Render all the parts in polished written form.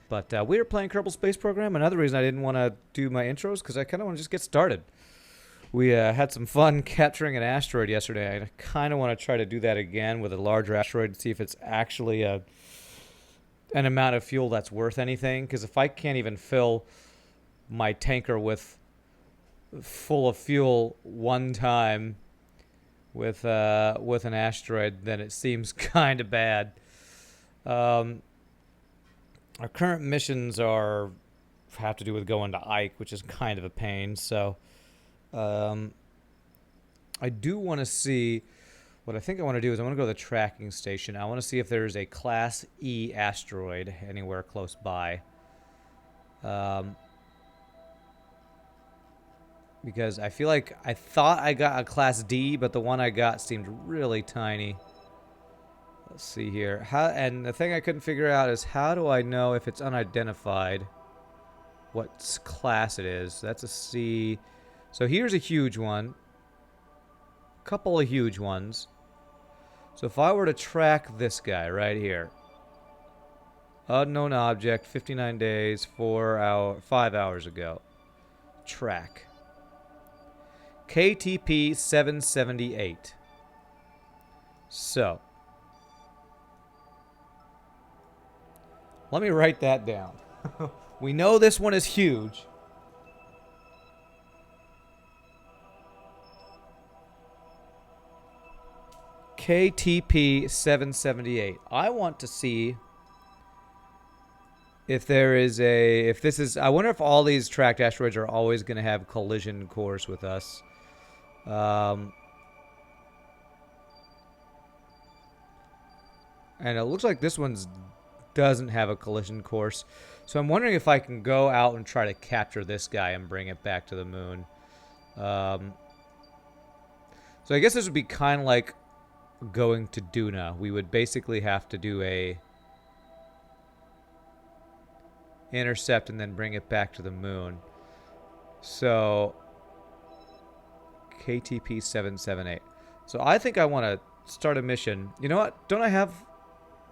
But we are playing Kerbal Space Program. Another reason I didn't want to do my intros because I kind of want to just get started. We had some fun capturing an asteroid yesterday. I kind of want to try to do that again with a larger asteroid to see if it's actually an amount of fuel that's worth anything. Because if I can't even fill my tanker full of fuel one time with an asteroid, then it seems kind of bad. Our current missions have to do with going to Ike, which is kind of a pain. So I do want to see. What I think I want to do is I want to go to the tracking station. I want to see if there's a Class E asteroid anywhere close by. Because I feel like I thought I got a Class D, but the one I got seemed really tiny. Let's see here. And the thing I couldn't figure out is how do I know if it's unidentified what class it is? That's a C. So here's a huge one. A couple of huge ones. So if I were to track this guy right here. Unknown object, 59 days, 5 hours ago. Track. KTP 778. So let me write that down. We know this one is huge. KTP 778. I want to see if there is I wonder if all these tracked asteroids are always going to have collision course with us. And it looks like this one doesn't have a collision course. So I'm wondering if I can go out and try to capture this guy and bring it back to the moon. So I guess this would be kind of like going to Duna. We would basically have to do a intercept and then bring it back to the moon. So KTP 778. So I think I want to start a mission. You know what?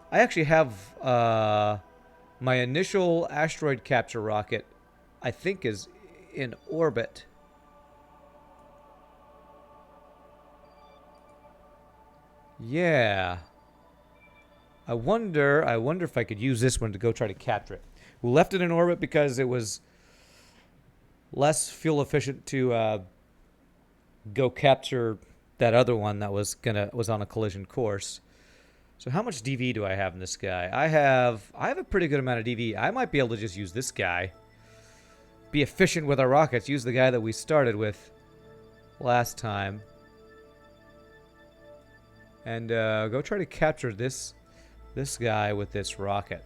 I actually have my initial asteroid capture rocket, I think, is in orbit. Yeah. I wonder if I could use this one to go try to capture it. We left it in orbit because it was less fuel efficient to go capture that other one that was on a collision course. So how much DV do I have in this guy? I have a pretty good amount of DV. I might be able to just use this guy. Be efficient with our rockets. Use the guy that we started with last time. And go try to capture this guy with this rocket.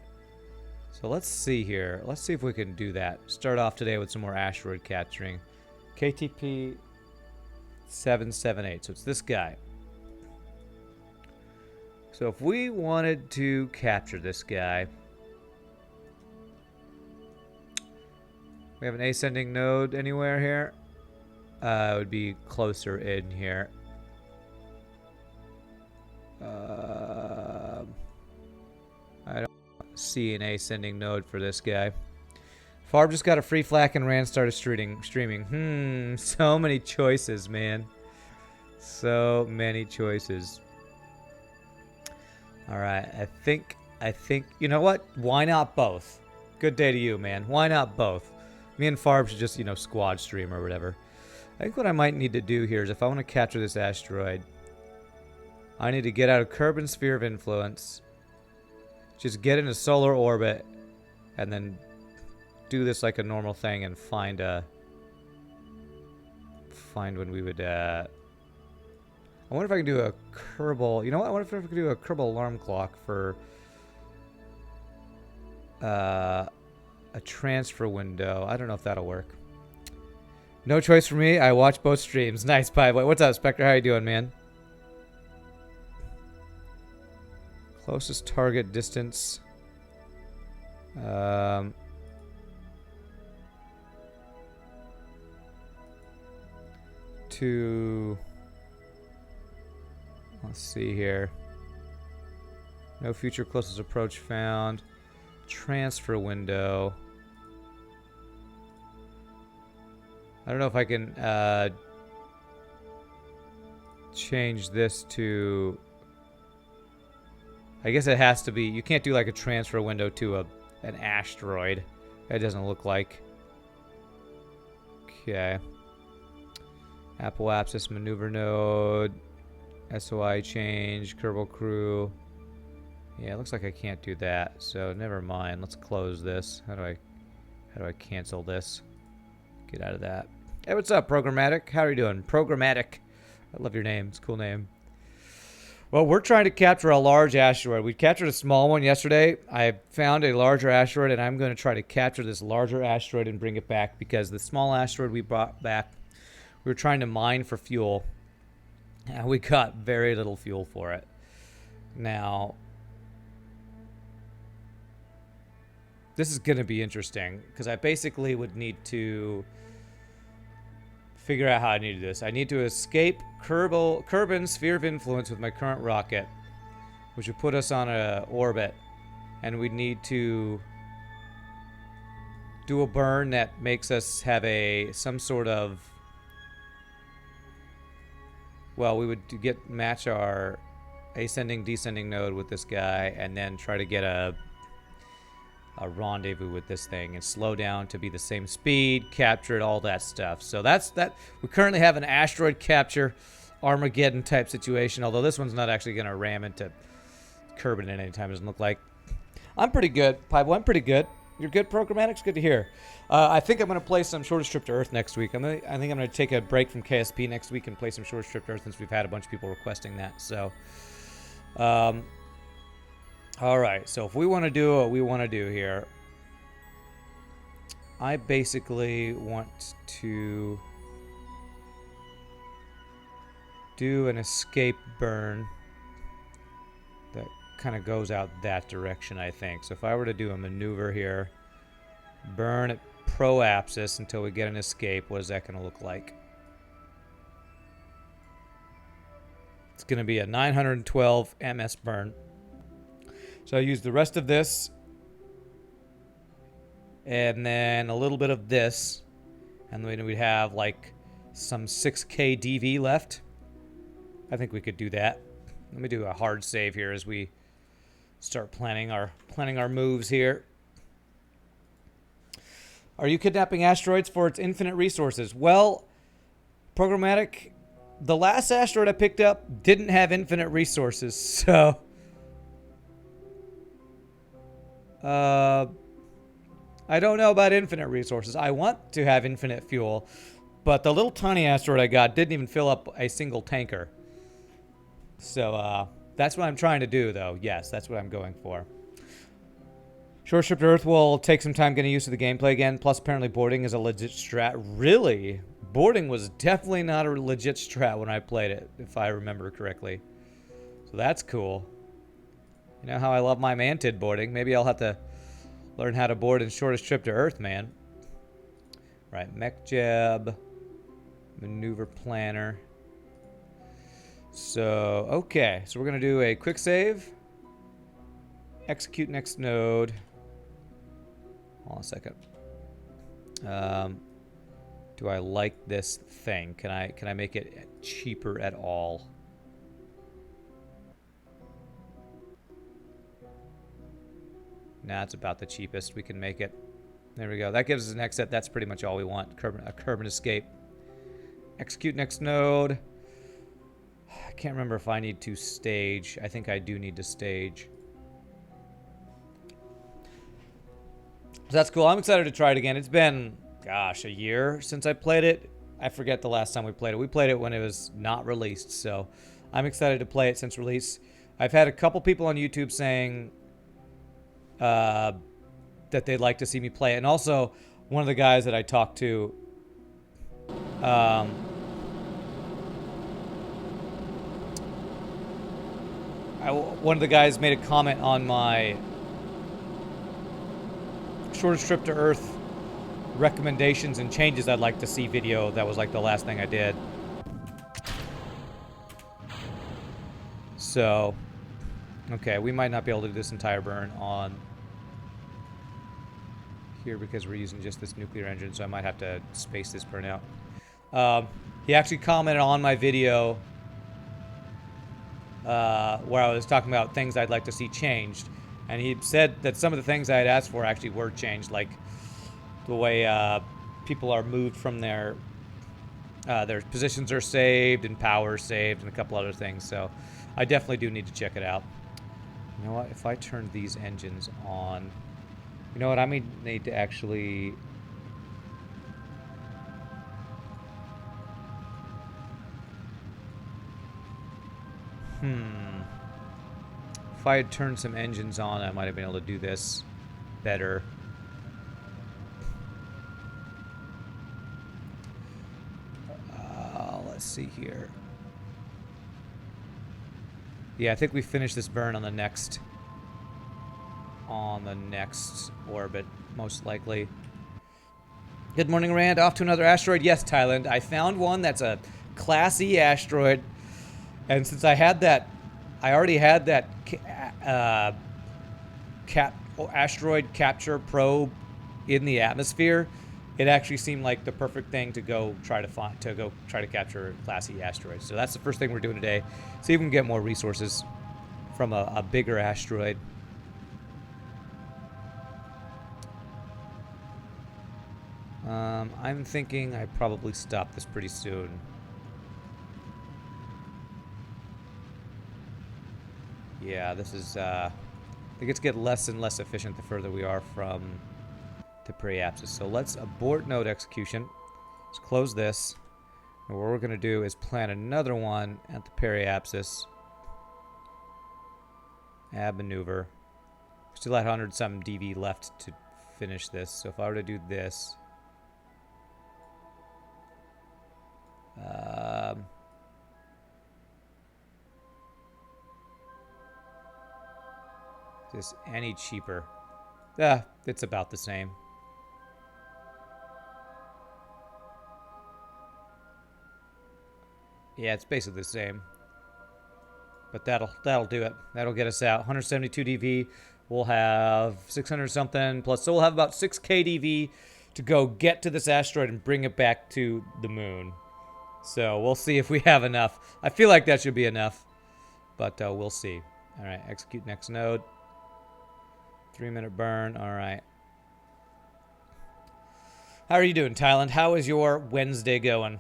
So let's see here. Let's see if we can do that. Start off today with some more asteroid capturing. KTP 778. So it's this guy. So if we wanted to capture this guy, we have an ascending node anywhere here. It would be closer in here. I don't see an ascending node for this guy. Farb just got a free flak and Rand started streaming. So many choices, man. So many choices. Alright, I think, you know what? Why not both? Good day to you, man. Why not both? Me and Farb should just, squad stream or whatever. I think what I might need to do here is if I want to capture this asteroid, I need to get out of Kerbin's sphere of influence, just get into solar orbit, and then do this like a normal thing and find when we would, I wonder if I can do a Kerbal, you know what, I wonder if I can do a Kerbal alarm clock for a transfer window. I don't know if that'll work. No choice for me. I watch both streams. Nice, bye. What's up, Spectre? How you doing, man? Closest target distance. To... Let's see here. No future closest approach found. transfer window. I don't know if I can change this to... I guess it has to be... You can't do like a transfer window to an asteroid. That doesn't look like. Okay. Apple Apsis maneuver node. SOI change. Kerbal crew. Yeah, it looks like I can't do that. So never mind. Let's close this. How do I cancel this? Get out of that. Hey, what's up, Programmatic? How are you doing? Programmatic. I love your name. It's a cool name. Well, we're trying to capture a large asteroid. We captured a small one yesterday. I found a larger asteroid, and I'm going to try to capture this larger asteroid and bring it back, because the small asteroid we brought back, we were trying to mine for fuel, and we got very little fuel for it. Now, this is going to be interesting, because I basically would need to figure out how I need to do this. I need to escape Kerbin's sphere of influence with my current rocket, which would put us on an orbit, and we'd need to do a burn that makes us have some sort of... Well, we would match our ascending descending node with this guy, and then try to get a rendezvous with this thing and slow down to be the same speed, capture it, all that stuff. So that's that. We currently have an asteroid capture Armageddon type situation, although this one's not actually going to ram into Kerbin at any time, doesn't look like. I'm pretty good, Pibo. I'm pretty good. You're good, Programmatic's good to hear. I think I'm going to play some Shortest Trip to Earth next week. I think I'm going to take a break from KSP next week and play some Shortest Trip to Earth, since we've had a bunch of people requesting that. So, all right, so if we want to do what we want to do here, I basically want to do an escape burn that kind of goes out that direction, I think. So if I were to do a maneuver here, burn at pro-apsis until we get an escape, what is that going to look like? It's going to be a 912 ms burn. So I use the rest of this, and then a little bit of this, and then we'd have like some 6K DV left. I think we could do that. Let me do a hard save here as we start planning our moves here. Are you kidnapping asteroids for its infinite resources? Well, Programmatic, the last asteroid I picked up didn't have infinite resources, so... I don't know about infinite resources. I want to have infinite fuel, but the little tiny asteroid I got didn't even fill up a single tanker. So, that's what I'm trying to do, though. Yes, that's what I'm going for. Short Trip to Earth will take some time getting used to the gameplay again, plus apparently boarding is a legit strat. Really? Boarding was definitely not a legit strat when I played it, if I remember correctly. So that's cool. You know how I love my mantid boarding. Maybe I'll have to learn how to board in Shortest Trip to Earth, man. Right, mech jeb, maneuver planner. So, okay. So we're going to do a quick save. Execute next node. Hold on a second. Do I like this thing? Can I make it cheaper at all? Nah, it's about the cheapest we can make it. There we go. That gives us an exit. That's pretty much all we want. A Kerbin escape. Execute next node. I can't remember if I need to stage. I think I do need to stage. So that's cool. I'm excited to try it again. It's been, gosh, a year since I played it. I forget the last time we played it. We played it when it was not released. So I'm excited to play it since release. I've had a couple people on YouTube saying... that they'd like to see me play it. And also, one of the guys that I talked to, one of the guys made a comment on my Shortest Trip to Earth recommendations and changes I'd like to see video. That was like the last thing I did. So, okay, we might not be able to do this entire burn on here because we're using just this nuclear engine, so I might have to space this burnout. He actually commented on my video where I was talking about things I'd like to see changed, and he said that some of the things I had asked for actually were changed, like the way people are moved from their positions are saved and power saved and a couple other things. So I definitely do need to check it out. You know what? If I turn these engines on, you know what? I may need to actually. If I had turned some engines on, I might have been able to do this better. Let's see here. Yeah, I think we finished this burn on the next orbit, most likely. Good morning, Rand. Off to another asteroid? Yes, Thailand. I found one that's a Class E asteroid. And since I had that, I already had that asteroid capture probe in the atmosphere, it actually seemed like the perfect thing to go try to capture Class E asteroids. So that's the first thing we're doing today. See if we can get more resources from a bigger asteroid. I'm thinking I probably stop this pretty soon. Yeah, this is, I think it's getting less and less efficient the further we are from the periapsis. So let's abort node execution. Let's close this. And what we're going to do is plan another one at the periapsis. Add maneuver. Still at 100 some dV left to finish this. So if I were to do this. Just any cheaper. It's about the same. Yeah, it's basically the same. But that'll do it. That'll get us out. 172 dV. We'll have 600 something plus. So we'll have about 6K dV to go get to this asteroid and bring it back to the moon. So we'll see if we have enough. I feel like that should be enough, but we'll see. All right, execute next node. 3-minute burn. All right. How are you doing, Thailand? How is your Wednesday going?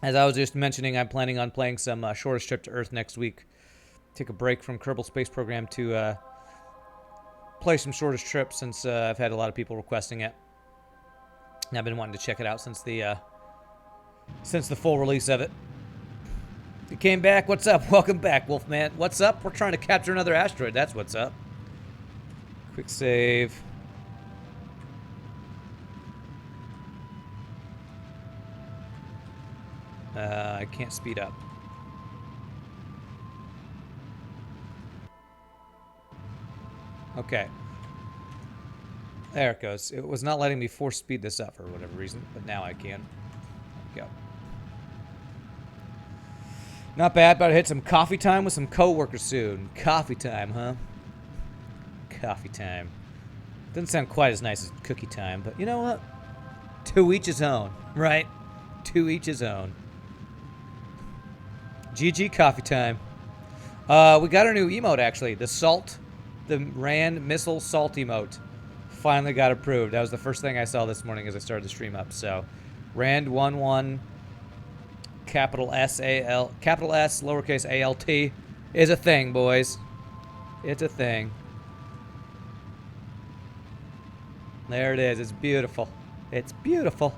As I was just mentioning, I'm planning on playing some Shortest Trip to Earth next week. Take a break from Kerbal Space Program to play some Shortest Trip since I've had a lot of people requesting it. And I've been wanting to check it out since the full release of it. You came back. What's up? Welcome back, Wolfman. What's up? We're trying to capture another asteroid. That's what's up. Quick save. I can't speed up. Okay. There it goes. It was not letting me force speed this up for whatever reason, but now I can. There we go. Not bad, about to hit some coffee time with some coworkers soon. Coffee time, huh? Coffee time. Doesn't sound quite as nice as cookie time, but you know what? To each his own, right? To each his own. GG coffee time. We got our new emote, actually. The Rand missile salt emote. Finally got approved. That was the first thing I saw this morning as I started the stream up. So, Rand 11 capital S, lowercase ALT is a thing, boys. It's a thing. There it is. It's beautiful. It's beautiful.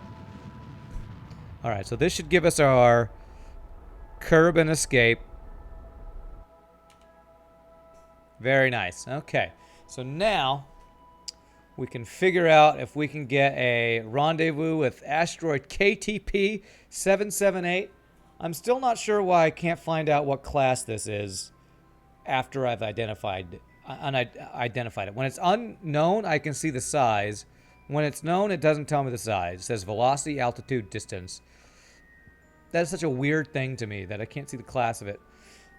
All right, so this should give us our curb and escape. Very nice. Okay, so now we can figure out if we can get a rendezvous with asteroid KTP 778. I'm still not sure why I can't find out what class this is after I've identified it. When it's unknown, I can see the size. When it's known, it doesn't tell me the size. It says velocity, altitude, distance. That is such a weird thing to me that I can't see the class of it.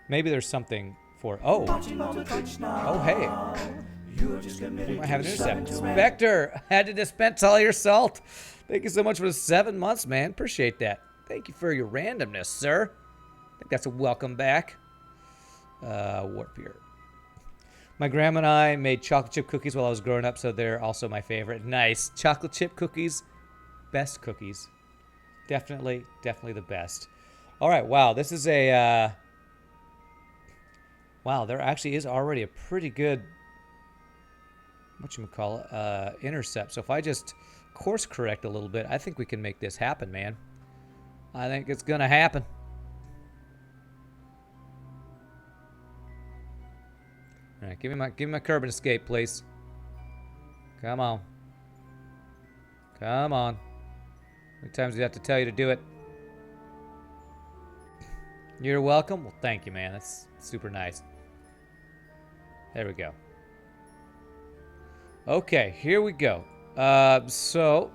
Maybe there's something for. Oh. Oh, hey. We might have an intercept. Spectre, had to dispense all your salt. Thank you so much for the 7 months, man. Appreciate that. Thank you for your randomness, sir. I think that's a welcome back. Warp here. My grandma and I made chocolate chip cookies while I was growing up, so they're also my favorite. Nice. Chocolate chip cookies, best cookies. Definitely the best. All right, wow, this is a... wow, there actually is already a pretty good... whatchamacallit? Intercept. So if I just course correct a little bit, I think we can make this happen, man. I think it's gonna happen. All right, give me my curb and escape, please. Come on. Come on. How many times do I have to tell you to do it? You're welcome. Well, thank you, man. That's super nice. There we go. Okay, here we go. So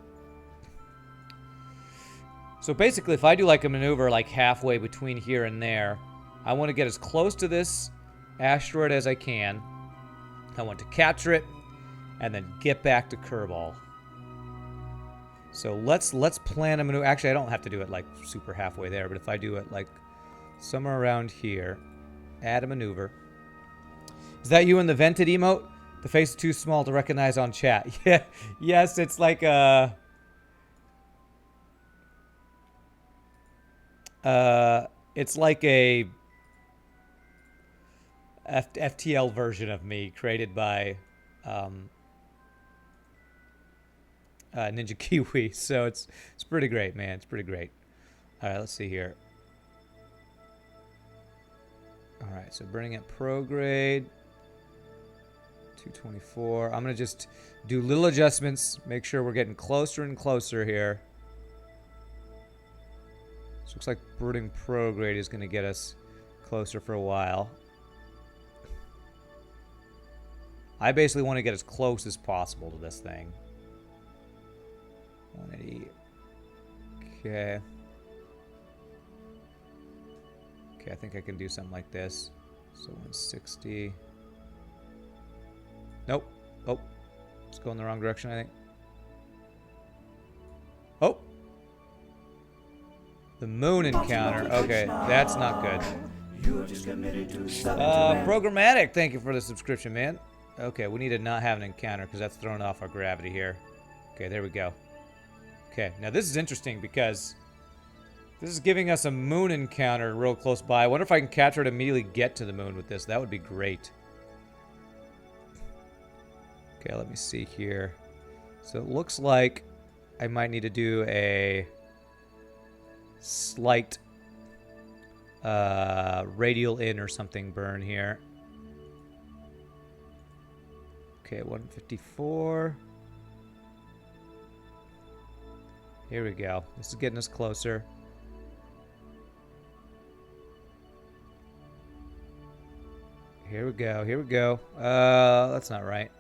basically, if I do like a maneuver like halfway between here and there, I want to get as close to this asteroid as I can. I want to capture it and then get back to Kerbal. So let's plan a maneuver. Actually, I don't have to do it like super halfway there, but if I do it like somewhere around here, add a maneuver. Is that you in the vented emote? The face is too small to recognize on chat. Yeah, yes, it's like a... it's like a FTL version of me created by Ninja Kiwi. So it's pretty great, man. It's pretty great. All right, let's see here. All right, so bring it prograde. 224. I'm going to just do little adjustments. Make sure we're getting closer and closer here. This looks like brooding prograde is going to get us closer for a while. I basically want to get as close as possible to this thing. 180. Okay. Okay, I think I can do something like this. So 160. Nope. Oh. It's going the wrong direction, I think. Oh. The moon encounter. Okay, that's not good. Programmatic, thank you for the subscription, man. Okay, we need to not have an encounter because that's throwing off our gravity here. Okay, there we go. Okay, now this is interesting because this is giving us a moon encounter real close by. I wonder if I can capture it and immediately get to the moon with this. That would be great. Okay, let me see here. So it looks like I might need to do a slight radial in or something burn here. Okay, 154. Here we go. This is getting us closer. Here we go. Here we go. That's not right.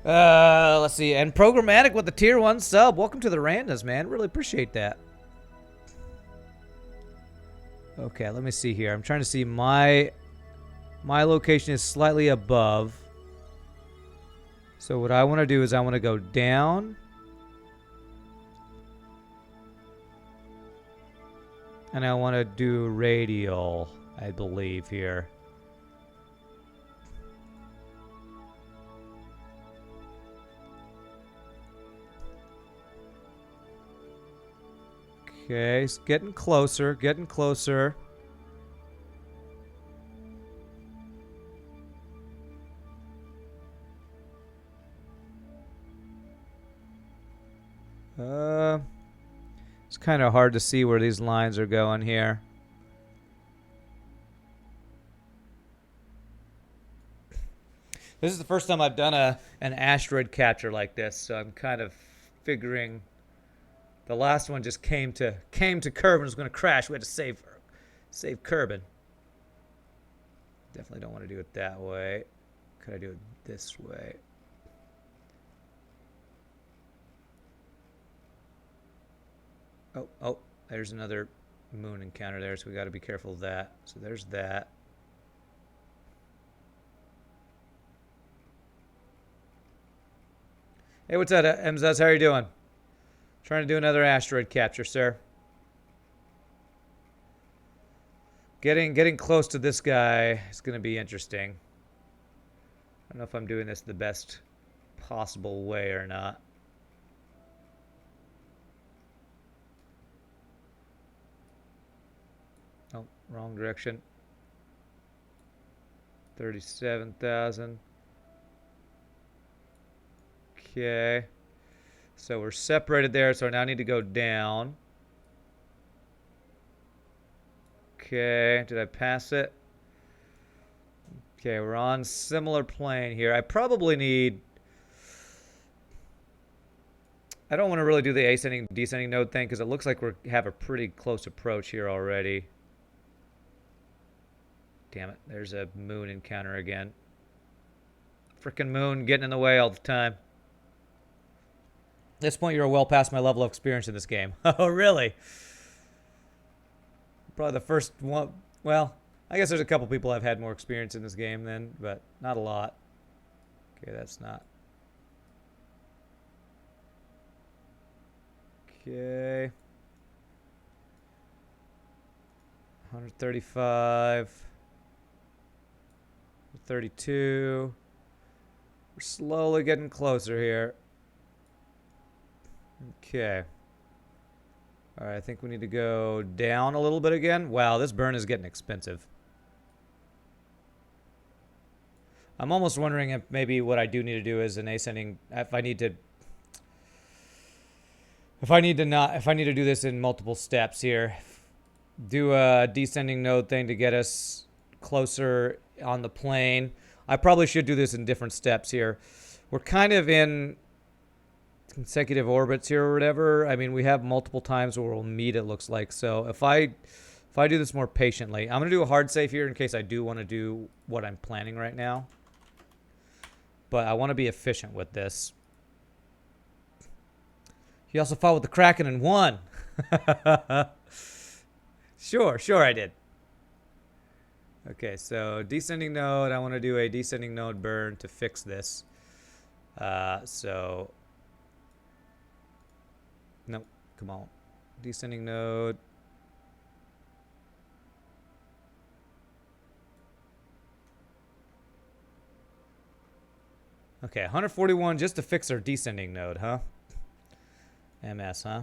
Let's see. And programmatic with the tier 1 sub. Welcome to the randoms, man. Really appreciate that. Okay, let me see here. I'm trying to see my location is slightly above. So what I want to do is I want to go down. And I want to do radial, I believe, here. Okay, it's getting closer, getting closer. It's kind of hard to see where these lines are going here. This is the first time I've done an asteroid catcher like this, so I'm kind of figuring the last one just came to Kerbin, was going to crash. We had to save Kerbin. Definitely don't want to do it that way. Could I do it this way? Oh, there's another moon encounter there, so we got to be careful of that. So there's that. Hey, what's up, MZuz? How are you doing? Trying to do another asteroid capture, sir. Getting close to this guy is going to be interesting. I don't know if I'm doing this the best possible way or not. Oh, wrong direction. 37,000. Okay. So we're separated there, so I now need to go down. Okay, did I pass it? Okay, we're on similar plane here. I probably need... I don't want to really do the ascending, descending node thing because it looks like we have a pretty close approach here already. Damn it, there's a moon encounter again. Frickin' moon getting in the way all the time. At this point, you're well past my level of experience in this game. Oh, really? Probably the first one. Well, I guess there's a couple people I've had more experience in this game than, but not a lot. Okay, that's not. Okay. 135. 32. We're slowly getting closer here. Okay. All right, I think we need to go down a little bit again. Wow, this burn is getting expensive. I'm almost wondering if maybe what I do need to do is an ascending, if I need to do this in multiple steps here. Do a descending node thing to get us closer on the plane. I probably should do this in different steps here. We're kind of in consecutive orbits here or whatever. I mean, we have multiple times where we'll meet, it looks like. So if I do this more patiently, I'm going to do a hard save here in case I do want to do what I'm planning right now. But I want to be efficient with this. He also fought with the Kraken and won. Sure I did. Okay, so descending node. I want to do a descending node burn to fix this. Nope, come on. Descending node. Okay, 141 just to fix our descending node, huh? MS, huh?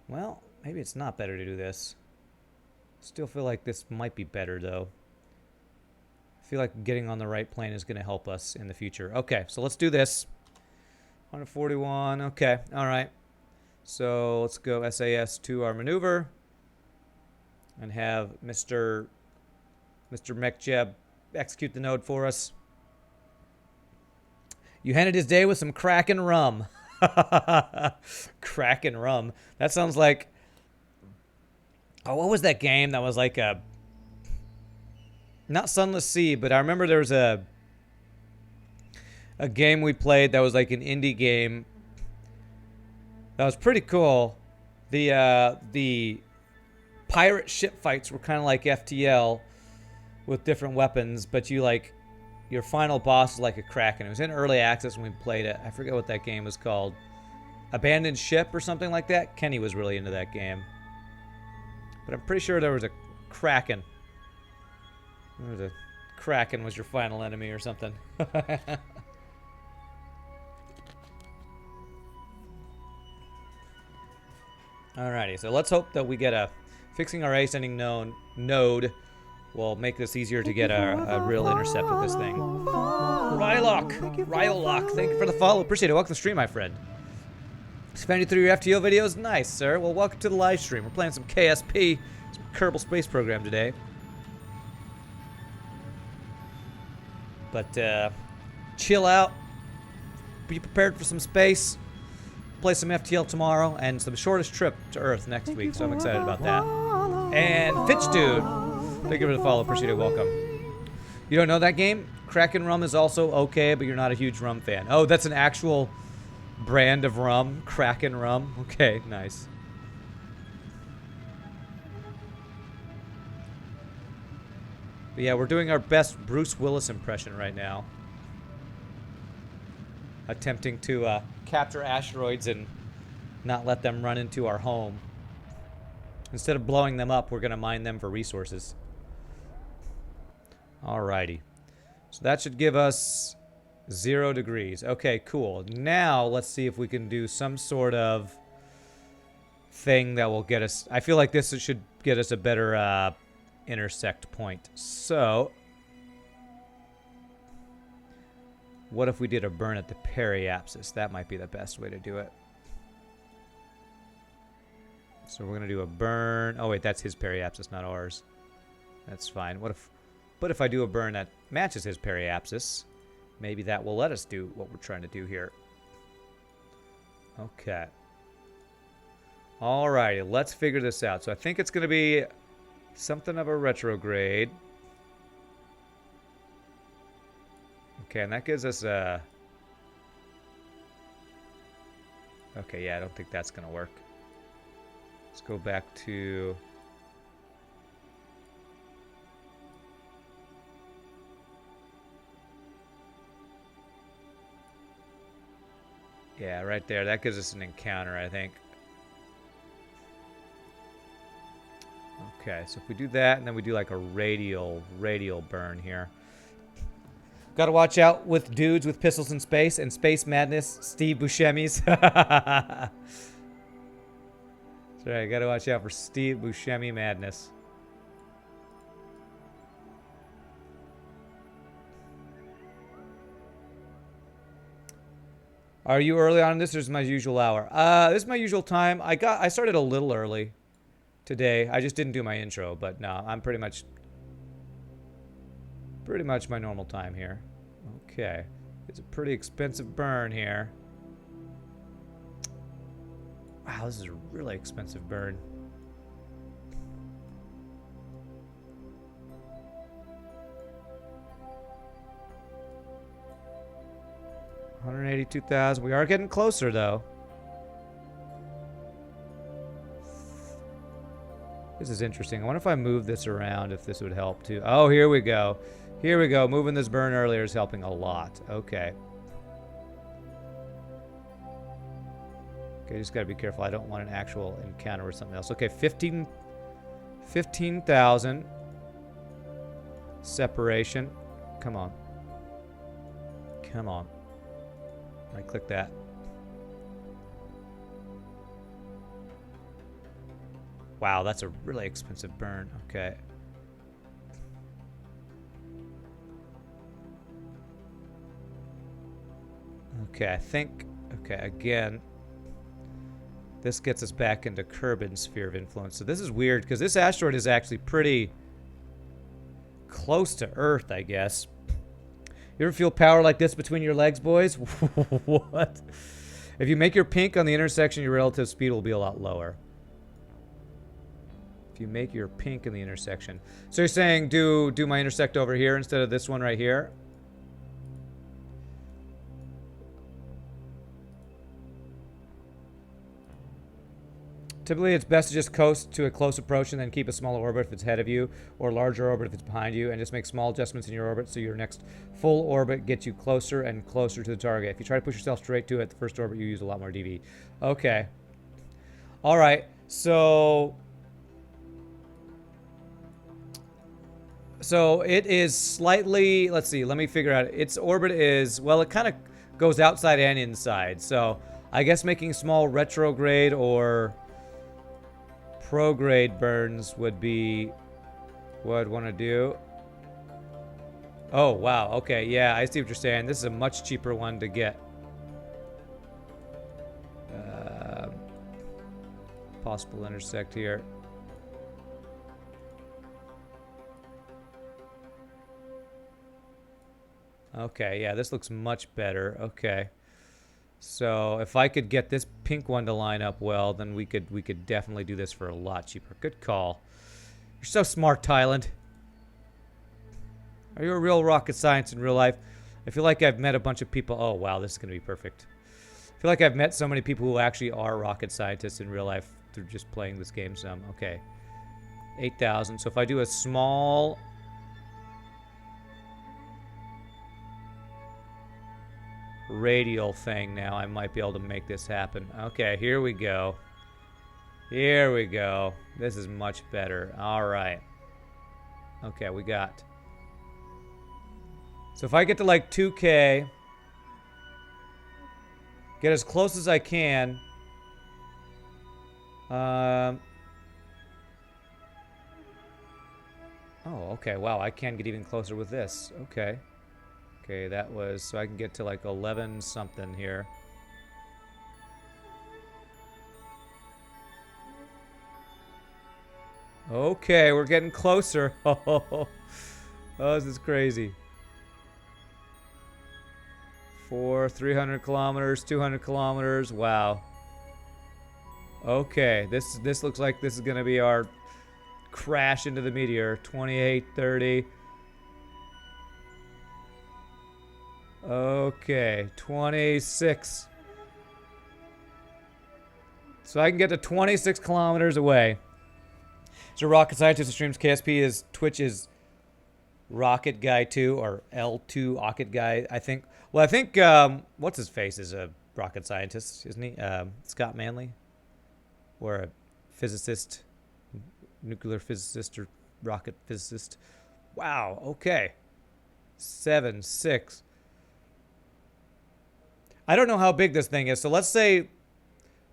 Well, maybe it's not better to do this. Still feel like this might be better, though. I feel like getting on the right plane is going to help us in the future. Okay, so let's do this. 141, okay, all right. So let's go SAS to our maneuver and have Mr. Mekjeb execute the node for us. You ended his day with some Kraken rum. Kraken rum. That sounds like... Oh, what was that game that was like a... Not Sunless Sea, but I remember there was a game we played that was like an indie game. That was pretty cool. The pirate ship fights were kind of like FTL with different weapons, but your final boss is like a Kraken. It was in early access when we played it. I forget what that game was called. Abandoned Ship or something like that. Kenny was really into that game. But I'm pretty sure there was a Kraken. There was a Kraken was your final enemy or something. Alrighty, so let's hope that we get a... Fixing our ascending node will make this easier to get a real intercept with this thing. Rylock, thank you for the follow. Appreciate it. Welcome to the stream, my friend. Expanding through your FTO videos? Nice, sir. Well, welcome to the live stream. We're playing some KSP, some Kerbal Space Program today. But, chill out. Be prepared for some space. Play some FTL tomorrow, and some shortest trip to Earth next week, so I'm excited about that. And Fitch Dude, thank you for the follow. Appreciate it. Welcome. You don't know that game? Kraken rum is also okay, but you're not a huge rum fan. Oh, that's an actual brand of rum? Kraken rum? Okay, nice. But yeah, we're doing our best Bruce Willis impression right now. Attempting to capture asteroids and not let them run into our home. Instead of blowing them up, we're going to mine them for resources. Alrighty. So that should give us 0 degrees. Okay, cool. Now let's see if we can do some sort of thing that will get us... I feel like this should get us a better intersect point. So what if we did a burn at the periapsis? That might be the best way to do it. So we're going to do a burn. Oh, wait, that's his periapsis, not ours. That's fine. But if I do a burn that matches his periapsis, maybe that will let us do what we're trying to do here. Okay. Alrighty, let's figure this out. So I think it's going to be something of a retrograde. Okay, and that gives us a... Okay, yeah, I don't think that's going to work. Let's go back to... Yeah, right there. That gives us an encounter, I think. Okay, so if we do that, and then we do like a radial burn here. Got to watch out with dudes with pistols in space and space madness, Steve Buscemi's. That's right, got to watch out for Steve Buscemi madness. Are you early on this, or is my usual hour? This is my usual time. I started a little early today. I just didn't do my intro, but no, I'm pretty much my normal time here. Okay. It's a pretty expensive burn here. Wow, this is a really expensive burn. $182,000. We are getting closer, though. This is interesting. I wonder if I move this around, if this would help, too. Oh, here we go. Here we go. Moving this burn earlier is helping a lot. Okay. Okay, just got to be careful. I don't want an actual encounter with something else. Okay, 15,000. Separation. Come on. Come on. I click that. Wow, that's a really expensive burn. Okay. Okay, I think... Okay, again... This gets us back into Kerbin's sphere of influence. So this is weird, because this asteroid is actually pretty... close to Earth, I guess. You ever feel power like this between your legs, boys? What? If you make your pink on the intersection, your relative speed will be a lot lower. If you make your pink in the intersection. So you're saying do my intersect over here instead of this one right here? Typically, it's best to just coast to a close approach and then keep a smaller orbit if it's ahead of you, or larger orbit if it's behind you, and just make small adjustments in your orbit so your next full orbit gets you closer and closer to the target. If you try to push yourself straight to it, the first orbit, you use a lot more DV. Okay. All right. So it is slightly, let's see, let me figure out. Its orbit is, well, it kind of goes outside and inside. So I guess making small retrograde or prograde burns would be what I'd want to do. Oh, wow. Okay, yeah, I see what you're saying. This is a much cheaper one to get. Possible intersect here. Okay, yeah, this looks much better. Okay. So if I could get this pink one to line up well, then we could definitely do this for a lot cheaper. Good call. You're so smart, Thailand. Are you a real rocket scientist in real life? I feel like I've met a bunch of people. Oh, wow, this is going to be perfect. I feel like I've met so many people who actually are rocket scientists in real life through just playing this game some. Okay. 8,000. So if I do a small radial thing now, I might be able to make this happen. Okay, here we go. Here we go. This is much better. All right. Okay, we got. So if I get to like 2K, get as close as I can. Oh, okay. Wow, I can get even closer with this. Okay. Okay, that was... So I can get to like 11 something here. Okay, we're getting closer. Oh, this is crazy. 300 kilometers, 200 kilometers. Wow. Okay, this looks like this is going to be our crash into the meteor. 28, 30. Okay, 26. So I can get to 26 kilometers away. So rocket scientist who streams KSP is Twitch's Rocket Guy 2 or L2 Rocket Guy, I think. Well, I think what's his face is a rocket scientist, isn't he? Scott Manley, or a physicist, nuclear physicist or rocket physicist. Wow. Okay. 7, 6. I don't know how big this thing is, so let's say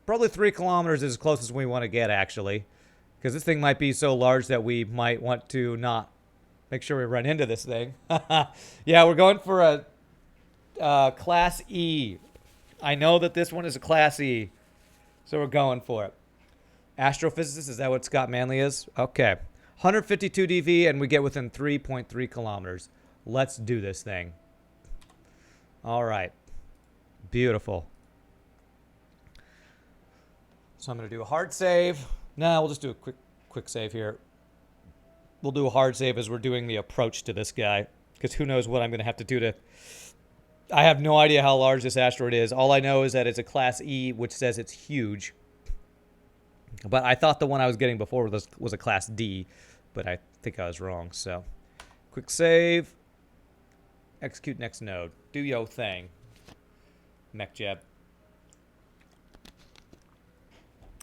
probably 3 kilometers is as close as we want to get, actually. Because this thing might be so large that we might want to not make sure we run into this thing. Yeah, we're going for a Class E. I know that this one is a Class E, so we're going for it. Astrophysicist, is that what Scott Manley is? Okay. 152 dV, and we get within 3.3 kilometers. Let's do this thing. All right. Beautiful. So I'm going to do a hard save. Nah, we'll just do a quick save here. We'll do a hard save as we're doing the approach to this guy, because who knows what I'm going to have to do to... I have no idea how large this asteroid is. All I know is that it's a Class E, which says it's huge. But I thought the one I was getting before was a Class D, but I think I was wrong. So, quick save. Execute next node. Do yo thing. Mech jab.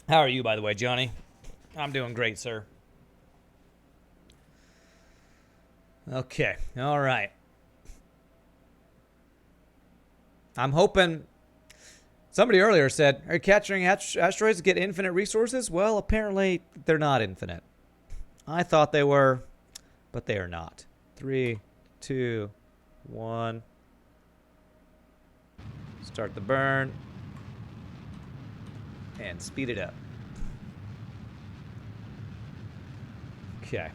How are you, by the way, Johnny? I'm doing great, sir. Okay, all right. I'm hoping... Somebody earlier said, are you capturing asteroids to get infinite resources? Well, apparently they're not infinite. I thought they were, but they are not. 3, 2, 1. Start the burn. And speed it up. Okay.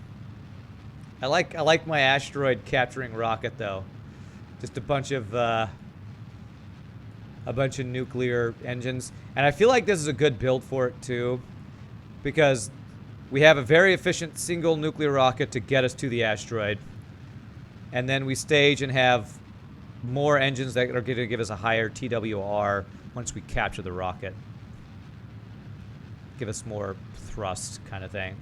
I like my asteroid capturing rocket though. Just a bunch of nuclear engines, and I feel like this is a good build for it too, because we have a very efficient single nuclear rocket to get us to the asteroid, and then we stage and have more engines that are going to give us a higher TWR once we capture the rocket. Give us more thrust kind of thing.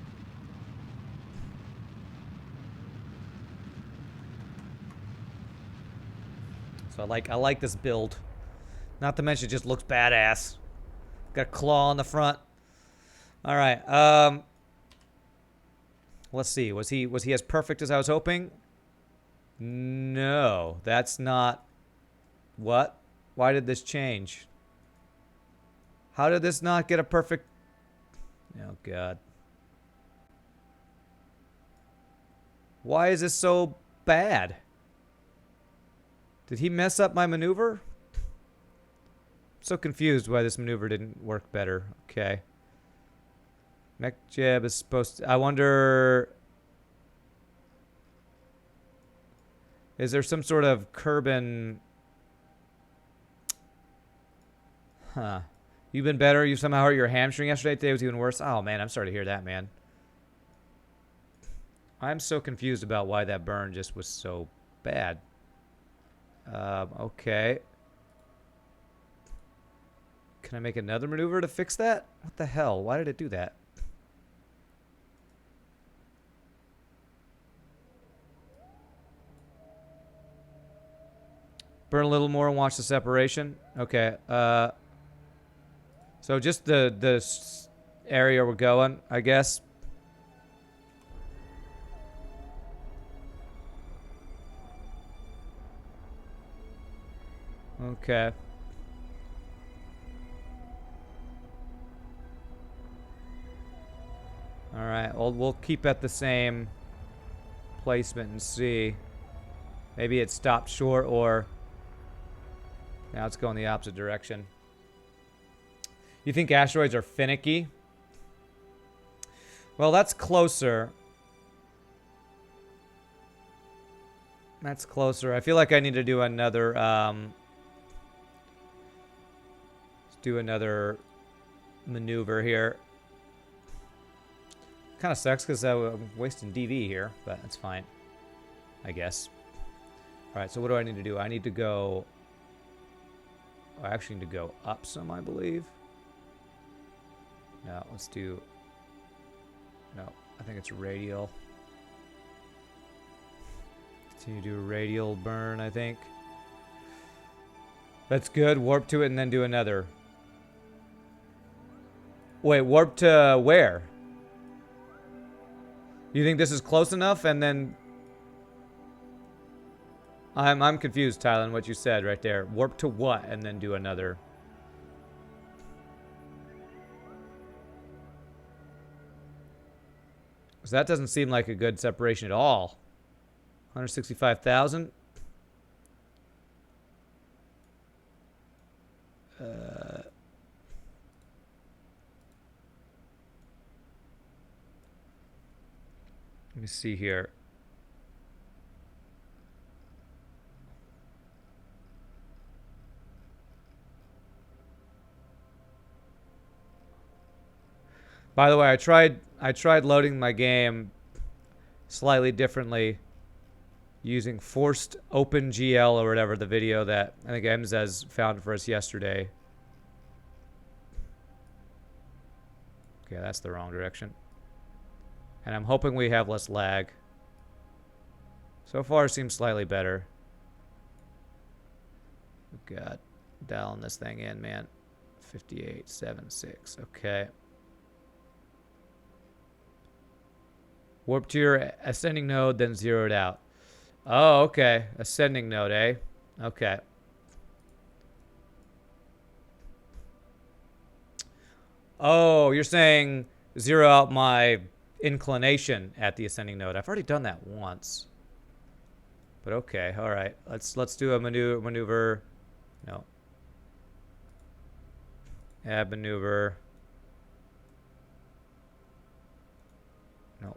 So I like this build. Not to mention it just looks badass. Got a claw on the front. All right. Let's see. Was he as perfect as I was hoping? No, that's not. What? Why did this change? How did this not get a perfect... Oh, God. Why is this so bad? Did he mess up my maneuver? I'm so confused why this maneuver didn't work better. Okay. Mech jab is supposed to... I wonder... Is there some sort of Kerbin... Huh. You've been better. You somehow hurt your hamstring yesterday. Today was even worse. Oh, man. I'm sorry to hear that, man. I'm so confused about why that burn just was so bad. Okay. Can I make another maneuver to fix that? What the hell? Why did it do that? Burn a little more and watch the separation. Okay. So just the area we're going, I guess. Okay. All right. Well, we'll keep at the same placement and see. Maybe it stopped short, or now it's going the opposite direction. You think asteroids are finicky? Well, that's closer. That's closer. I feel like I need to do another, maneuver here. Kind of sucks because I'm wasting DV here, but that's fine, I guess. All right, so what do I need to do? I need to go... I actually need to go up some, I believe. No, let's do... No, I think it's radial. Continue to do a radial burn, I think. That's good. Warp to it and then do another. Wait, warp to where? You think this is close enough and then... I'm confused, Tyler, what you said right there. Warp to what and then do another... So that doesn't seem like a good separation at all. 165,000. Let me see here. By the way, I tried loading my game slightly differently using forced OpenGL or whatever, the video that I think Emzez found for us yesterday. Okay, that's the wrong direction. And I'm hoping we have less lag. So far, it seems slightly better. God, dialing this thing in, man. 5876. Okay. Warp to your ascending node, then zero it out. Oh, okay. Ascending node, eh? Okay. Oh, you're saying zero out my inclination at the ascending node. I've already done that once. But okay, all right. Let's do a maneuver. No. Add maneuver. No.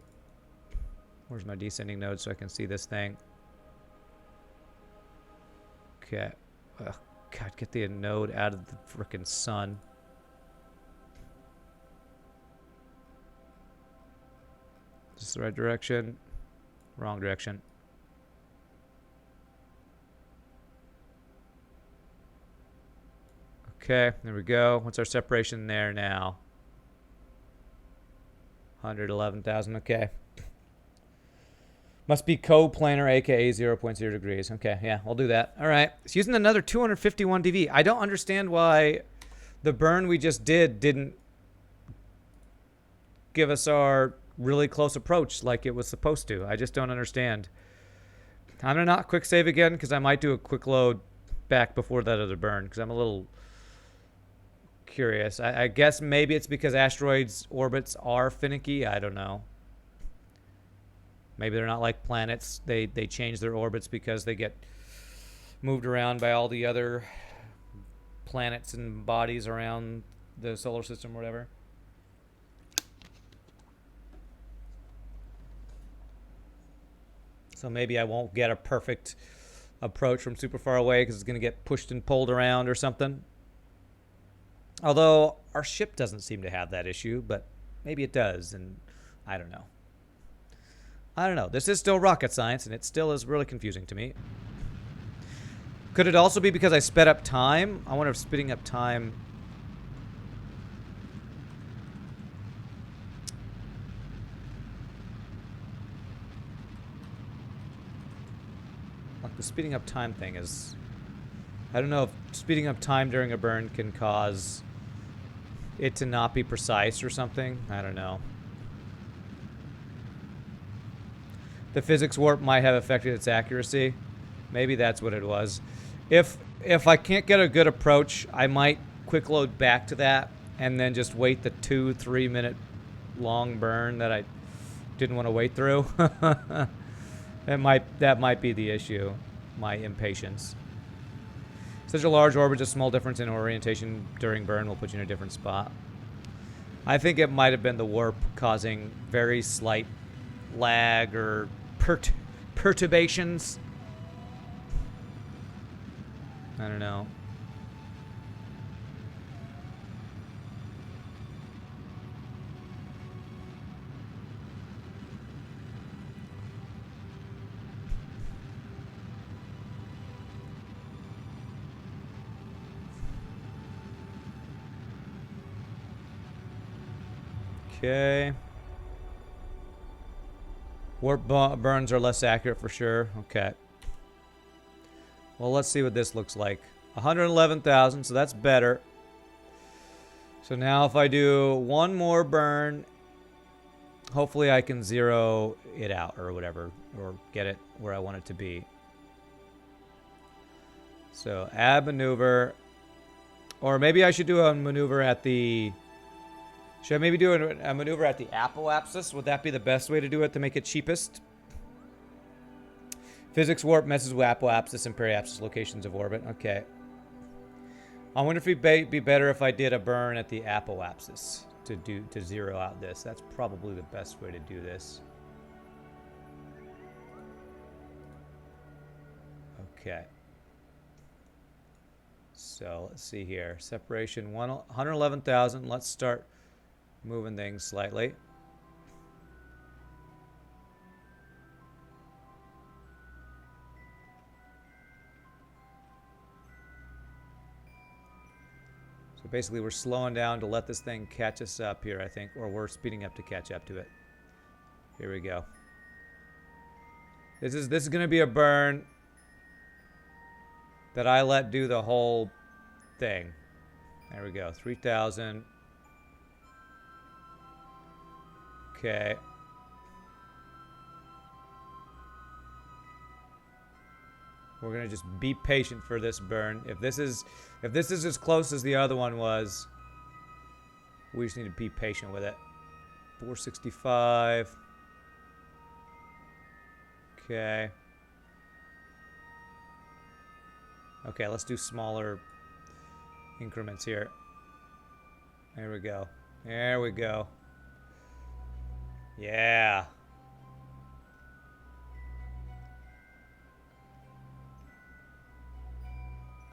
Where's my descending node so I can see this thing? Okay. Oh, God, get the node out of the frickin' sun. Is this the right direction? Wrong direction. Okay, there we go. What's our separation there now? 111,000, okay. Must be coplanar, aka 0.0 degrees. Okay, yeah, I'll do that. All right. It's using another 251 dV. I don't understand why the burn we just didn't give us our really close approach like it was supposed to. I just don't understand. I'm going to not quick save again because I might do a quick load back before that other burn because I'm a little curious. I guess maybe it's because asteroids' orbits are finicky. I don't know. Maybe they're not like planets. They change their orbits because they get moved around by all the other planets and bodies around the solar system or whatever. So maybe I won't get a perfect approach from super far away because it's going to get pushed and pulled around or something. Although our ship doesn't seem to have that issue, but maybe it does, and I don't know. I don't know. This is still rocket science, and it still is really confusing to me. Could it also be because I sped up time? I wonder if speeding up time... Like, the speeding up time thing is I don't know if speeding up time during a burn can cause it to not be precise or something. I don't know. The physics warp might have affected its accuracy. Maybe that's what it was. If I can't get a good approach, I might quick load back to that and then just wait the 2-3 minute long burn that I didn't want to wait through. That might be the issue. My impatience. Such a large orbit, just a small difference in orientation during burn will put you in a different spot. I think it might have been the warp causing very slight lag or perturbations. I don't know. Okay. Warp burns are less accurate for sure. Okay. Well, let's see what this looks like. 111,000, so that's better. So now if I do one more burn, hopefully I can zero it out or whatever, or get it where I want it to be. So add maneuver, or maybe I should do a maneuver at the... Should I maybe do a maneuver at the apoapsis? Would that be the best way to do it to make it cheapest? Physics warp messes with apoapsis and periapsis locations of orbit. Okay. I wonder if it'd be better if I did a burn at the apoapsis to zero out this. That's probably the best way to do this. Okay. So let's see here. Separation 111,000. Let's start moving things slightly. So basically we're slowing down to let this thing catch us up here, I think, or we're speeding up to catch up to it. Here we go. This is going to be a burn that I let do the whole thing. There we go. 3,000. Okay. We're gonna just be patient for this burn. If this is as close as the other one was, we just need to be patient with it. 465. Okay. Okay, let's do smaller increments here. There we go. There we go. Yeah.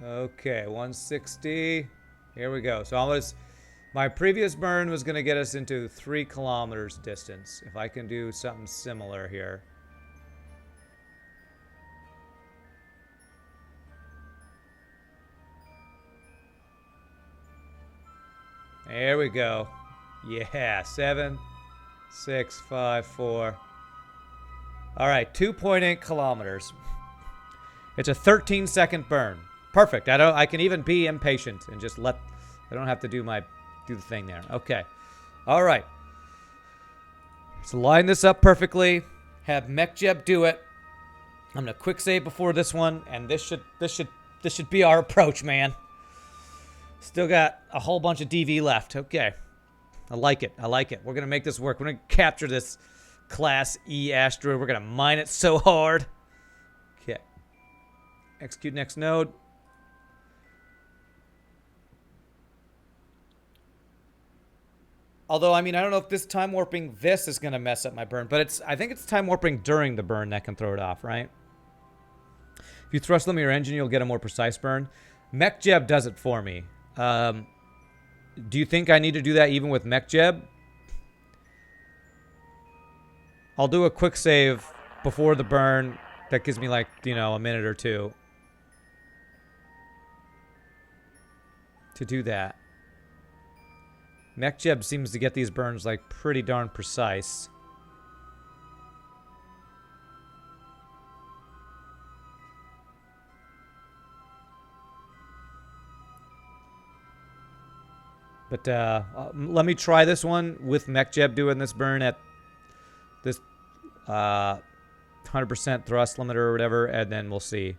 Okay, 160. Here we go. So my previous burn was going to get us into 3 kilometers distance. If I can do something similar here. There we go. Yeah, 7, 6, 5, 4. All right, 2.8 kilometers. It's a 13-second burn. Perfect. I can even be impatient and just I don't have to do the thing there. Okay. All right. So line this up perfectly. Have MechJeb do it. I'm gonna quick save before this one, and this should be our approach, man. Still got a whole bunch of DV left. Okay. I like it. I like it. We're gonna make this work. We're gonna capture this Class E asteroid. We're gonna mine it so hard. Okay. Execute next node. Although, I mean, I don't know if this time warping this is going to mess up my burn, but I think it's time warping during the burn that can throw it off, right? If you thrust limit your engine, you'll get a more precise burn. MechJeb does it for me. Do you think I need to do that even with MechJeb? I'll do a quick save before the burn. That gives me like, a minute or two to do that. MechJeb seems to get these burns like pretty darn precise. But let me try this one with MechJeb doing this burn at this 100% thrust limiter or whatever, and then we'll see.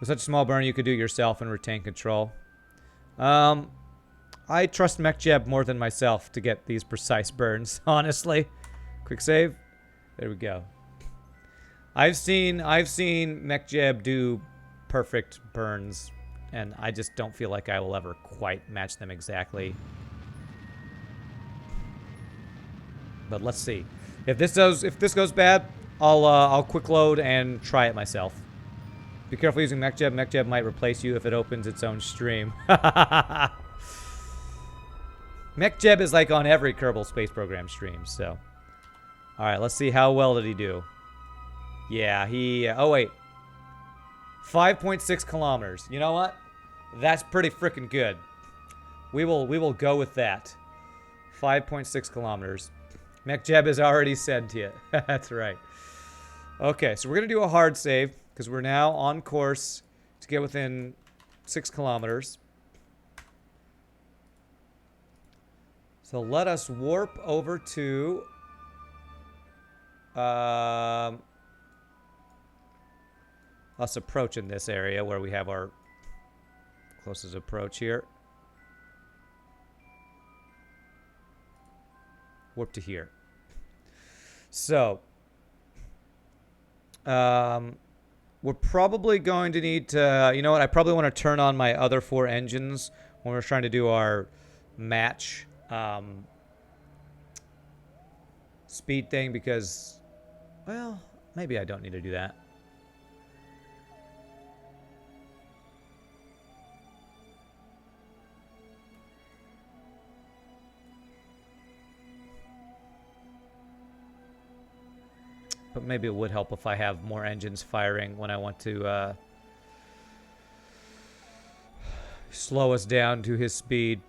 With such a small burn, you could do it yourself and retain control. I trust MechJeb more than myself to get these precise burns, honestly. Quick save. There we go. I've seen MechJeb do perfect burns, and I just don't feel like I will ever quite match them exactly. But let's see. If this goes bad, I'll quick load and try it myself. Be careful using MechJeb. MechJeb might replace you if it opens its own stream. MechJeb is like on every Kerbal Space Program stream, so. Alright, let's see how well did he do. Yeah, he... oh, wait. 5.6 kilometers. You know what? That's pretty freaking good. We will go with that. 5.6 kilometers. MechJeb is already sentient. That's right. Okay, so we're going to do a hard save, because we're now on course to get within 6 kilometers. So let us warp over to... us approaching this area where we have our closest approach here. Warp to here. So, we're probably going to need to, you know what, I probably want to turn on my other 4 engines when we're trying to do our match speed thing because, well, maybe I don't need to do that. But maybe it would help if I have more engines firing when I want to slow us down to his speed.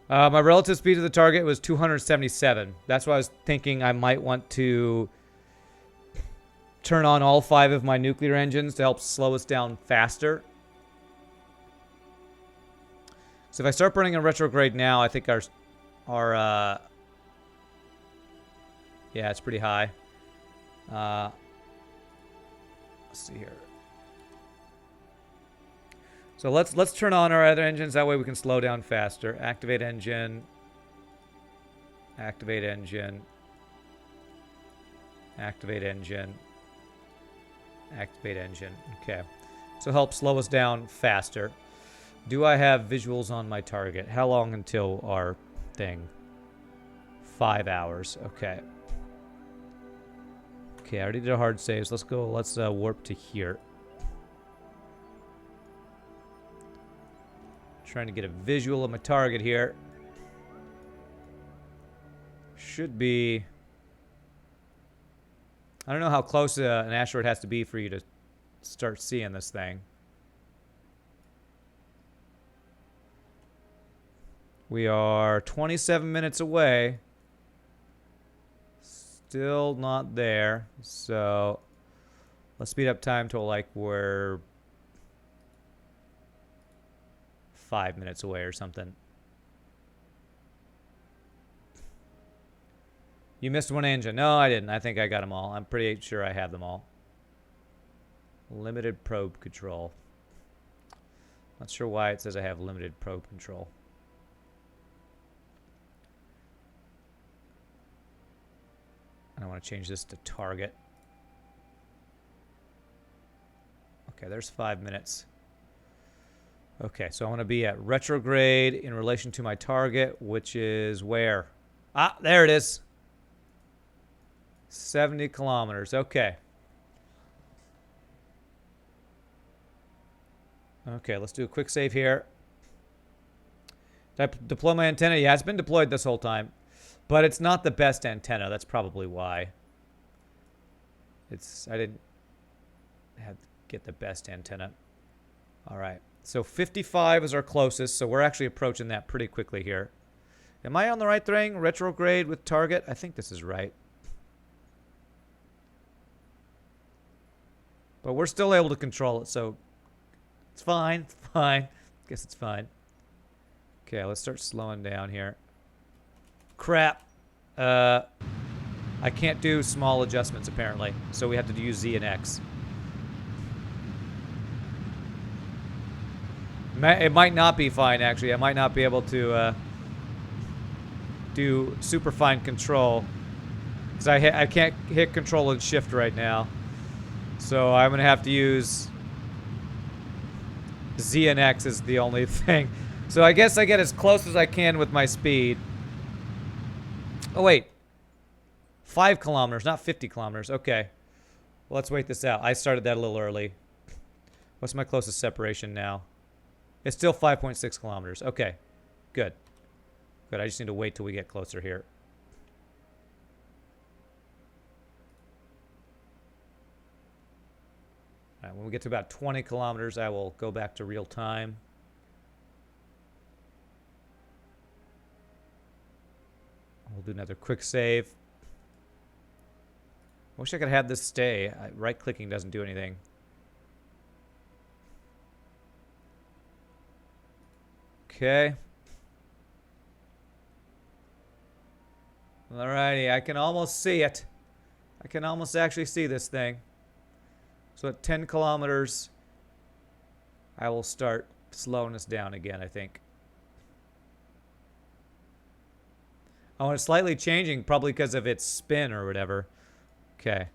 My relative speed to the target was 277. That's why I was thinking I might want to turn on all 5 of my nuclear engines to help slow us down faster. So if I start burning in retrograde now, I think our yeah, it's pretty high. Let's see here. So let's turn on our other engines. That way we can slow down faster. Activate engine. Activate engine. Activate engine. Activate engine. Okay. So help slow us down faster. Do I have visuals on my target? How long until our thing? 5 hours. Okay. Okay, I already did a hard save. So let's go. Let's warp to here. Trying to get a visual of my target here. Should be... I don't know how close an asteroid has to be for you to start seeing this thing. We are 27 minutes away. Still not there. So let's speed up time to like we're 5 minutes away or something. You missed one engine. No, I didn't. I think I got them all. I'm pretty sure I have them all. Limited probe control. Not sure why it says I have limited probe control. I want to change this to target. Okay, there's 5 minutes. Okay, so I want to be at retrograde in relation to my target, which is where? Ah, there it is. 70 kilometers. Okay. Okay, let's do a quick save here. Did I deploy my antenna? Yeah, it's been deployed this whole time. But it's not the best antenna. That's probably why. I didn't have to get the best antenna. All right. So 55 is our closest, so we're actually approaching that pretty quickly here. Am I on the right thing? Retrograde with target? I think this is right. But we're still able to control it, so it's fine. It's fine. Guess it's fine. Okay, let's start slowing down here. Crap. I can't do small adjustments, apparently. So we have to use Z and X. It might not be fine, actually. I might not be able to do super fine control. Because I can't hit control and shift right now. So I'm going to have to use Z and X is the only thing. So I guess I get as close as I can with my speed. Oh, wait. 5 kilometers, not 50 kilometers. Okay. Well, let's wait this out. I started that a little early. What's my closest separation now? It's still 5.6 kilometers. Okay. Good. Good. I just need to wait till we get closer here. All right, when we get to about 20 kilometers, I will go back to real time. We'll do another quick save. I wish I could have this stay. Right-clicking doesn't do anything. Okay. Alrighty, I can almost see it. I can almost actually see this thing. So at 10 kilometers, I will start slowing us down again, I think. Oh, it's slightly changing, probably because of its spin or whatever. Okay.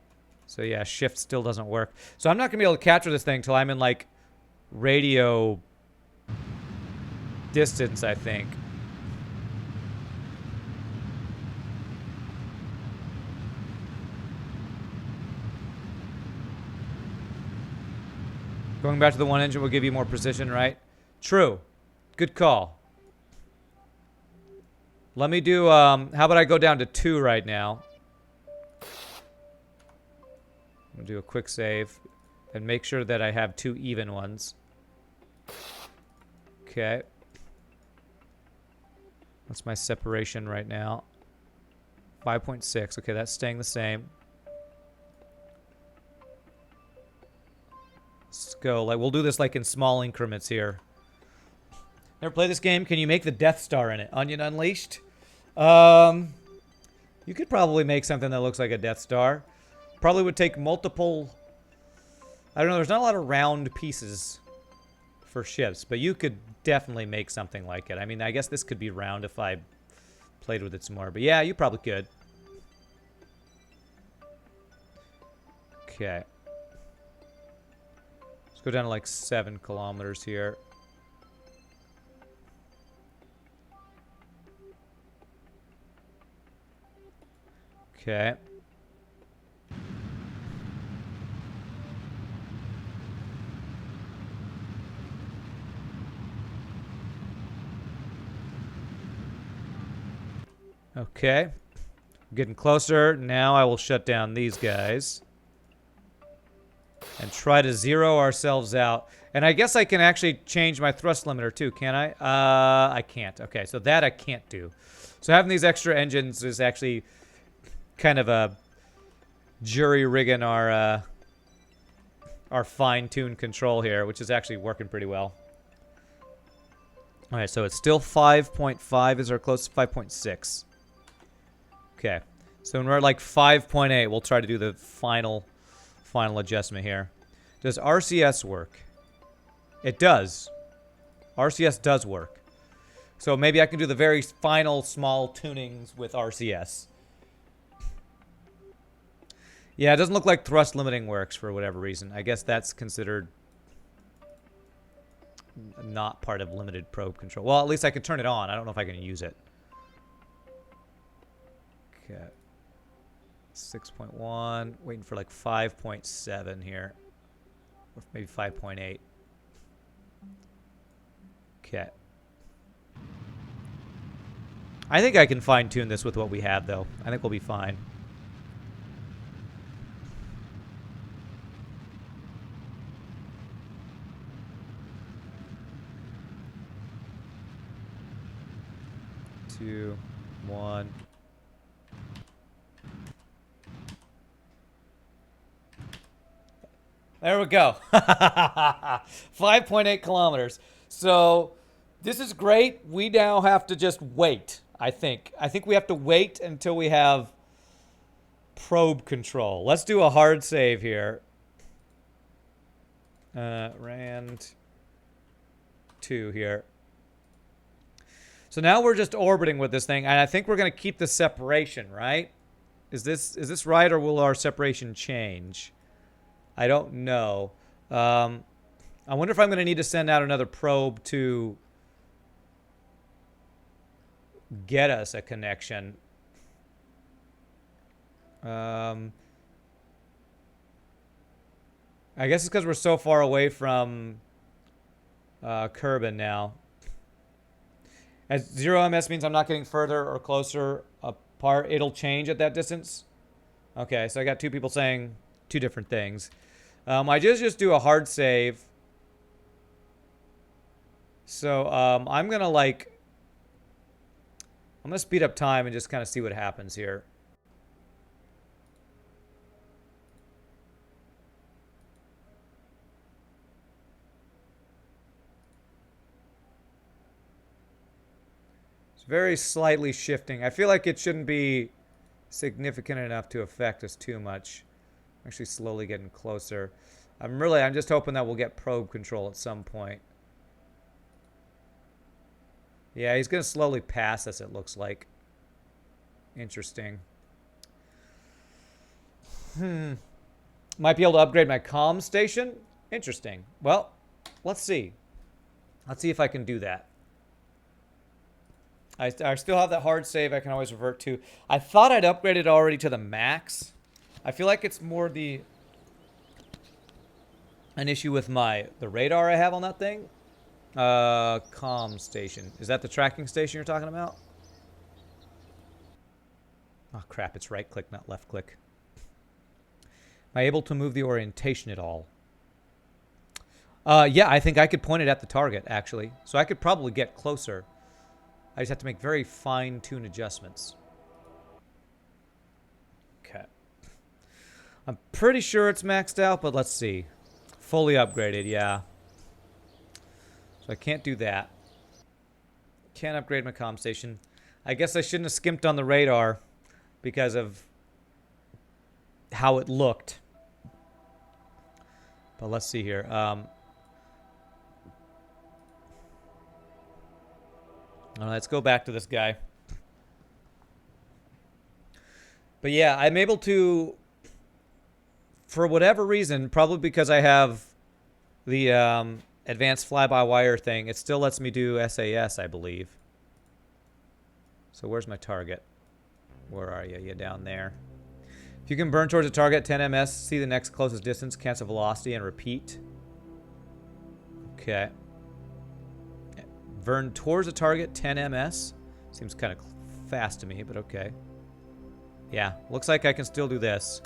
So yeah, shift still doesn't work. So I'm not going to be able to capture this thing until I'm in, like, radio distance, I think. Going back to the one engine will give you more precision, right? True. Good call. Let me do, how about I go down to 2 right now? I'm gonna do a quick save and make sure that I have 2 even ones. Okay. What's my separation right now? 5.6. Okay, that's staying the same. Let's go. Like, we'll do this like in small increments here. Never played this game? Can you make the Death Star in it? Onion Unleashed? You could probably make something that looks like a Death Star. Probably would take multiple... I don't know, there's not a lot of round pieces for ships, but you could definitely make something like it. I mean, I guess this could be round if I played with it some more. But yeah, you probably could. Okay. Let's go down to like 7 kilometers here. Okay. Okay. Getting closer. Now I will shut down these guys. And try to zero ourselves out. And I guess I can actually change my thrust limiter too, can I? I can't. Okay, so that I can't do. So having these extra engines is actually kind of a jury-rigging our fine-tuned control here, which is actually working pretty well. Alright, so it's still 5.5 is our closest, 5.6. Okay, so when we're at like 5.8, we'll try to do the final adjustment here. Does RCS work? It does. RCS does work. So maybe I can do the very final small tunings with RCS. Yeah, it doesn't look like thrust limiting works for whatever reason. I guess that's considered not part of limited probe control. Well, at least I can turn it on. I don't know if I can use it. Okay. 6.1. Waiting for like 5.7 here. Or maybe 5.8. Okay. I think I can fine-tune this with what we have, though. I think we'll be fine. Two, one. There we go. 5.8 kilometers. So this is great. We now have to just wait, I think. I think we have to wait until we have probe control. Let's do a hard save here. Rand 2 here. So now we're just orbiting with this thing, and I think we're going to keep the separation, right? Is this right, or will our separation change? I don't know. I wonder if I'm going to need to send out another probe to get us a connection. I guess it's because we're so far away from Kerbin now. As 0 ms means I'm not getting further or closer apart. It'll change at that distance. Okay, so I got two people saying two different things. I just do a hard save. So I'm gonna speed up time and just kind of see what happens here. It's very slightly shifting. I feel like it shouldn't be significant enough to affect us too much. I'm actually slowly getting closer. I'm just hoping that we'll get probe control at some point. Yeah, he's going to slowly pass us, it looks like. Interesting. Might be able to upgrade my comm station. Interesting. Well, let's see. Let's see if I can do that. I still have that hard save I can always revert to. I thought I'd upgraded already to the max. I feel like it's more an issue with the radar I have on that thing. Comm station. Is that the tracking station you're talking about? Oh crap, it's right click, not left click. Am I able to move the orientation at all? Yeah, I think I could point it at the target, actually. So I could probably get closer. I just have to make very fine-tuned adjustments. Okay. I'm pretty sure it's maxed out, but let's see. Fully upgraded, yeah. So I can't do that. Can't upgrade my comm station. I guess I shouldn't have skimped on the radar because of how it looked. But let's see here. Let's go back to this guy. But yeah, I'm able to, for whatever reason, probably because I have the advanced fly-by-wire thing, it still lets me do SAS, I believe. So where's my target? Where are you? You're down there. If you can burn towards a target 10 ms, see the next closest distance, cancel velocity, and repeat. Okay. Burn towards a target 10 ms. Seems kind of fast to me, but okay. Yeah, looks like I can still do this.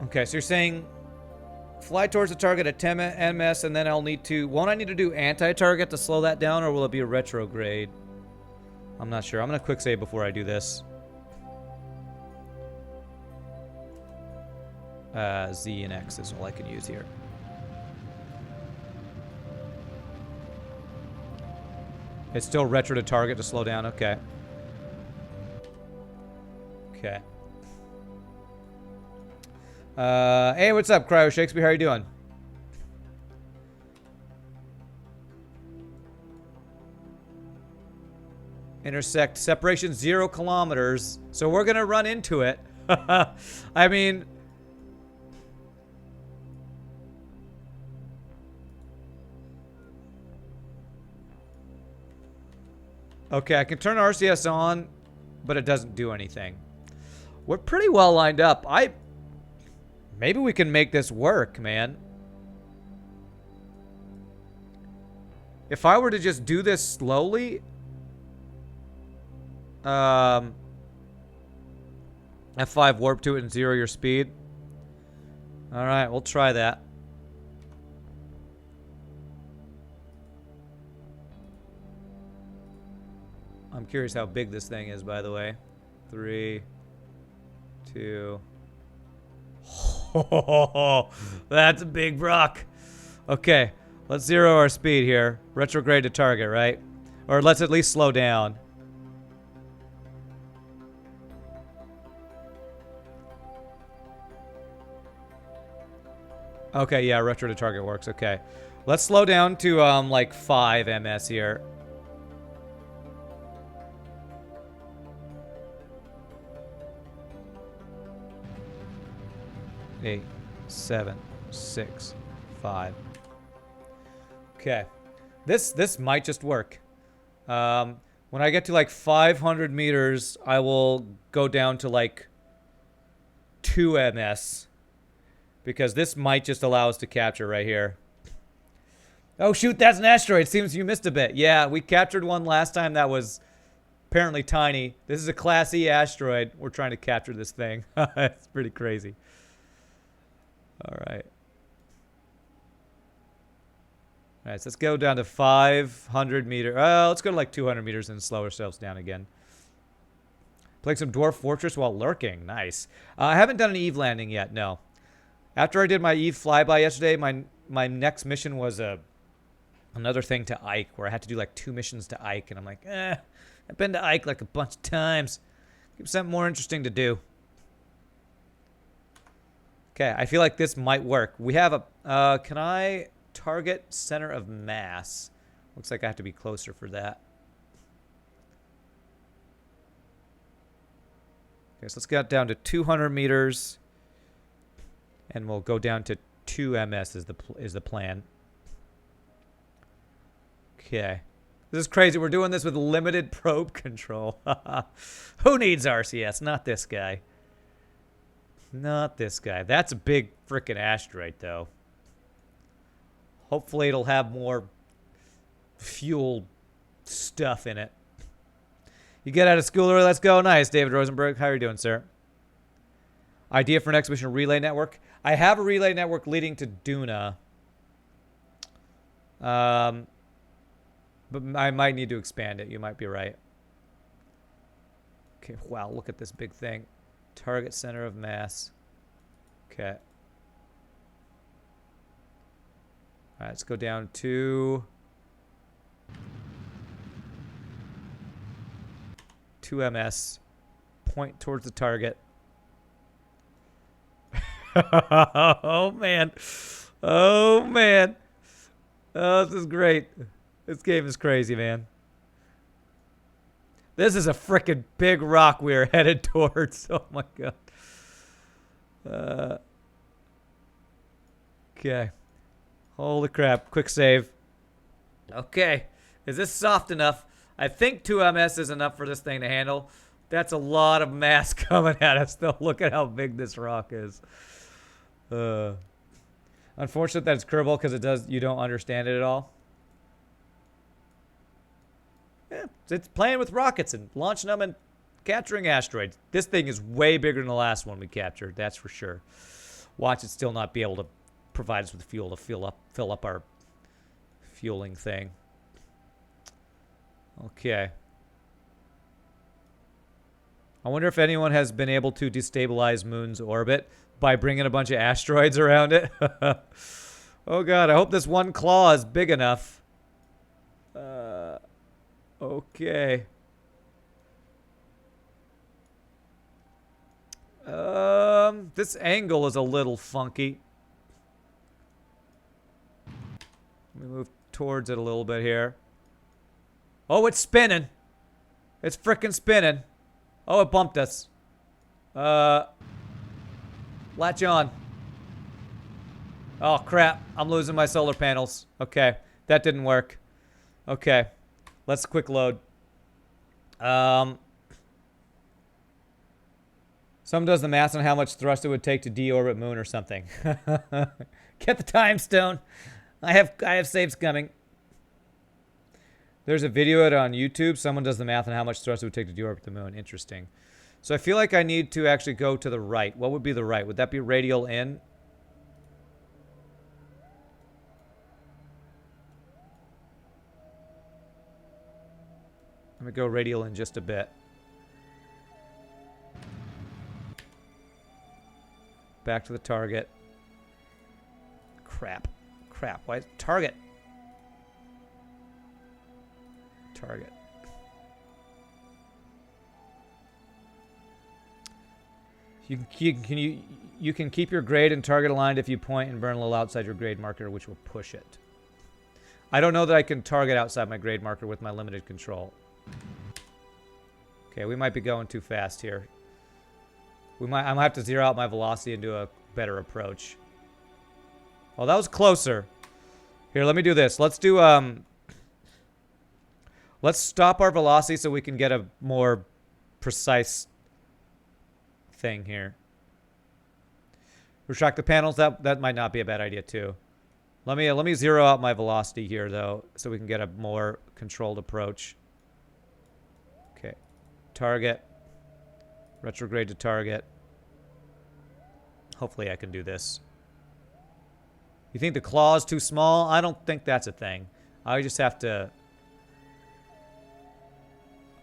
Okay, so you're saying fly towards the target at 10 ms, and then won't I need to do anti-target to slow that down, or will it be a retrograde? I'm not sure. I'm going to quick save before I do this. Z and X is all I can use here. It's still retro to target to slow down. Okay. Okay. Hey, what's up, Cryo Shakespeare? How are you doing? Intersect. Separation 0 kilometers. So we're going to run into it. I mean... Okay, I can turn RCS on, but it doesn't do anything. We're pretty well lined up. Maybe we can make this work, man. If I were to just do this slowly... F5 warp to it and 0 your speed. Alright, we'll try that. I'm curious how big this thing is, by the way. 3, 2. Oh, that's a big rock. Okay, let's zero our speed here. Retrograde to target, right? Or let's at least slow down. Okay, yeah, retro to target works. Okay. Let's slow down to, like 5 ms here. 8, 7, 6, 5. Okay. This might just work. When I get to like 500 meters, I will go down to like 2 ms. Because this might just allow us to capture right here. Oh shoot, that's an asteroid. Seems you missed a bit. Yeah, we captured one last time that was apparently tiny. This is a Class E asteroid. We're trying to capture this thing. It's pretty crazy. Alright. Alright, so let's go down to 500 meters. Let's go to like 200 meters and slow ourselves down again. Playing some Dwarf Fortress while lurking. Nice. I haven't done an Eve landing yet, no. After I did my Eve flyby yesterday, my next mission was another thing to Ike, where I had to do like 2 missions to Ike, and I'm like, I've been to Ike like a bunch of times. Give me something more interesting to do. Okay, I feel like this might work. We have a, can I target center of mass? Looks like I have to be closer for that. Okay, so let's get down to 200 meters. And we'll go down to 2 ms is the plan. Okay. This is crazy. We're doing this with limited probe control. Who needs RCS? Not this guy. Not this guy. That's a big frickin' asteroid, though. Hopefully it'll have more fuel stuff in it. You get out of school early. Let's go. Nice, David Rosenberg. How are you doing, sir? Idea for next mission, relay network. I have a relay network leading to Duna. But I might need to expand it. You might be right. Okay, wow, look at this big thing. Target center of mass. Okay. Alright, let's go down to 2 ms. Point towards the target. Oh, man. Oh, man. Oh, this is great. This game is crazy, man. This is a frickin' big rock we are headed towards. Oh, my God. Okay. Holy crap. Quick save. Okay. Is this soft enough? I think 2 ms is enough for this thing to handle. That's a lot of mass coming at us, though. Look at how big this rock is. Unfortunate that it's curveball because you don't understand it at all. Yeah, it's playing with rockets and launching them and capturing asteroids. This thing is way bigger than the last one we captured, that's for sure. Watch it still not be able to provide us with fuel to fill up our fueling thing. Okay. I wonder if anyone has been able to destabilize Moon's orbit by bringing a bunch of asteroids around it. Oh God, I hope this one claw is big enough. Okay. This angle is a little funky. Let me move towards it a little bit here. Oh, it's spinning. It's frickin' spinning. Oh, it bumped us. Latch on. Oh, crap. I'm losing my solar panels. Okay. That didn't work. Okay. Let's quick load. Someone does the math on how much thrust it would take to deorbit Moon or something. Get the time stone. I have saves coming. There's a video of it on YouTube. Someone does the math on how much thrust it would take to deorbit the Moon. Interesting. So I feel like I need to actually go to the right. What would be the right? Would that be radial in? Let me go radial in just a bit. Back to the target. Crap. Crap. Why? Target. Target. You can keep your grade and target aligned if you point and burn a little outside your grade marker, which will push it. I don't know that I can target outside my grade marker with my limited control. Okay, we might be going too fast here. I might have to zero out my velocity and do a better approach. Well, that was closer. Here, let me do this. Let's do let's stop our velocity so we can get a more precise thing here. Retract the panels. That might not be a bad idea too. Let me zero out my velocity here though, so we can get a more controlled approach. Okay, target, retrograde to target. Hopefully I can do this. You think the claw is too small? I don't think that's a thing. I just have to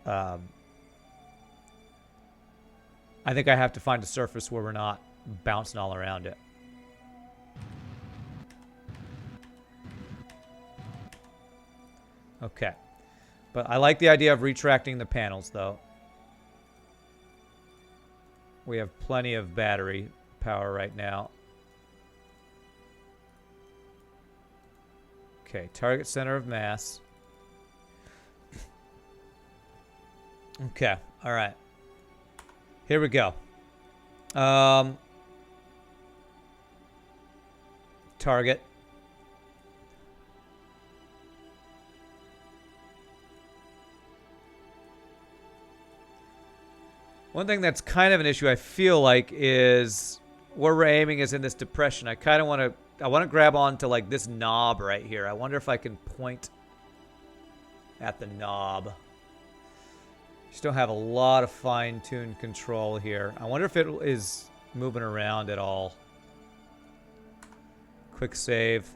I think I have to find a surface where we're not bouncing all around it. Okay. But I like the idea of retracting the panels, though. We have plenty of battery power right now. Okay, target center of mass. Okay, all right. Here we go. Target. One thing that's kind of an issue, I feel like, is where we're aiming is in this depression. I kind of want to grab onto like this knob right here. I wonder if I can point at the knob. Just don't have a lot of fine-tuned control here. I wonder if it is moving around at all. Quick save.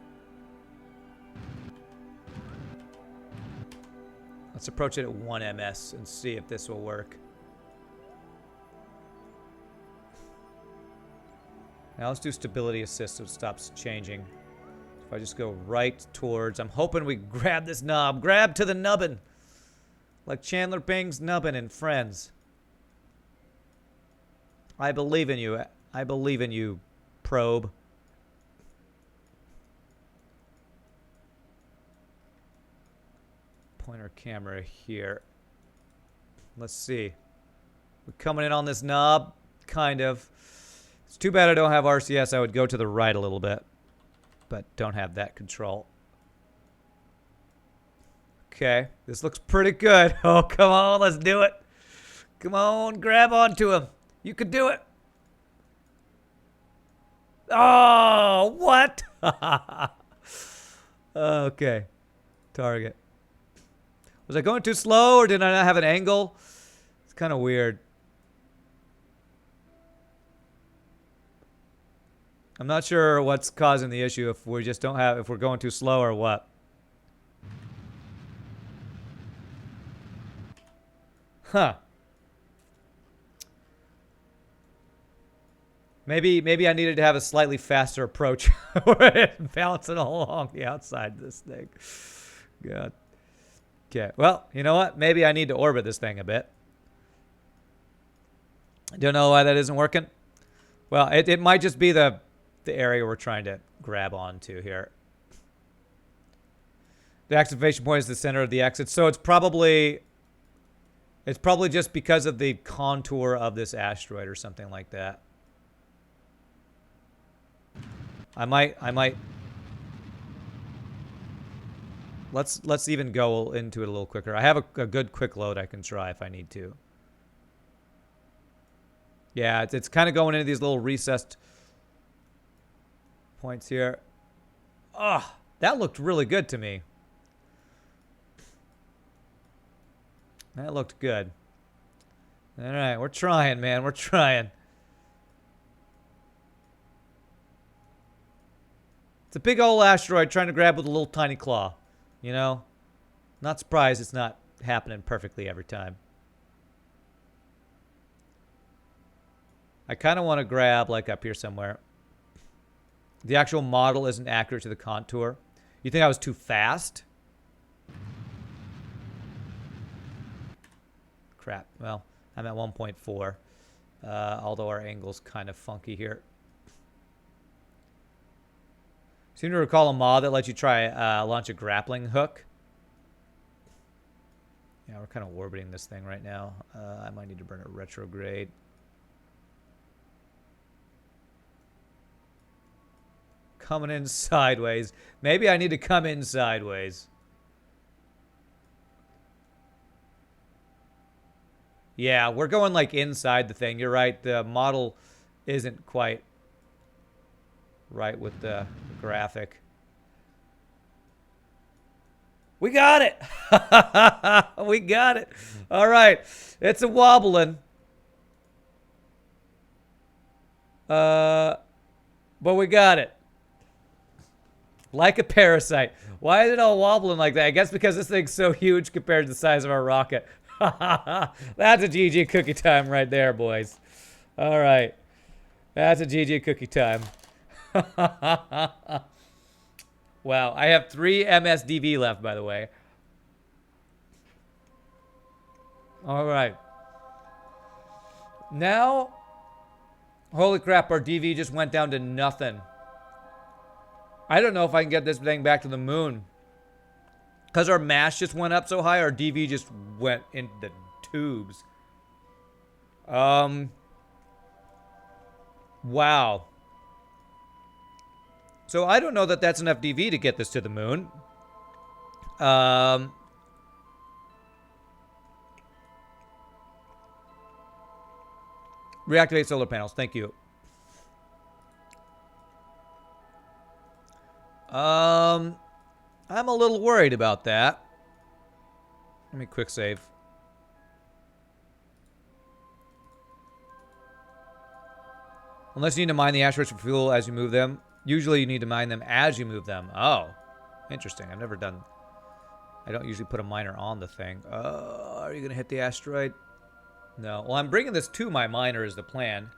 Let's approach it at 1 ms and see if this will work. Now let's do stability assist so it stops changing. If I just go right towards, I'm hoping we grab this knob. Grab to the nubbin. Like Chandler Bing's nubbin in Friends. I believe in you. I believe in you, probe. Pointer camera here. Let's see. We're coming in on this knob, kind of. It's too bad I don't have RCS. I would go to the right a little bit, but don't have that control. Okay, this looks pretty good. Oh, come on, let's do it. Come on, grab onto him. You could do it. Oh, what? Okay, target. Was I going too slow or did I not have an angle? It's kind of weird. I'm not sure what's causing the issue, if we just don't have, if we're going too slow or what. Huh. Maybe I needed to have a slightly faster approach. Bouncing along the outside of this thing. God. Okay, well, you know what? Maybe I need to orbit this thing a bit. I don't know why that isn't working. Well, it might just be the area we're trying to grab onto here. The activation point is the center of the exit, so it's probably just because of the contour of this asteroid or something like that. I might. Let's even go into it a little quicker. I have a good quick load I can try if I need to. Yeah, it's kind of going into these little recessed points here. Oh, that looked really good to me. That looked good. All right, we're trying, man. We're trying. It's a big old asteroid trying to grab with a little tiny claw. You know? Not surprised it's not happening perfectly every time. I kind of want to grab, like, up here somewhere. The actual model isn't accurate to the contour. You think I was too fast? Crap. Well, I'm at 1.4. Although our angle's kind of funky here. Seem to recall a mod that lets you try launch a grappling hook. Yeah, we're kind of orbiting this thing right now. I might need to burn a retrograde. Coming in sideways. Maybe I need to come in sideways. Yeah, we're going like inside the thing. You're right. The model isn't quite right with the graphic. We got it. We got it. All right. It's a wobbling. But we got it. Like a parasite. Why is it all wobbling like that? I guess because this thing's so huge compared to the size of our rocket. That's a GG cookie time right there, boys. All right. That's a GG cookie time. Wow. I have 3 MSDV left, by the way. All right. Now, holy crap, our DV just went down to nothing. I don't know if I can get this thing back to the moon. Because our mass just went up so high, our DV just went into the tubes. Wow. So I don't know that that's enough DV to get this to the moon. Reactivate solar panels. Thank you. I'm a little worried about that. Let me quick save. Unless you need to mine the asteroids for fuel as you move them. Usually you need to mine them as you move them. Oh, interesting. I've never done... I don't usually put a miner on the thing. Are you going to hit the asteroid? No. Well, I'm bringing this to my miner is the plan.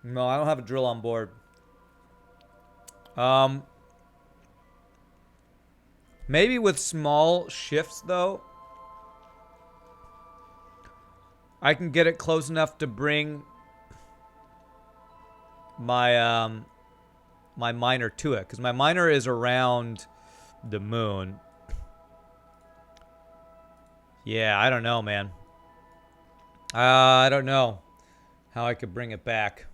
No, I don't have a drill on board. Maybe with small shifts, though, I can get it close enough to bring my my miner to it, because my miner is around the moon. Yeah, I don't know, man. I don't know how I could bring it back.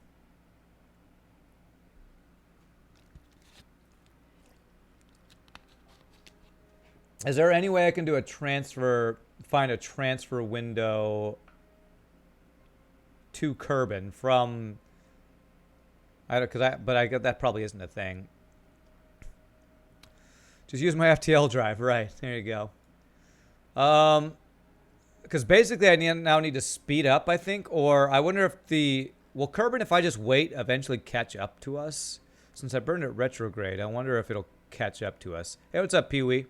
Is there any way I can do a transfer, find a transfer window to Kerbin from... I don't, but I get that probably isn't a thing. Just use my FTL drive, right? There you go. Because basically I now need to speed up, I think, or I wonder if the... Will Kerbin, if I just wait, eventually catch up to us? Since I burned it retrograde, I wonder if it'll catch up to us. Hey, what's up, Pee-wee?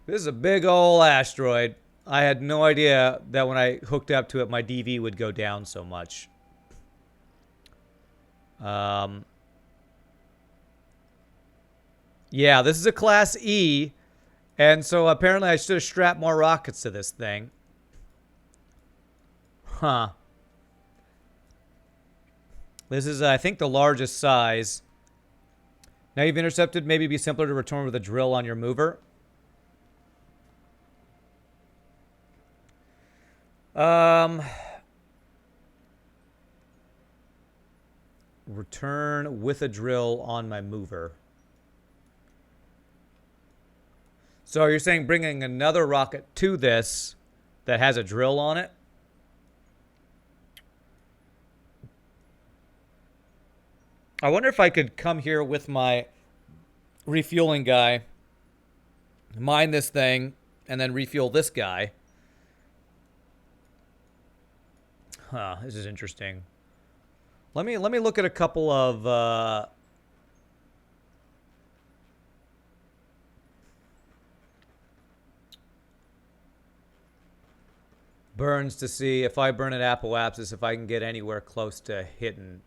This is a big old asteroid. I had no idea that when I hooked up to it, my DV would go down so much. Yeah, this is a Class E. And so apparently I should have strapped more rockets to this thing. Huh. This is, I think, the largest size. Now you've intercepted, maybe it'd be simpler to return with a drill on your mover. Return with a drill on my mover. So you're saying bringing another rocket to this that has a drill on it? I wonder if I could come here with my refueling guy, mine this thing, and then refuel this guy. Huh, this is interesting. Let me look at a couple of burns to see if I burn at Apoapsis, if I can get anywhere close to hitting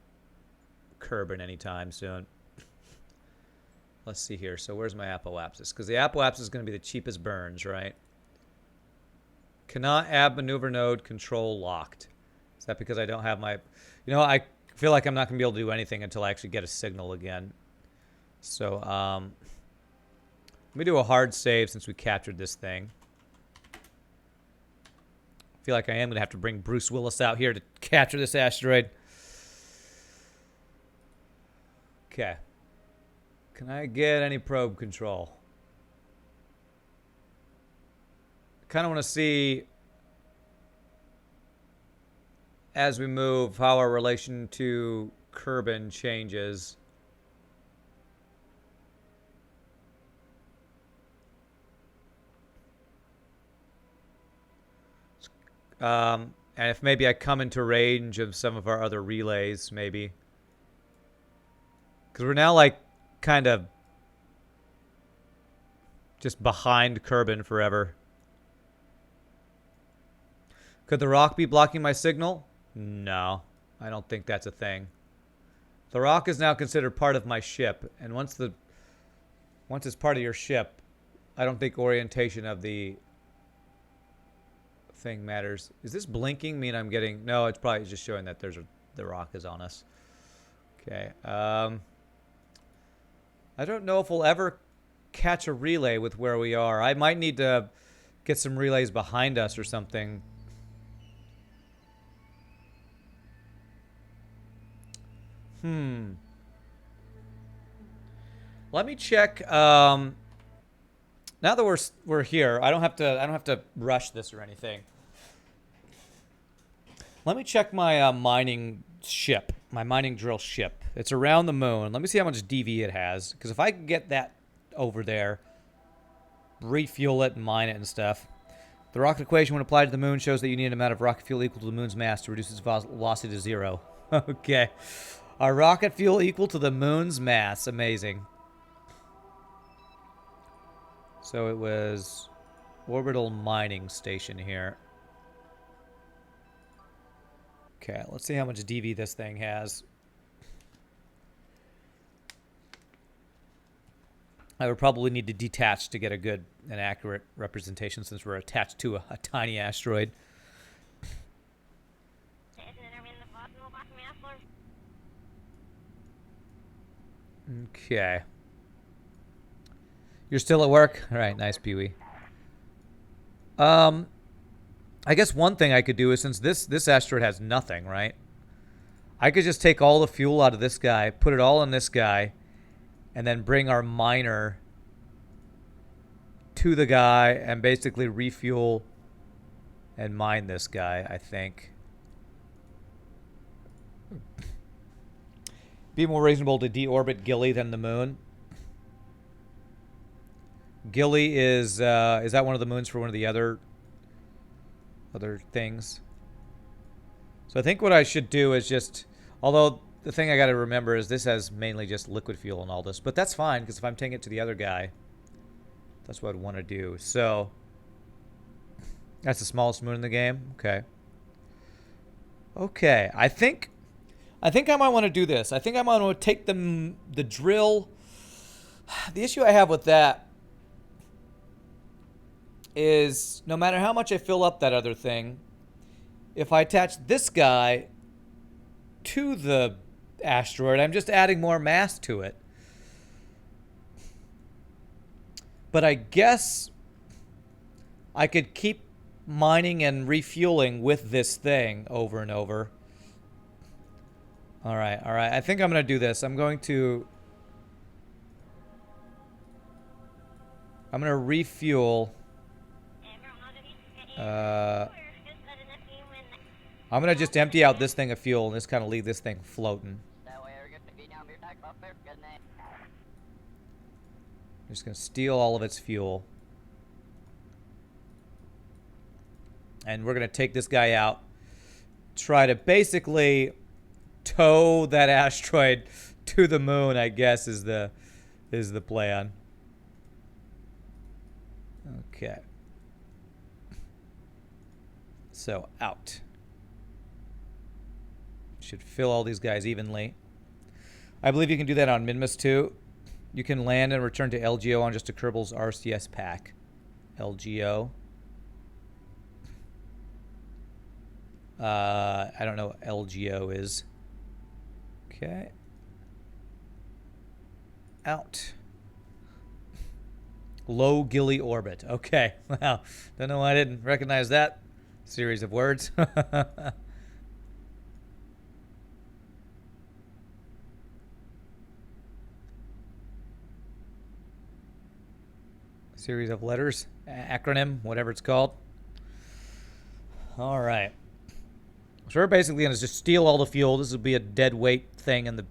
Kerbin anytime soon. Let's see here. So where's my Apoapsis? Because the Apoapsis is going to be the cheapest burns, right? Cannot add maneuver node control locked. Is that because I don't have my... You know, I feel like I'm not going to be able to do anything until I actually get a signal again. So, let me do a hard save since we captured this thing. I feel like I am going to have to bring Bruce Willis out here to capture this asteroid. Okay. Can I get any probe control? I kind of want to see, as we move, how our relation to Kerbin changes. And if maybe I come into range of some of our other relays, maybe. Because we're now, like, kind of just behind Kerbin forever. Could the rock be blocking my signal? No, I don't think that's a thing. The rock is now considered part of my ship, and once it's part of your ship, I don't think orientation of the thing matters. Is this blinking mean I'm getting... No, it's probably just showing that the rock is on us. Okay. I don't know if we'll ever catch a relay with where we are. I might need to get some relays behind us or something. Let me check. Now that we're here, I don't have to rush this or anything. Let me check my mining ship, my mining drill ship. It's around the moon. Let me see how much DV it has, because if I can get that over there, refuel it and mine it and stuff. The rocket equation, when applied to the moon, shows that you need an amount of rocket fuel equal to the moon's mass to reduce its velocity to 0. Okay. A rocket fuel equal to the moon's mass. Amazing. So it was orbital mining station here. Okay, let's see how much DV this thing has. I would probably need to detach to get a good and accurate representation since we're attached to a tiny asteroid. Okay. You're still at work? All right, nice, Pee-wee. I guess one thing I could do is, since this asteroid has nothing, right? I could just take all the fuel out of this guy, put it all in this guy, and then bring our miner to the guy and basically refuel and mine this guy, I think. Be more reasonable to deorbit Gilly than the moon. Gilly is that one of the moons for one of the other things? So I think what I should do is just, although the thing I got to remember is this has mainly just liquid fuel and all this, but that's fine because if I'm taking it to the other guy, that's what I'd want to do. So that's the smallest moon in the game. Okay. Okay. I think I might want to do this. I think I might want to take the drill. The issue I have with that is no matter how much I fill up that other thing, if I attach this guy to the asteroid, I'm just adding more mass to it. But I guess I could keep mining and refueling with this thing over and over. All right. I think I'm going to do this. I'm going to refuel. I'm going to just empty out this thing of fuel and just kind of leave this thing floating. I'm just going to steal all of its fuel. And we're going to take this guy out. Try to basically tow that asteroid to the moon, I guess, is the plan. Okay. So, out. Should fill all these guys evenly. I believe you can do that on Minmus too. You can land and return to LGO on just a Kerbals RCS pack. LGO. I don't know what LGO is. Okay. Out. Low Gilly orbit. Okay. Wow. Don't know why I didn't recognize that series of words. Series of letters, acronym, whatever it's called. All right. So we're basically going to just steal all the fuel. This will be a dead weight thing in the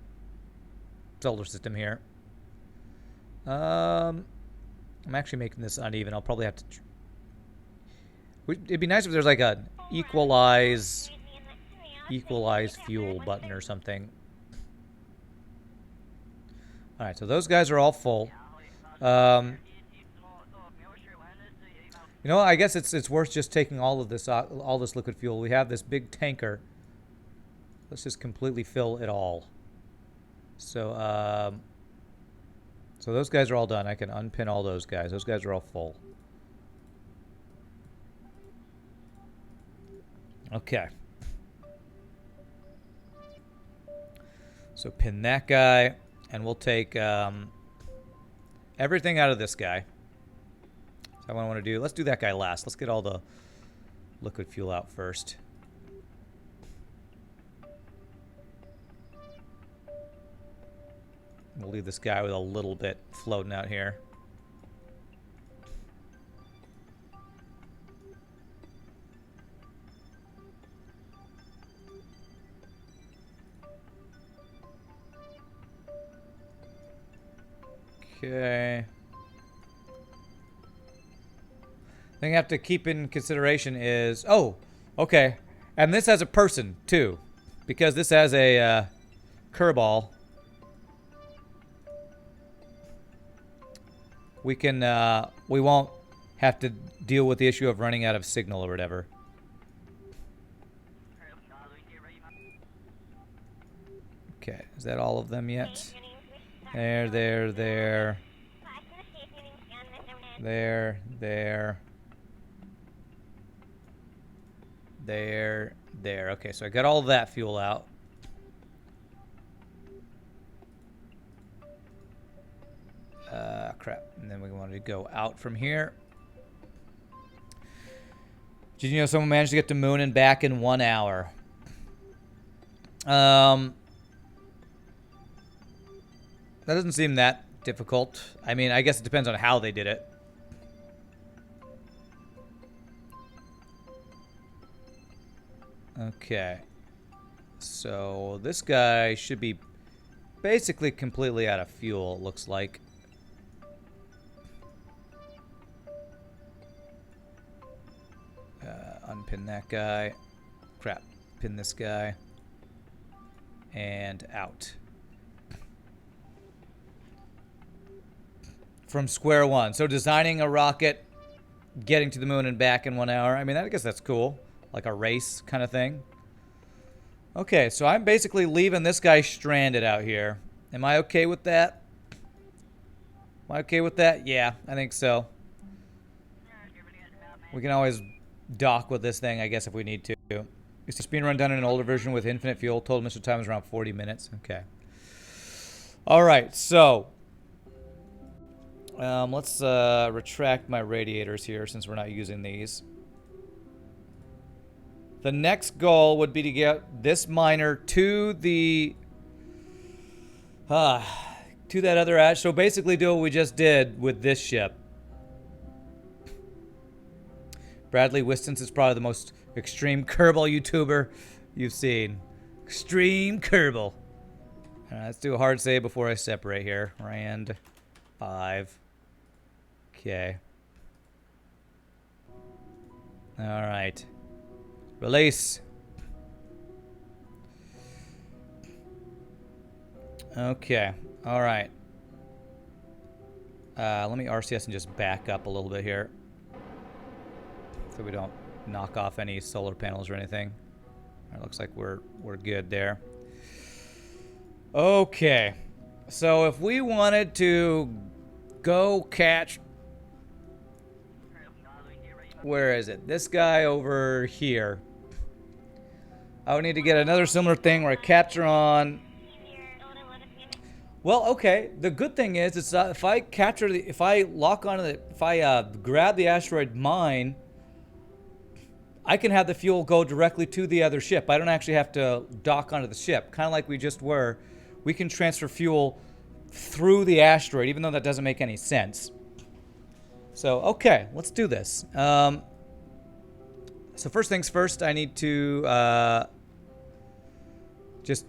solar system here. I'm actually making this uneven. I'll probably have to... It'd be nice if there's like a equalize fuel button or something. All right, so those guys are all full. You know, I guess it's worth just taking all this liquid fuel. We have this big tanker. Let's just completely fill it all. So, so those guys are all done. I can unpin all those guys. Those guys are all full. Okay. So pin that guy, and we'll take everything out of this guy. So what I want to do, let's do that guy last. Let's get all the liquid fuel out first. We'll leave this guy with a little bit floating out here. Okay. Thing I have to keep in consideration is, oh, okay, and this has a person too, because this has a Kerbal. We can, we won't have to deal with the issue of running out of signal or whatever. Okay, is that all of them yet? There. There. Okay, so I got all of that fuel out. Crap. And then we want to go out from here. Did you know someone managed to get to moon and back in 1 hour? That doesn't seem that difficult. I mean, I guess it depends on how they did it. Okay. So this guy should be basically completely out of fuel, it looks like. Unpin that guy. Crap. Pin this guy. And out. From square one. So designing a rocket, getting to the moon and back in 1 hour. I mean, I guess that's cool. Like a race kind of thing. Okay, so I'm basically leaving this guy stranded out here. Am I okay with that? Am I okay with that? Yeah, I think so. We can always dock with this thing, I guess, if we need to. Is the speed run done in an older version with infinite fuel? Total Mr. Time is around 40 minutes. Okay. All right, so let's retract my radiators here since we're not using these. The next goal would be to get this miner to the to that other ash. So basically do what we just did with this ship. Bradley Wistons is probably the most extreme Kerbal YouTuber you've seen. Extreme Kerbal. Let's do a hard save before I separate here. Rand 5. Okay. All right. Release. Okay. All right. Let me RCS and just back up a little bit here, so we don't knock off any solar panels or anything. It looks like we're good there. Okay. So if we wanted to go catch... Where is it? This guy over here. I would need to get another similar thing where I capture on... Well, okay. The good thing is, it's if I capture the... If I lock onto the... If I grab the asteroid mine, I can have the fuel go directly to the other ship. I don't actually have to dock onto the ship. Kind of like we just were. We can transfer fuel through the asteroid, even though that doesn't make any sense. So, okay, let's do this. So first things first, I need to just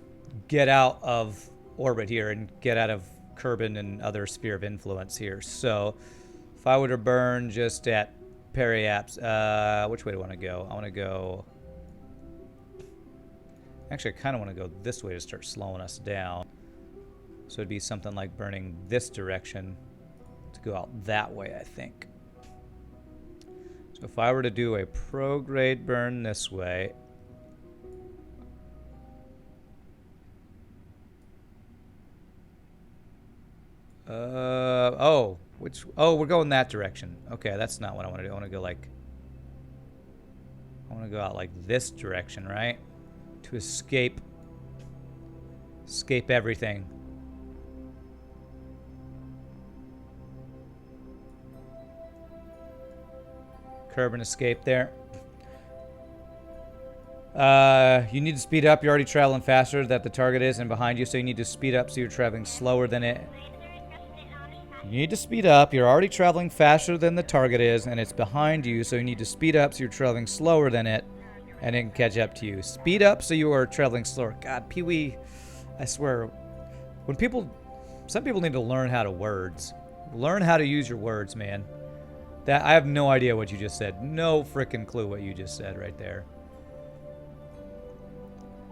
get out of orbit here and get out of Kerbin and other sphere of influence here. So if I were to burn just at periaps, which way do I want to go? I want to go... Actually, I kind of want to go this way to start slowing us down. So it'd be something like burning this direction to go out that way, I think. So if I were to do a prograde burn this way... oh, we're going that direction. Okay, that's not what I want to do. I want to go like... I want to go out like this direction, right? To escape everything. Curb and escape there. You need to speed up. You're already traveling faster than the target is and behind you, so you need to speed up so you're traveling slower than it. You need to speed up. You're already traveling faster than the target is, and it's behind you, so you need to speed up so you're traveling slower than it, and it can catch up to you. Speed up so you are traveling slower. God, Pee-wee, I swear, some people need to learn how to words. Learn how to use your words, man. That I have no idea what you just said. No frickin' clue what you just said right there.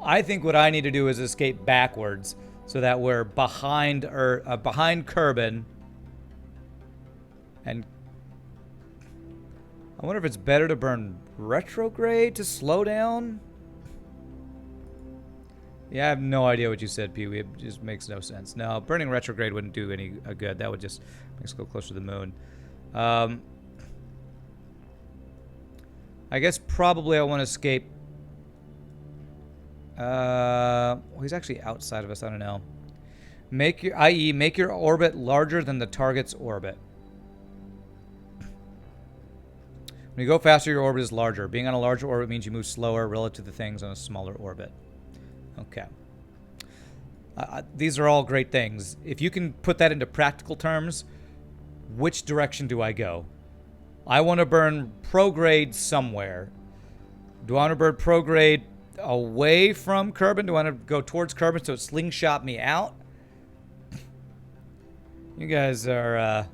I think what I need to do is escape backwards so that we're behind Kerbin. And I wonder if it's better to burn retrograde to slow down. Yeah, I have no idea what you said, Pee-wee. It just makes no sense. No, burning retrograde wouldn't do any good. That would just make us go closer to the moon. I guess probably I want to escape. Well, he's actually outside of us. I don't know. Make your orbit larger than the target's orbit. When you go faster, your orbit is larger. Being on a larger orbit means you move slower relative to things on a smaller orbit. Okay. These are all great things. If you can put that into practical terms, which direction do I go? I want to burn prograde somewhere. Do I want to burn prograde away from Kerbin? Do I want to go towards Kerbin so it slingshot me out? You guys are, I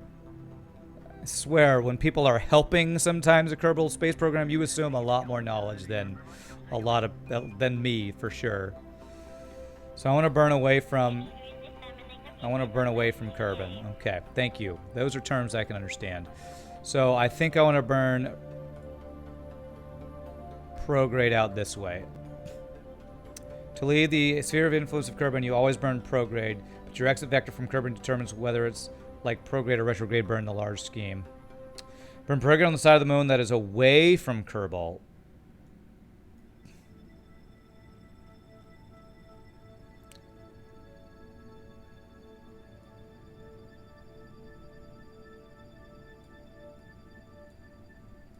swear, when people are helping sometimes a Kerbal Space Program, you assume a lot more knowledge than than me, for sure. So I want to burn away from Kerbin. Okay, thank you. Those are terms I can understand. So I think I want to burn prograde out this way. To leave the sphere of influence of Kerbin, you always burn prograde, but your exit vector from Kerbin determines whether it's like prograde or retrograde burn in the large scheme. Burn prograde on the side of the moon that is away from Kerbal.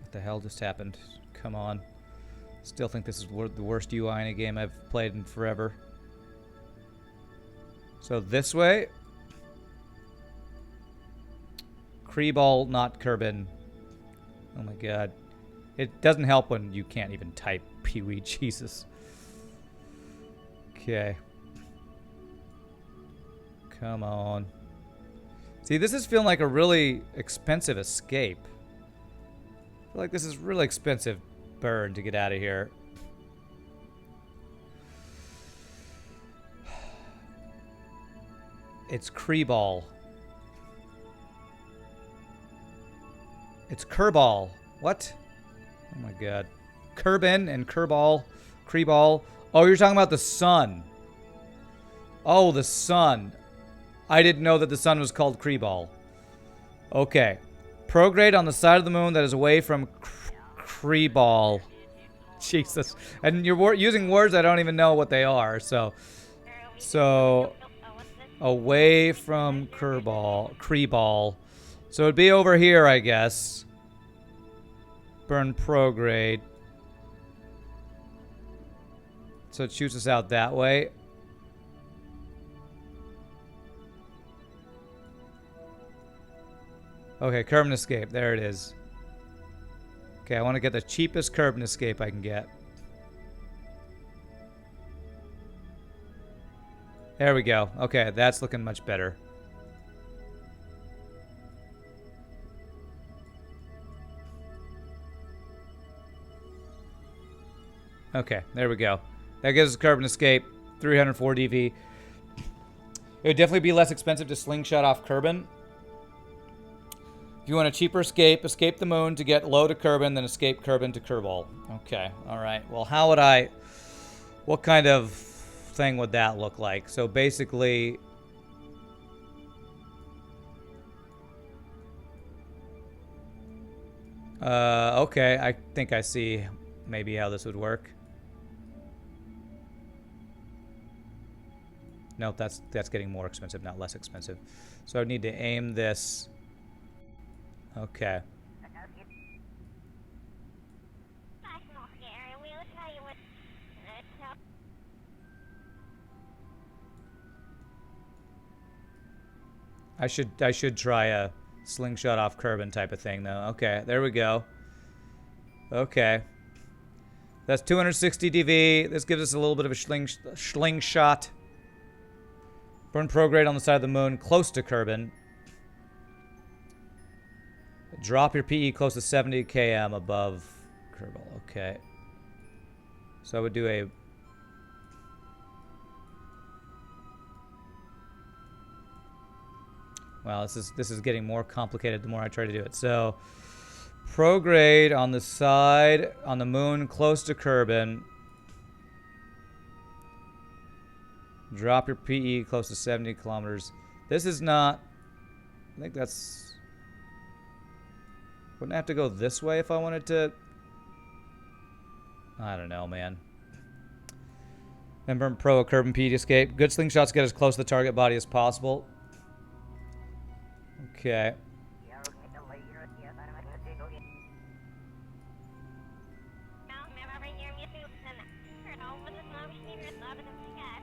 What the hell just happened? Come on. Still think this is the worst UI in a game I've played in forever. So this way. Kreeball, not Kerbin. Oh my god. It doesn't help when you can't even type Pee-wee. Jesus. Okay. Come on. See, this is feeling like a really expensive escape. I feel like this is really expensive burn to get out of here. It's Kreeball. It's Kerbal. What? Oh my god. Kerbin and Kerbal. Kreeball. Oh, you're talking about the sun. Oh, the sun. I didn't know that the sun was called Kreeball. Okay. Prograde on the side of the moon that is away from Kreeball. Jesus. And you're using words I don't even know what they are. So away from Kreeball. So it'd be over here, I guess. Burn prograde. So it shoots us out that way. Okay, curb and escape. There it is. Okay, I want to get the cheapest curb and escape I can get. There we go. Okay, that's looking much better. Okay, there we go. That gives us curb and escape. 304 DV. It would definitely be less expensive to slingshot off Kerbin. If you want a cheaper escape, escape the moon to get low to Kerbin, then escape Kerbin to Kerbal. Okay, alright. Well, how would I... What kind of thing would that look like? So basically... okay, I think I see maybe how this would work. Nope, that's getting more expensive, not less expensive. So I need to aim this... Okay. I should try a slingshot off Kerbin type of thing though. Okay, there we go. Okay. That's 260 DV. This gives us a little bit of a slingshot. Burn prograde on the side of the moon, close to Kerbin. Drop your PE close to 70 km above Kerbal. Okay. So I would do a... Wow, this is getting more complicated the more I try to do it. So, prograde on the side, on the moon, close to Kerbin. Drop your PE close to 70 kilometers. This is not... I think that's... Wouldn't I have to go this way if I wanted to... I don't know, man. Remember Pro Kerbin PE escape. Good slingshots get as close to the target body as possible. Okay.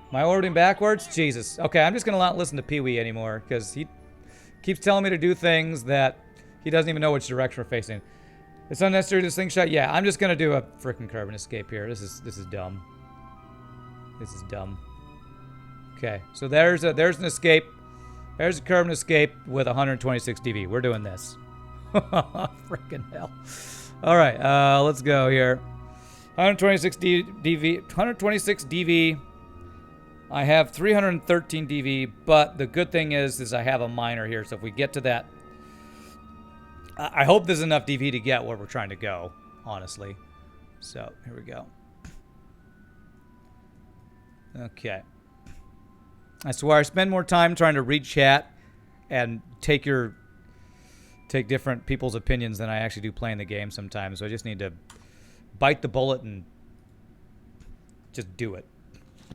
Am I orbiting backwards? Jesus. Okay, I'm just going to not listen to Pee-wee anymore because he keeps telling me to do things that he doesn't even know which direction we're facing. It's unnecessary to slingshot. Yeah, I'm just going to do a freaking Kerbin escape here. This is dumb. This is dumb. Okay, so there's an escape. There's a Kerbin escape with 126 DV. We're doing this. Freaking hell. All right, let's go here. 126 DV. 126 DV. I have 313 DV, but the good thing is I have a miner here. So if we get to that, I hope there's enough DV to get where we're trying to go, honestly. So here we go. Okay. I swear I spend more time trying to read chat and take different people's opinions than I actually do playing the game sometimes. So I just need to bite the bullet and just do it.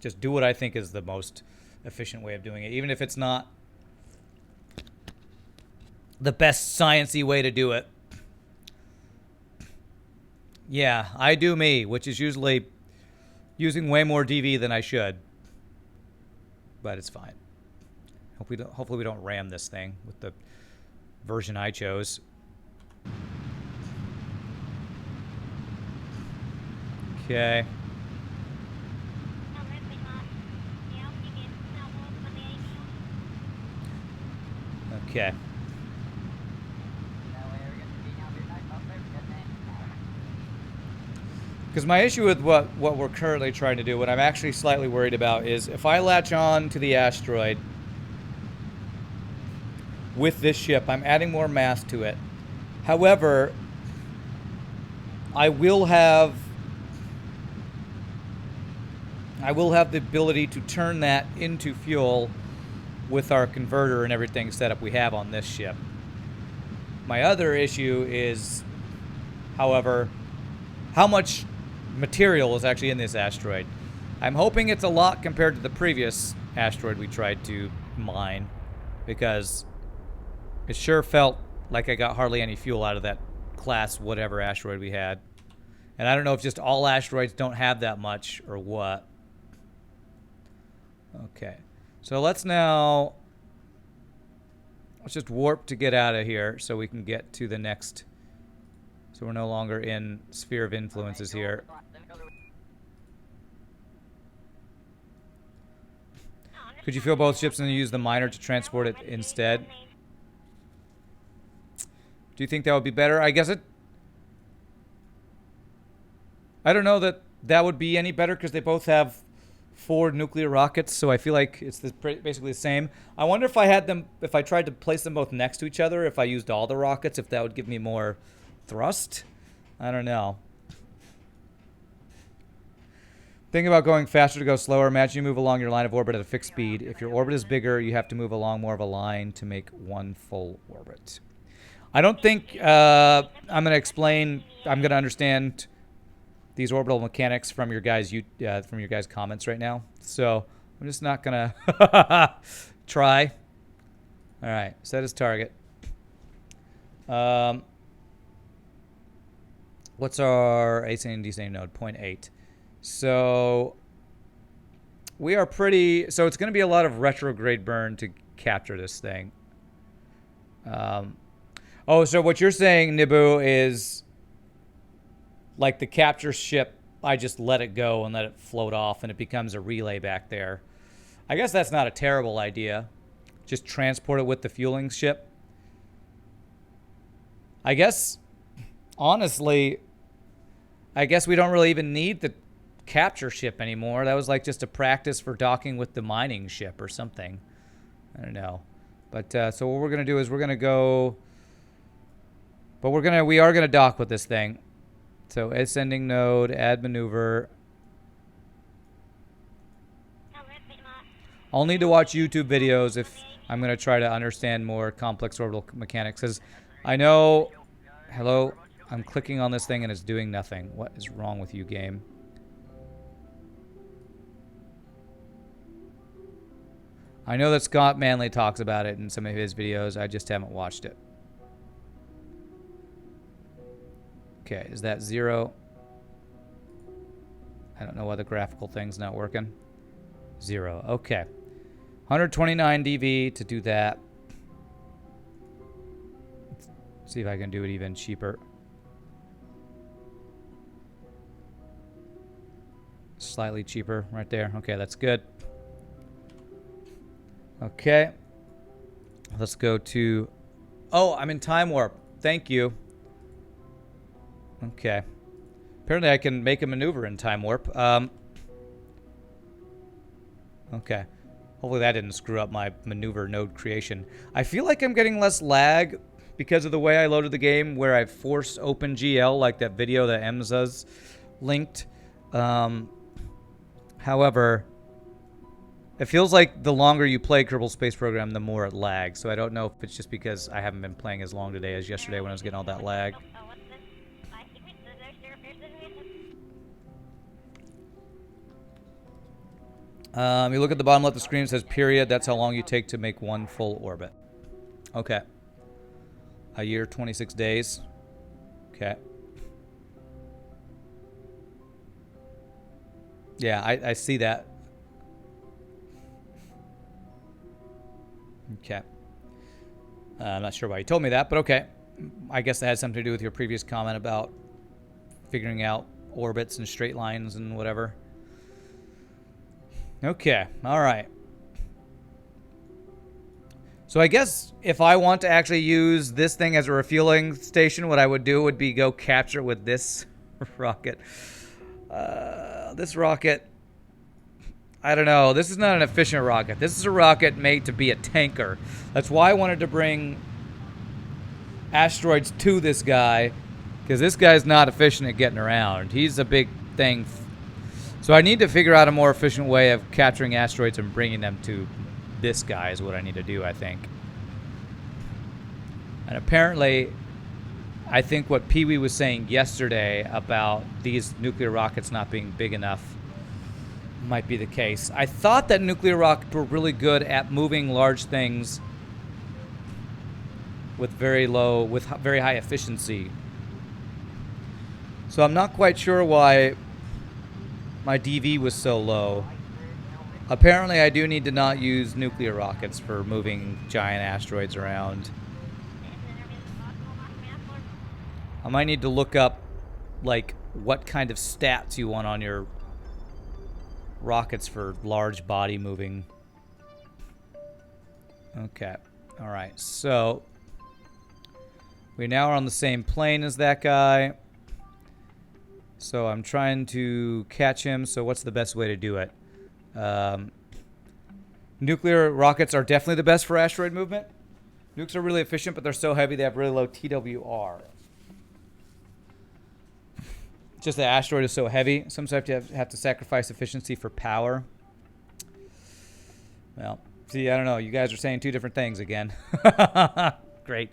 Just do what I think is the most efficient way of doing it, even if it's not the best sciencey way to do it. Yeah, I do me, which is usually using way more DV than I should. But it's fine. Hopefully we don't ram this thing with the version I chose. Okay. Okay. Because my issue with what we're currently trying to do, what I'm actually slightly worried about, is if I latch on to the asteroid with this ship, I'm adding more mass to it. However, I will have I will have the ability to turn that into fuel with our converter and everything set up we have on this ship. My other issue is, however, how much material is actually in this asteroid. I'm hoping it's a lot compared to the previous asteroid we tried to mine, because it sure felt like I got hardly any fuel out of that class whatever asteroid we had. And I don't know if just all asteroids don't have that much or what. Okay. So let's just warp to get out of here so we can get to the next. So we're no longer in sphere of influences here. Could you fuel both ships and then use the miner to transport it instead? Do you think that would be better? I guess I don't know that that would be any better because they both have 4 nuclear rockets, so I feel like it's basically the same. I wonder if I tried to place them both next to each other, if I used all the rockets, if that would give me more thrust. I don't know. Think about going faster to go slower. Imagine you move along your line of orbit at a fixed speed. If your orbit is bigger, you have to move along more of a line to make one full orbit. I don't think I'm going to understand these orbital mechanics from your guys' comments right now. So I'm just not going to try. All right, set as target. What's our ascending and descending node? 0.8. So we are pretty... So it's going to be a lot of retrograde burn to capture this thing. Oh, so what you're saying, Nibu, is like the capture ship, I just let it go and let it float off and it becomes a relay back there. I guess that's not a terrible idea. Just transport it with the fueling ship. I guess, honestly, I guess we don't really even need the capture ship anymore. That was like just a practice for docking with the mining ship or something. I don't know. But so what we're going to do is we're going to go... But we are gonna dock with this thing. So ascending node, add maneuver. I'll need to watch YouTube videos if I'm gonna try to understand more complex orbital mechanics. Because I know, hello, I'm clicking on this thing and it's doing nothing. What is wrong with you, game? I know that Scott Manley talks about it in some of his videos. I just haven't watched it. Okay, is that 0? I don't know why the graphical thing's not working. 0, okay. 129 dV to do that. Let's see if I can do it even cheaper. Slightly cheaper right there. Okay, that's good. Okay. Let's go to... Oh, I'm in time warp. Thank you. Okay. Apparently I can make a maneuver in time warp. Okay. Hopefully that didn't screw up my maneuver node creation. I feel like I'm getting less lag because of the way I loaded the game, where I force open GL, like that video that Emza's linked. However, it feels like the longer you play Kerbal Space Program, the more it lags. So I don't know if it's just because I haven't been playing as long today as yesterday when I was getting all that lag. You look at the bottom left of the screen, it says period. That's how long you take to make one full orbit. Okay. A year, 26 days. Okay. Yeah, I see that. Okay. I'm not sure why you told me that, but okay. I guess that had something to do with your previous comment about figuring out orbits and straight lines and whatever. Okay, all right. So I guess if I want to actually use this thing as a refueling station, what I would do would be go capture with this rocket. This rocket, I don't know. This is not an efficient rocket. This is a rocket made to be a tanker. That's why I wanted to bring asteroids to this guy, because this guy's not efficient at getting around. He's a big thing. So I need to figure out a more efficient way of capturing asteroids and bringing them to this guy is what I need to do, I think. And apparently, I think what Pee Wee was saying yesterday about these nuclear rockets not being big enough might be the case. I thought that nuclear rockets were really good at moving large things with very high efficiency. So I'm not quite sure why my DV was so low. Apparently I do need to not use nuclear rockets for moving giant asteroids around. I might need to look up, like, what kind of stats you want on your rockets for large body moving. Okay. Alright, so we now are on the same plane as that guy. So I'm trying to catch him, so what's the best way to do it? Nuclear rockets are definitely the best for asteroid movement. Nukes are really efficient, but they're so heavy they have really low TWR. Just the asteroid is so heavy, sometimes you have to sacrifice efficiency for power. Well, see, I don't know. You guys are saying two different things again. Great.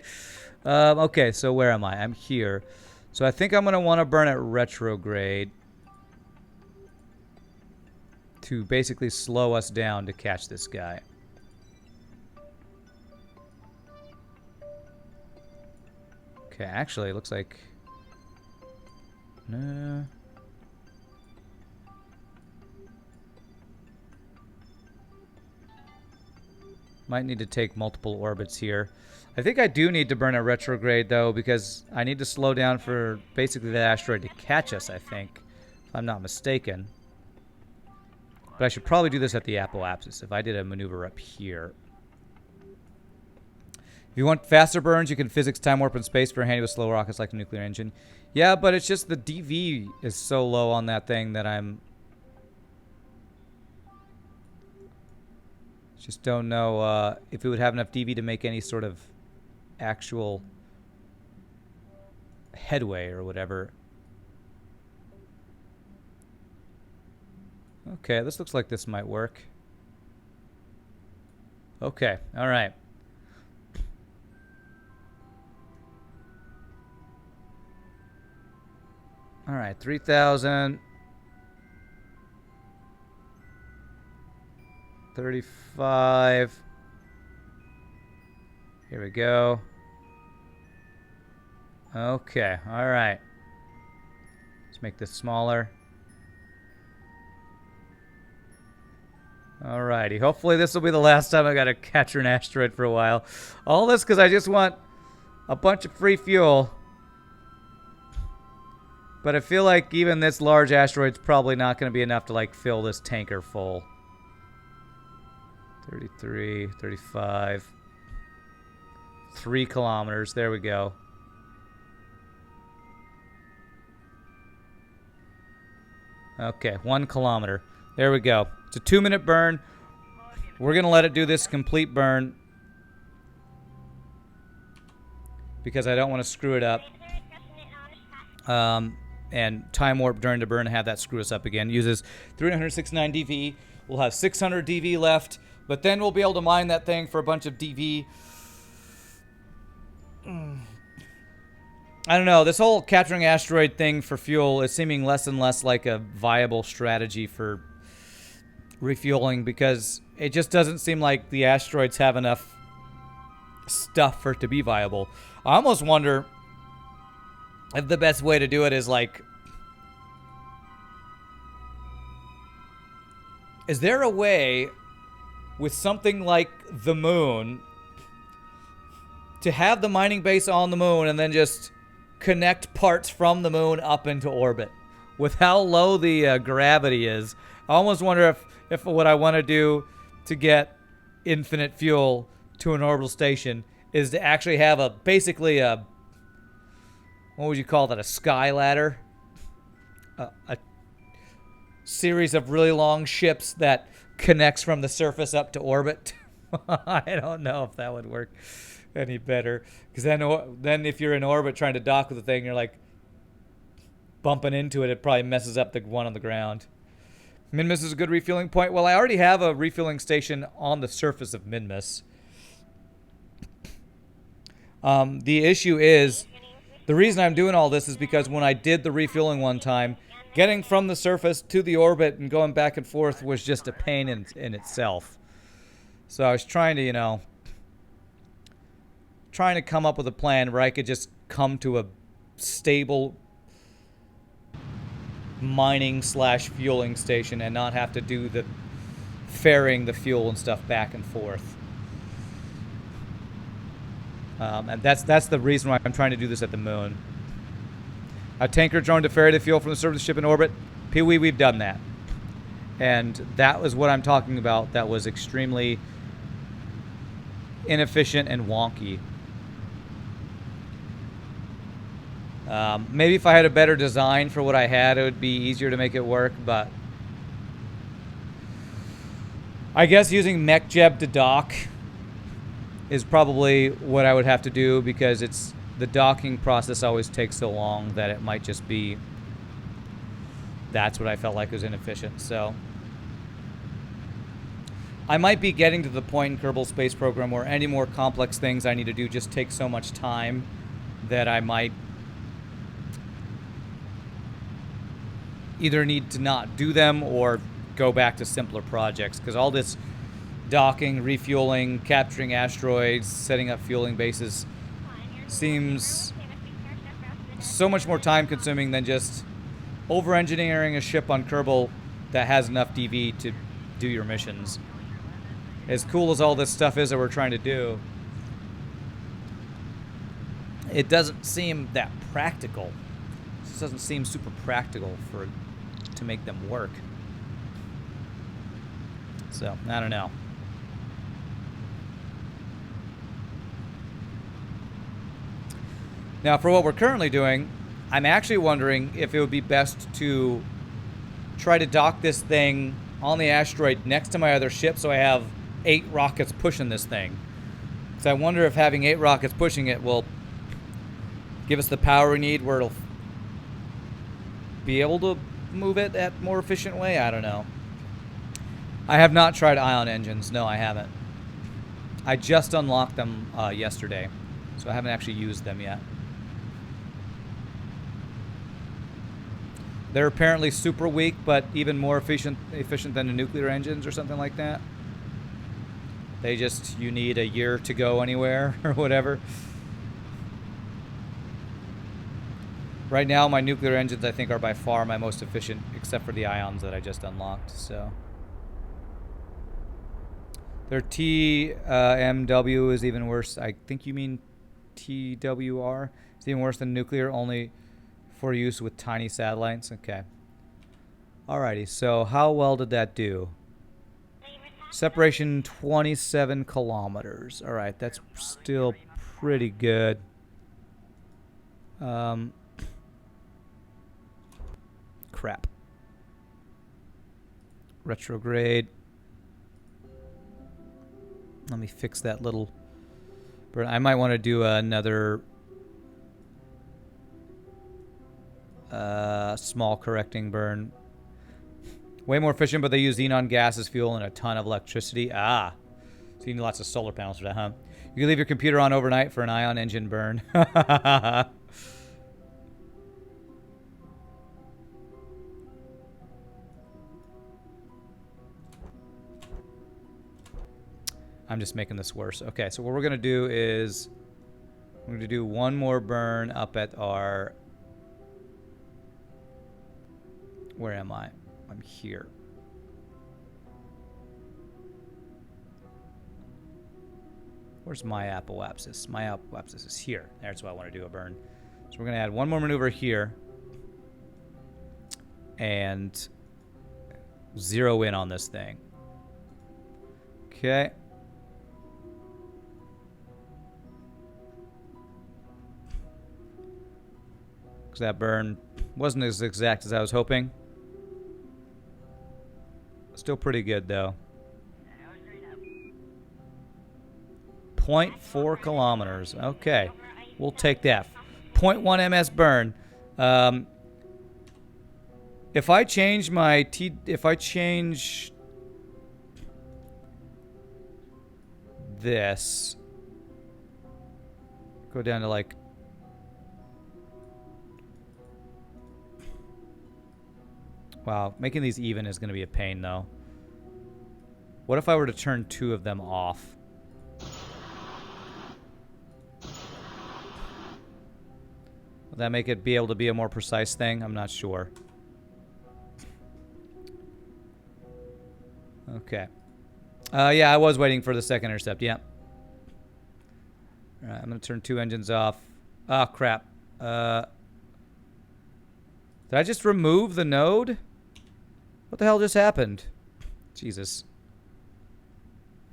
Okay, so where am I? I'm here. So I think I'm going to want to burn at retrograde to basically slow us down to catch this guy. Okay, actually, it looks like... No. Might need to take multiple orbits here. I think I do need to burn a retrograde, though, because I need to slow down for basically the asteroid to catch us, I think. If I'm not mistaken. But I should probably do this at the apoapsis if I did a maneuver up here. If you want faster burns, you can physics, time warp, and space burn handy with slow rockets like the nuclear engine. Yeah, but it's just the DV is so low on that thing that I'm... just don't know if it would have enough DV to make any sort of actual headway or whatever. Okay, this looks like this might work. Okay, all right. All right, 3,000. 35. Here we go. Okay, all right. Let's make this smaller. Alrighty, hopefully this will be the last time I gotta capture an asteroid for a while. All this because I just want a bunch of free fuel. But I feel like even this large asteroid's probably not going to be enough to, like, fill this tanker full. 33, 35. 3 kilometers. There we go. Okay, 1 kilometer. There we go. It's a 2-minute burn. We're going to let it do this complete burn because I don't want to screw it up. And time warp during the burn and have that screw us up again. Uses 369 DV. We'll have 600 DV left, but then we'll be able to mine that thing for a bunch of DV. I don't know. This whole capturing asteroid thing for fuel is seeming less and less like a viable strategy for refueling because it just doesn't seem like the asteroids have enough stuff for it to be viable. I almost wonder if the best way to do it is, like, is there a way with something like the moon to have the mining base on the moon and then just connect parts from the moon up into orbit? With how low the gravity is, I almost wonder if what I want to do to get infinite fuel to an orbital station is to actually have basically a, what would you call that, a sky ladder? A series of really long ships that connects from the surface up to orbit. I don't know if that would work any better. Because then if you're in orbit trying to dock with the thing, you're like bumping into it, it probably messes up the one on the ground. Minmus is a good refueling point. Well, I already have a refueling station on the surface of Minmus. The issue is, the reason I'm doing all this is because when I did the refueling one time, getting from the surface to the orbit and going back and forth was just a pain in itself. So I was trying to, you know, trying to come up with a plan where I could just come to a stable mining / fueling station and not have to do the ferrying the fuel and stuff back and forth. And that's the reason why I'm trying to do this at the moon. A tanker drone to ferry the fuel from the surface ship in orbit. Pee-wee, we've done that. And that was what I'm talking about. That was extremely inefficient and wonky. Maybe if I had a better design for what I had, it would be easier to make it work, but I guess using MechJeb to dock is probably what I would have to do, because the docking process always takes so long that it might just be, that's what I felt like was inefficient. So I might be getting to the point in Kerbal Space Program where any more complex things I need to do just take so much time that I might either need to not do them or go back to simpler projects, because all this docking, refueling, capturing asteroids, setting up fueling bases seems so much more time consuming than just over-engineering a ship on Kerbal that has enough DV to do your missions. As cool as all this stuff is that we're trying to do, it doesn't seem that practical. It just doesn't seem super practical to make them work. So, I don't know. Now, for what we're currently doing, I'm actually wondering if it would be best to try to dock this thing on the asteroid next to my other ship so I have 8 rockets pushing this thing. So I wonder if having 8 rockets pushing it will give us the power we need where it'll be able to move it at a more efficient way. I don't know. I have not tried ion engines. No, I haven't. I just unlocked them yesterday, so I haven't actually used them yet. They're apparently super weak, but even more efficient than the nuclear engines or something like that. They just, you need a year to go anywhere or whatever. Right now, my nuclear engines, I think, are by far my most efficient, except for the ions that I just unlocked. So their TMW is even worse. I think you mean TWR. It's even worse than nuclear, only for use with tiny satellites. Okay. Alrighty, so how well did that do? Separation 27 kilometers. Alright, that's still pretty good. Crap. Retrograde. Let me fix that little burn. I might want to do another small correcting burn. Way more efficient, but they use xenon gas as fuel and a ton of electricity. Ah. So you need lots of solar panels for that, huh? You can leave your computer on overnight for an ion engine burn. I'm just making this worse. Okay, so what we're going to do is we're going to do one more burn up at our... Where am I? I'm here. Where's my apoapsis? My apoapsis is here. That's why I want to do a burn. So we're going to add one more maneuver here and zero in on this thing. Okay. Because that burn wasn't as exact as I was hoping. Still pretty good, though. 0.4 kilometers. Okay. We'll take that. 0.1 ms burn. If I change my if I change this, go down to like, wow, making these even is going to be a pain though. What if I were to turn 2 of them off? Will that make it be able to be a more precise thing? I'm not sure. Okay. Yeah, I was waiting for the second intercept. Yeah. All right, I'm going to turn 2 engines off. Oh, crap. Did I just remove the node? What the hell just happened? Jesus.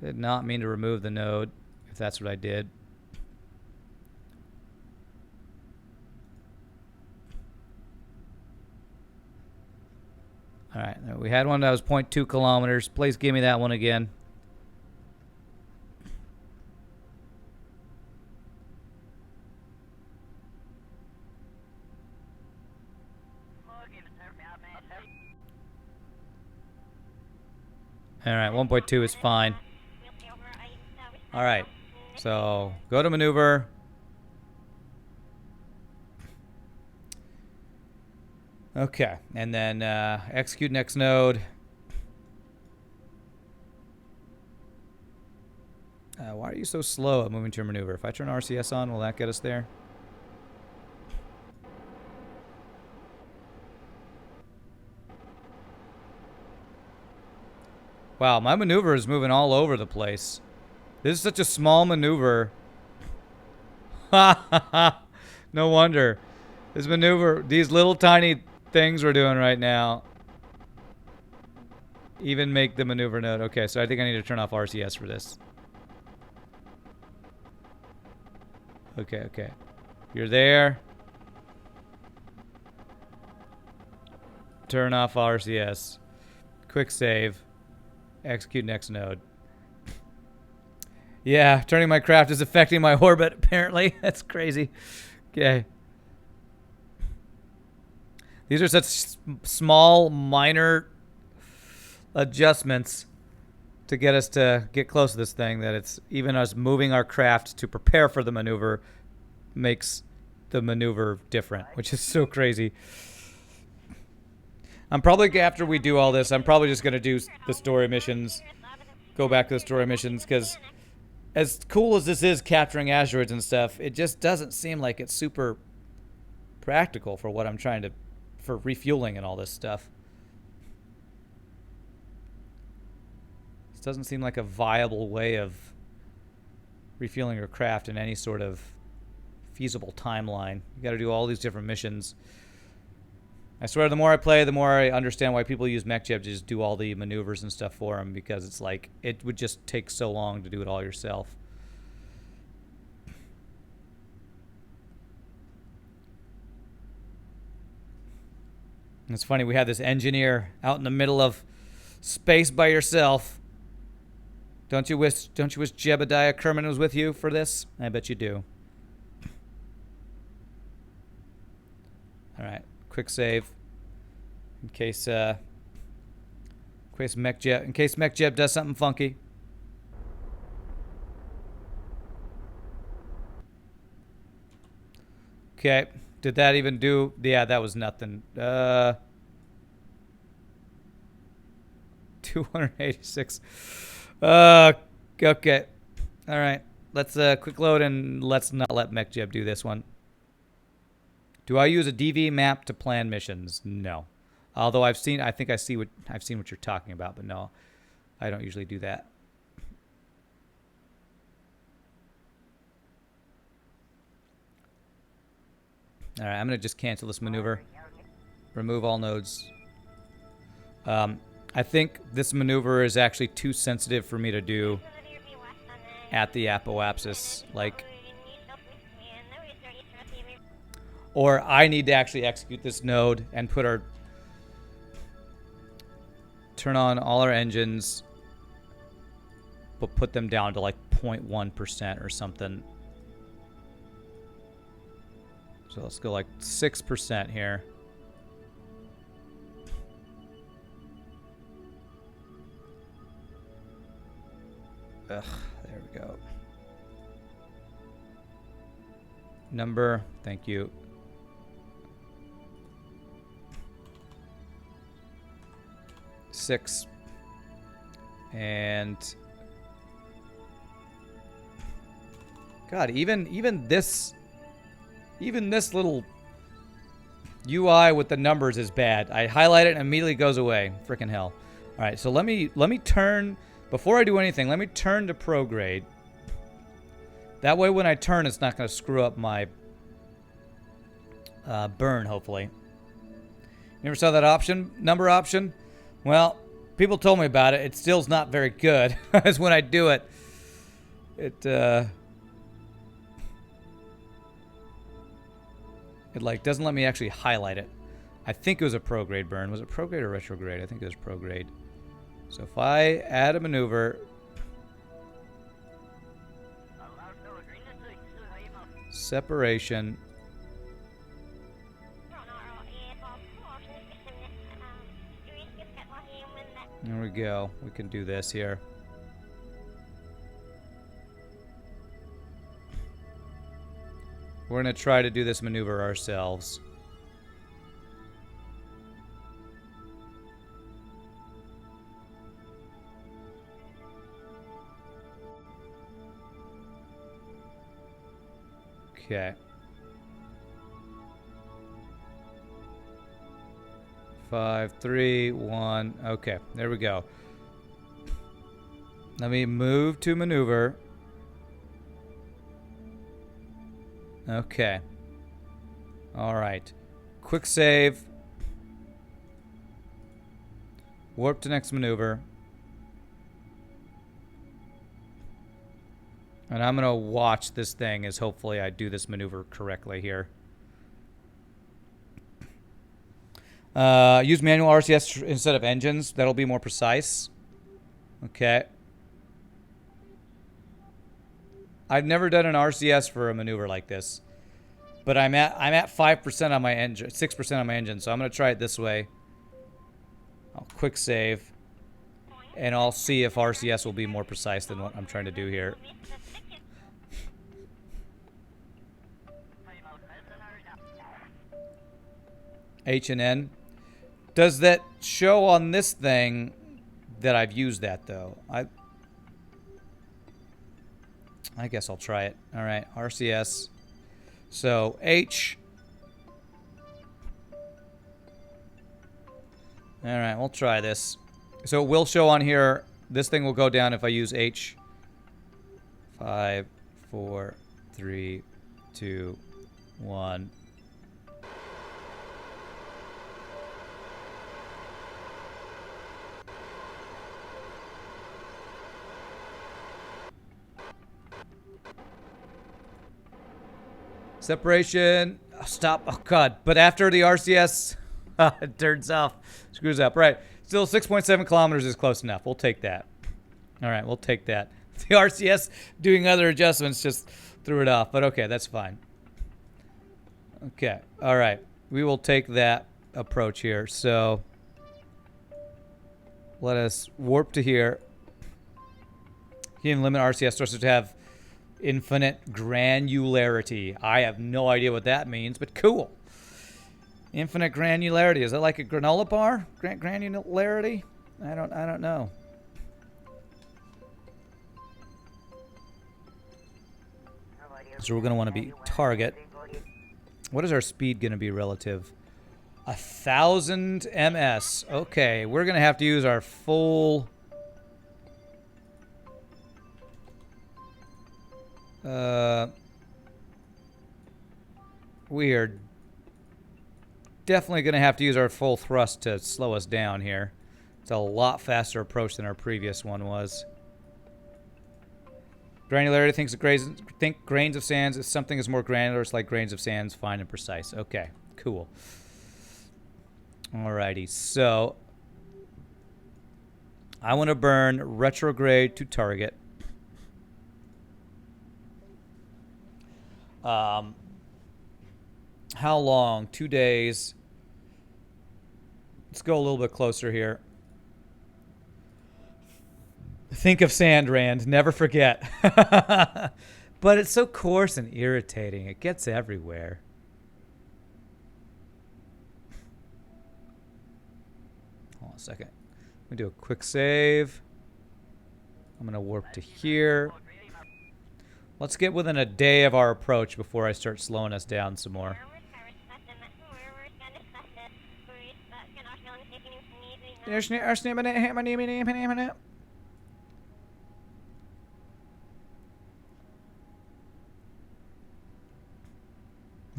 I did not mean to remove the node, if that's what I did. All right, we had one that was 0.2 kilometers. Please give me that one again. All right, 1.2 is fine. All right, so go to maneuver. Okay, and then execute next node. Why are you so slow at moving to your maneuver? If I turn RCS on, will that get us there? Wow, my maneuver is moving all over the place. This is such a small maneuver. Ha ha ha. No wonder. This maneuver, these little tiny things we're doing right now even make the maneuver node. Okay, so I think I need to turn off RCS for this. Okay, okay. You're there. Turn off RCS. Quick save. Execute next node. Yeah, turning my craft is affecting my orbit, apparently. That's crazy. Okay. These are such small, minor adjustments to get us to get close to this thing that it's even us moving our craft to prepare for the maneuver makes the maneuver different, which is so crazy. I'm probably, after we do all this, I'm probably just going to do the story missions, go back to the story missions, because as cool as this is, capturing asteroids and stuff, it just doesn't seem like it's super practical for what I'm trying to, for refueling and all this stuff. This doesn't seem like a viable way of refueling your craft in any sort of feasible timeline. You got to do all these different missions. I swear, the more I play, the more I understand why people use MechJeb to just do all the maneuvers and stuff for them, because it's like, it would just take so long to do it all yourself. And it's funny, we had this engineer out in the middle of space by yourself. Don't you wish Jebediah Kerman was with you for this? I bet you do. All right. Quick save in case MechJeb does something funky. Okay, did that even do? Yeah, that was nothing. 286. Okay. All right. Let's quick load and let's not let MechJeb do this one. Do I use a DV map to plan missions? No. Although I've seen what you're talking about, but no, I don't usually do that. All right, I'm gonna just cancel this maneuver. Remove all nodes. I think this maneuver is actually too sensitive for me to do at the apoapsis. Like, or I need to actually execute this node and turn on all our engines, but put them down to like 0.1% or something. So let's go like 6% here. Ugh, there we go. Number, thank you. Six. And God, even this little UI with the numbers is bad. I highlight it and immediately goes away. Freaking hell. All right, so let me turn, before I do anything, let me turn to prograde. That way when I turn, it's not going to screw up my burn, hopefully. You ever saw that option, number option? Well, people told me about it. It still's not very good. As when I do it, it like doesn't let me actually highlight it. I think it was a prograde burn. Was it prograde or retrograde? I think it was prograde. So if I add a maneuver, separation. There we go. We can do this here. We're going to try to do this maneuver ourselves. Okay. 5, 3, 1. Okay, there we go. Let me move to maneuver. Okay. All right. Quick save. Warp to next maneuver. And I'm going to watch this thing as hopefully I do this maneuver correctly here. Use manual RCS instead of engines. That'll be more precise. Okay. I've never done an RCS for a maneuver like this, but I'm at 5% on my engine, 6% on my engine. So I'm gonna try it this way. I'll quick save, and I'll see if RCS will be more precise than what I'm trying to do here. H and N. Does that show on this thing that I've used that though? I guess I'll try it. All right, RCS. So H. All right, we'll try this. So it will show on here. This thing will go down if I use H. 5, 4, 3, 2, 1. Separation. Oh, stop. Oh, God. But after the RCS, it turns off. Screws up. Right. Still 6.7 kilometers is close enough. We'll take that. All right. We'll take that. The RCS doing other adjustments just threw it off. But okay. That's fine. Okay. All right. We will take that approach here. So let us warp to here. You can limit RCS sources to have infinite granularity. I have no idea what that means, but cool. Infinite granularity. Is that like a granola bar? Granularity? I don't know. So we're going to want to be target. What is our speed going to be relative? 1,000 ms. Okay, we're going to have to use our full... we are definitely going to have to use our full thrust to slow us down here. It's a lot faster approach than our previous one was. Granularity think grains of sands. If something is more granular, it's like grains of sands, fine and precise. Okay, cool. Alrighty, so I want to burn retrograde to target. How long? 2 days. Let's go a little bit closer here. Think of sand, Rand. Never forget. But it's so coarse and irritating. It gets everywhere. Hold on a second. Let me do a quick save. I'm going to warp to here. Let's get within a day of our approach before I start slowing us down some more.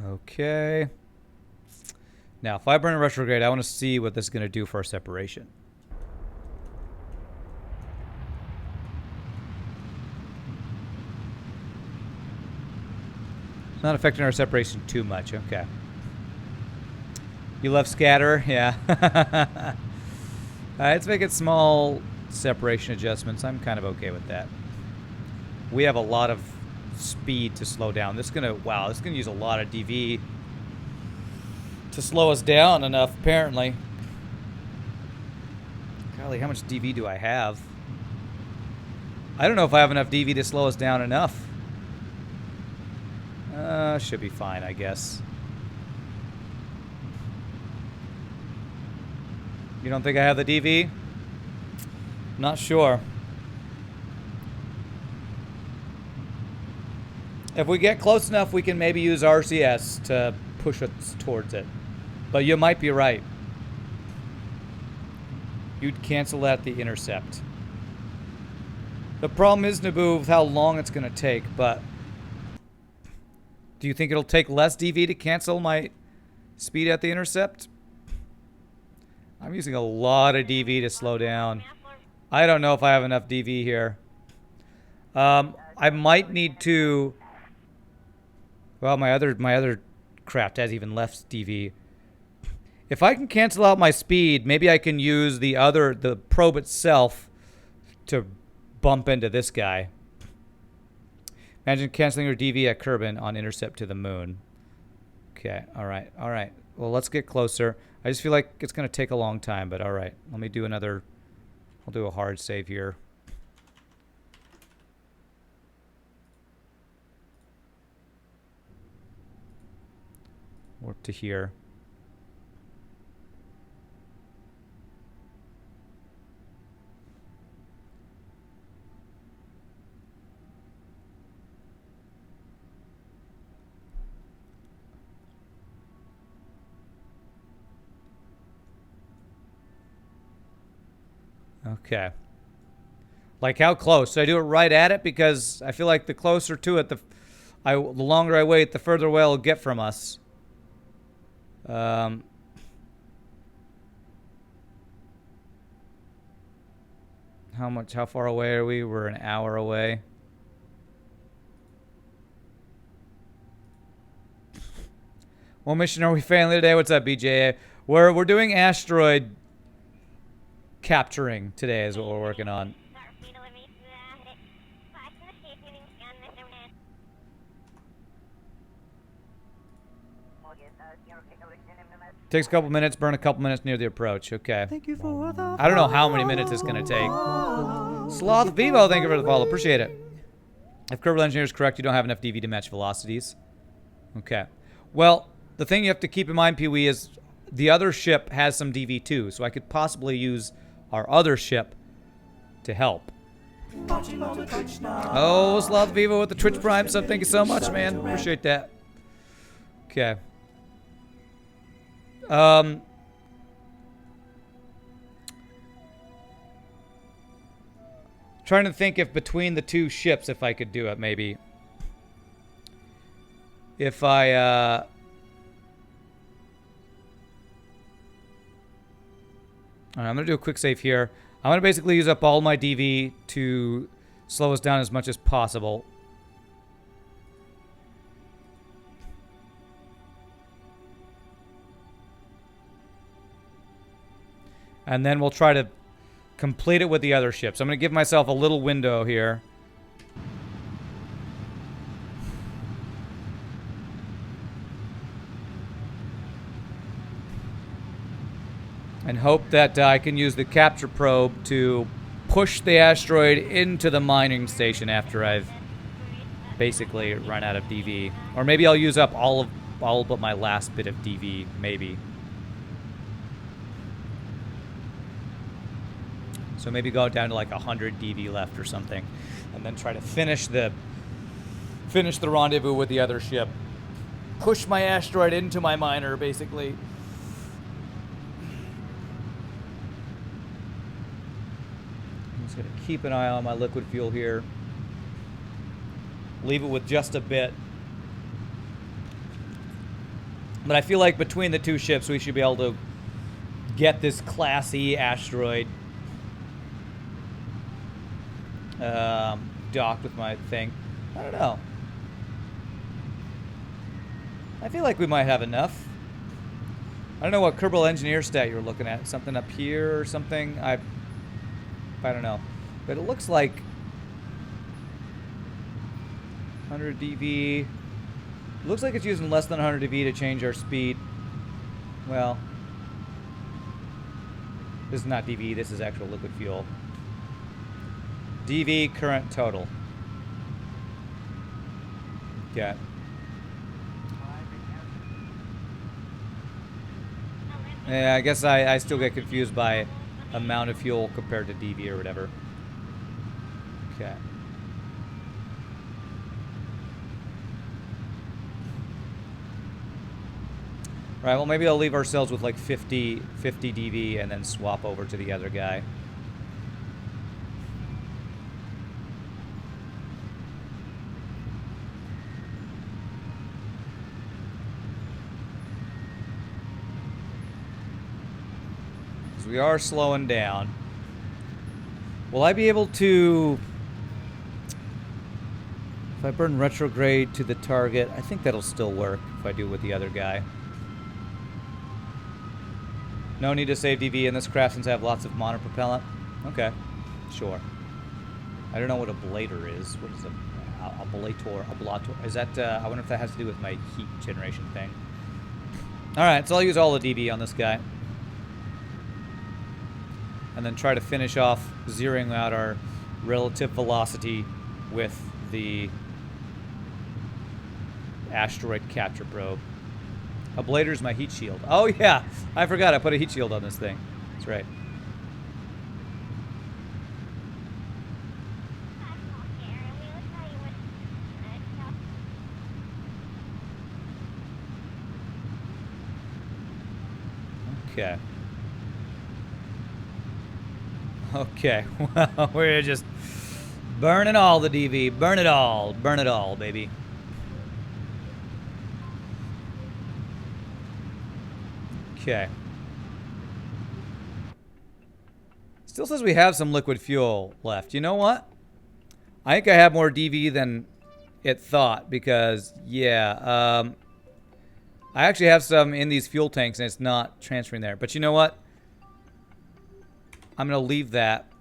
Okay. Now, if I burn a retrograde, I want to see what this is going to do for our separation. It's not affecting our separation too much. Okay. You love scatter? Yeah. Let's make it small separation adjustments. I'm kind of okay with that. We have a lot of speed to slow down. This is gonna, wow, this is gonna use a lot of DV to slow us down enough, apparently. Golly, how much DV do I have? I don't know if I have enough DV to slow us down enough. Should be fine, I guess. You don't think I have the DV? Not sure. If we get close enough, we can maybe use RCS to push us towards it. But you might be right. You'd cancel at the intercept. The problem is, Naboo, with how long it's going to take, but do you think it'll take less DV to cancel my speed at the intercept? I'm using a lot of DV to slow down. I don't know if I have enough DV here. I might need to... Well, my other craft has even less DV. If I can cancel out my speed, maybe I can use the probe itself to bump into this guy. Imagine canceling your DV at Kerbin on intercept to the moon. Okay, all right. Well, let's get closer. I just feel like it's going to take a long time, but all right. Let me do another... I'll do a hard save here. Warp to here. Okay. Like how close? Should I do it right at it? Because I feel like the closer to it, the longer I wait, the further away it'll get from us. How far away are we? We're an hour away. What mission are we failing today? What's up, BJA? We're doing asteroid capturing today is what we're working on. Takes a couple minutes, burn a couple minutes near the approach. Okay. Thank you for the I don't know how many minutes it's going to take. Sloth Vivo, thank you for the follow. Appreciate it. If Kerbal Engineer is correct, you don't have enough DV to match velocities. Okay. Well, the thing you have to keep in mind, Pee-wee, is the other ship has some DV too, so I could possibly use our other ship to help. Oh, Sloth Vivo with the Twitch Prime sub. Thank you so much, man. Appreciate that. Okay. Trying to think if between the two ships, if I could do it, maybe. If I, Alright, I'm going to do a quick save here. I'm going to basically use up all my DV to slow us down as much as possible. And then we'll try to complete it with the other ships. I'm going to give myself a little window here. And hope that I can use the capture probe to push the asteroid into the mining station after I've basically run out of DV. Or maybe I'll use up all but my last bit of DV, maybe. So maybe go down to like 100 DV left or something, and then try to finish the rendezvous with the other ship. Push my asteroid into my miner, basically. I'm just gonna keep an eye on my liquid fuel here. Leave it with just a bit. But I feel like between the two ships, we should be able to get this Class E asteroid docked with my thing. I don't know. I feel like we might have enough. I don't know what Kerbal Engineer stat you were looking at. Something up here or something? I don't know. But it looks like 100 dV. Looks like it's using less than 100 dV to change our speed. Well, this is not dV, this is actual liquid fuel. dV current total. Yeah. Yeah, I guess I still get confused by amount of fuel compared to dV or whatever. Okay. Right, well maybe I'll leave ourselves with like 50 dV and then swap over to the other guy. Because we are slowing down. Will I be able to... If I burn retrograde to the target, I think that'll still work if I do it with the other guy. No need to save DV in this craft since I have lots of monopropellant. Okay, sure. I don't know what a blader is. What is a ablator? Ablator? Is that? I wonder if that has to do with my heat generation thing. All right, so I'll use all the DV on this guy, and then try to finish off zeroing out our relative velocity with the asteroid capture probe. Ablator's my heat shield. Oh yeah, I forgot I put a heat shield on this thing. That's right. Okay. Okay, well, we're just burning all the DV. Burn it all, baby. Okay. Still says we have some liquid fuel left. You know what? I think I have more DV than it thought because, yeah, I actually have some in these fuel tanks and it's not transferring there. But you know what? I'm going to leave that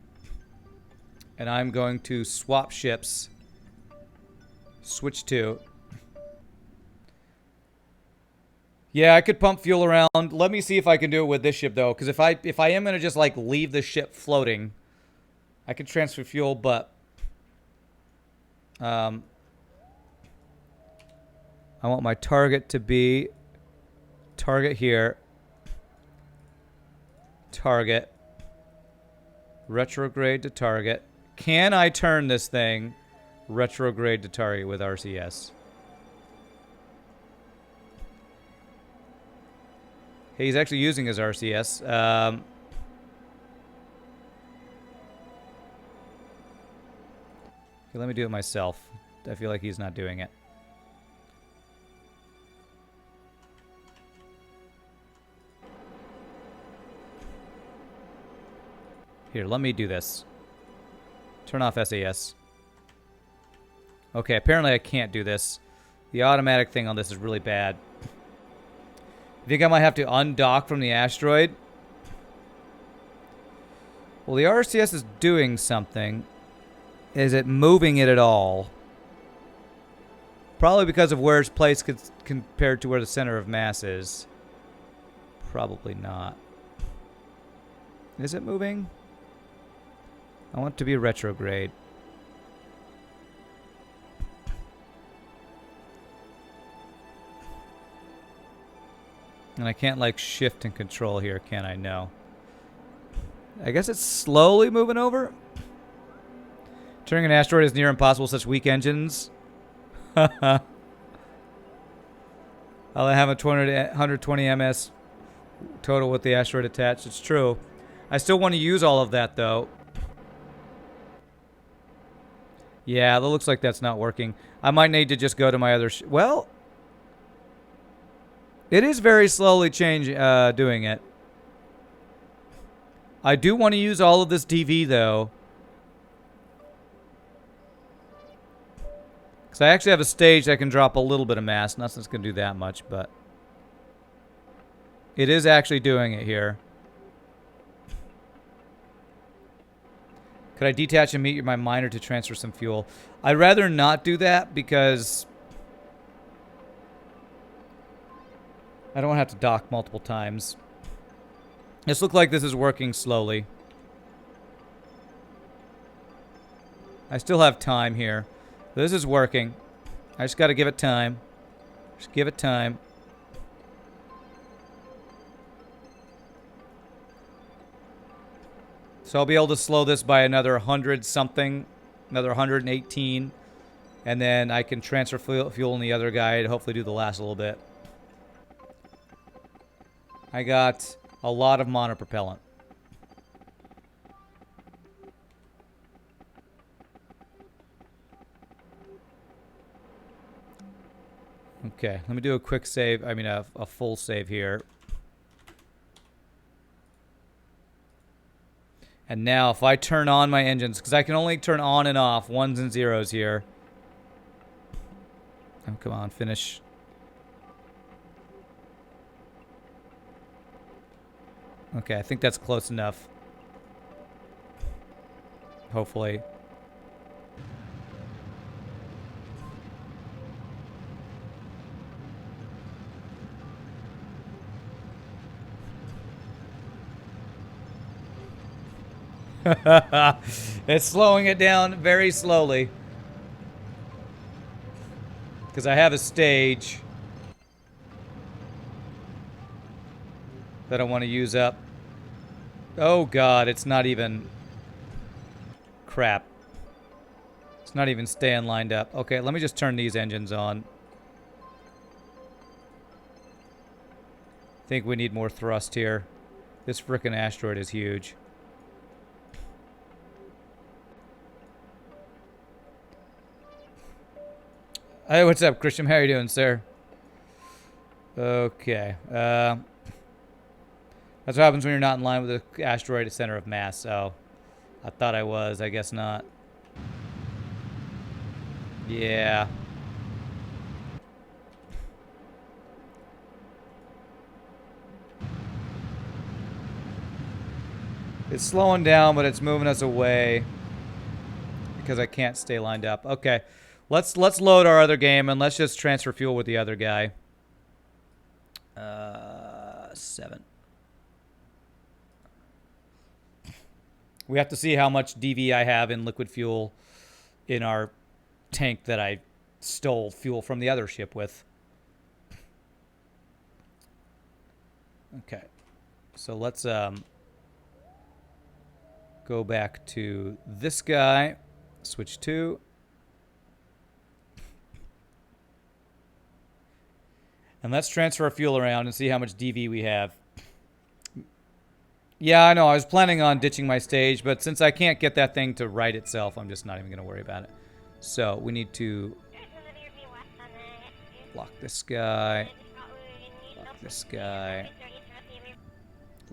and I'm going to swap ships. Switch to... Yeah, I could pump fuel around. Let me see if I can do it with this ship, though. Because if I am going to just, like, leave the ship floating, I can transfer fuel, but... I want my target to be... Target here. Target. Retrograde to target. Can I turn this thing retrograde to target with RCS? Hey, he's actually using his RCS. Okay, let me do it myself. I feel like he's not doing it. Here, let me do this. Turn off SAS. Okay, apparently I can't do this. The automatic thing on this is really bad. I think I might have to undock from the asteroid. Well, the RCS is doing something. Is it moving it at all? Probably because of where it's placed compared to where the center of mass is. Probably not. Is it moving? I want to be retrograde. And I can't, like, shift and control here, can I? No. I guess it's slowly moving over. Turning an asteroid is near impossible, such weak engines. I'll have a 120 ms total with the asteroid attached. It's true. I still want to use all of that, though. Yeah, it looks like that's not working. I might need to just go to my other... well... it is very slowly doing it. I do want to use all of this DV, though. Because I actually have a stage that can drop a little bit of mass. Nothing's going to do that much, but... it is actually doing it here. Could I detach and meet my miner to transfer some fuel? I'd rather not do that because... I don't have to dock multiple times. This looks like this is working slowly. I still have time here. This is working. I just got to give it time. Just give it time. So I'll be able to slow this by another 100 something. Another 118. And then I can transfer fuel in the other guy to hopefully do the last little bit. I got a lot of monopropellant. Okay, let me do a quick save. I mean, a full save here. And now, if I turn on my engines, because I can only turn on and off ones and zeros here. Oh, come on, finish. Okay, I think that's close enough. Hopefully. It's slowing it down very slowly. Because I have a stage that I want to use up. Oh god, it's not even... crap. It's not even staying lined up. Okay, let me just turn these engines on. I think we need more thrust here. This frickin' asteroid is huge. Hey, what's up, Christian? How you doing, sir? Okay. That's what happens when you're not in line with the asteroid at center of mass. So, I thought I was. I guess not. Yeah. It's slowing down, but it's moving us away because I can't stay lined up. Okay. Let's load our other game and let's just transfer fuel with the other guy. 7. We have to see how much DV I have in liquid fuel in our tank that I stole fuel from the other ship with. Okay. So let's go back to this guy. Switch to. And let's transfer our fuel around and see how much DV we have. Yeah, I know. I was planning on ditching my stage, but since I can't get that thing to right itself, I'm just not even going to worry about it. So we need to block this guy. Block this guy.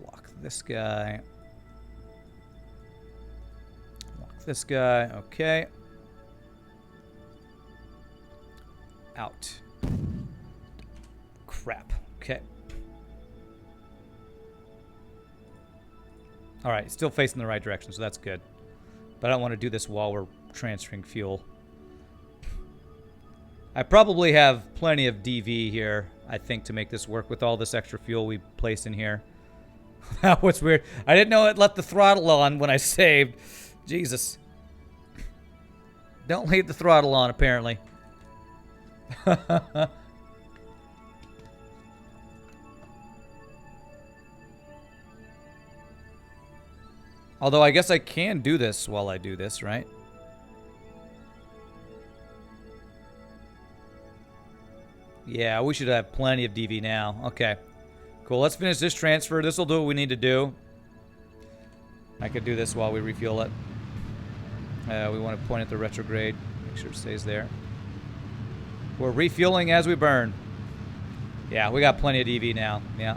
Block this guy. Block this guy. Okay. Out. Crap. Okay. Alright, still facing the right direction, so that's good. But I don't want to do this while we're transferring fuel. I probably have plenty of DV here, I think, to make this work with all this extra fuel we placed in here. That was weird. I didn't know it let the throttle on when I saved. Jesus. Don't leave the throttle on, apparently. Although I guess I can do this while I do this, right? Yeah, we should have plenty of DV now. Okay. Cool, let's finish this transfer. This will do what we need to do. I could do this while we refuel it. We want to point at the retrograde. Make sure it stays there. We're refueling as we burn. Yeah, we got plenty of DV now. Yeah.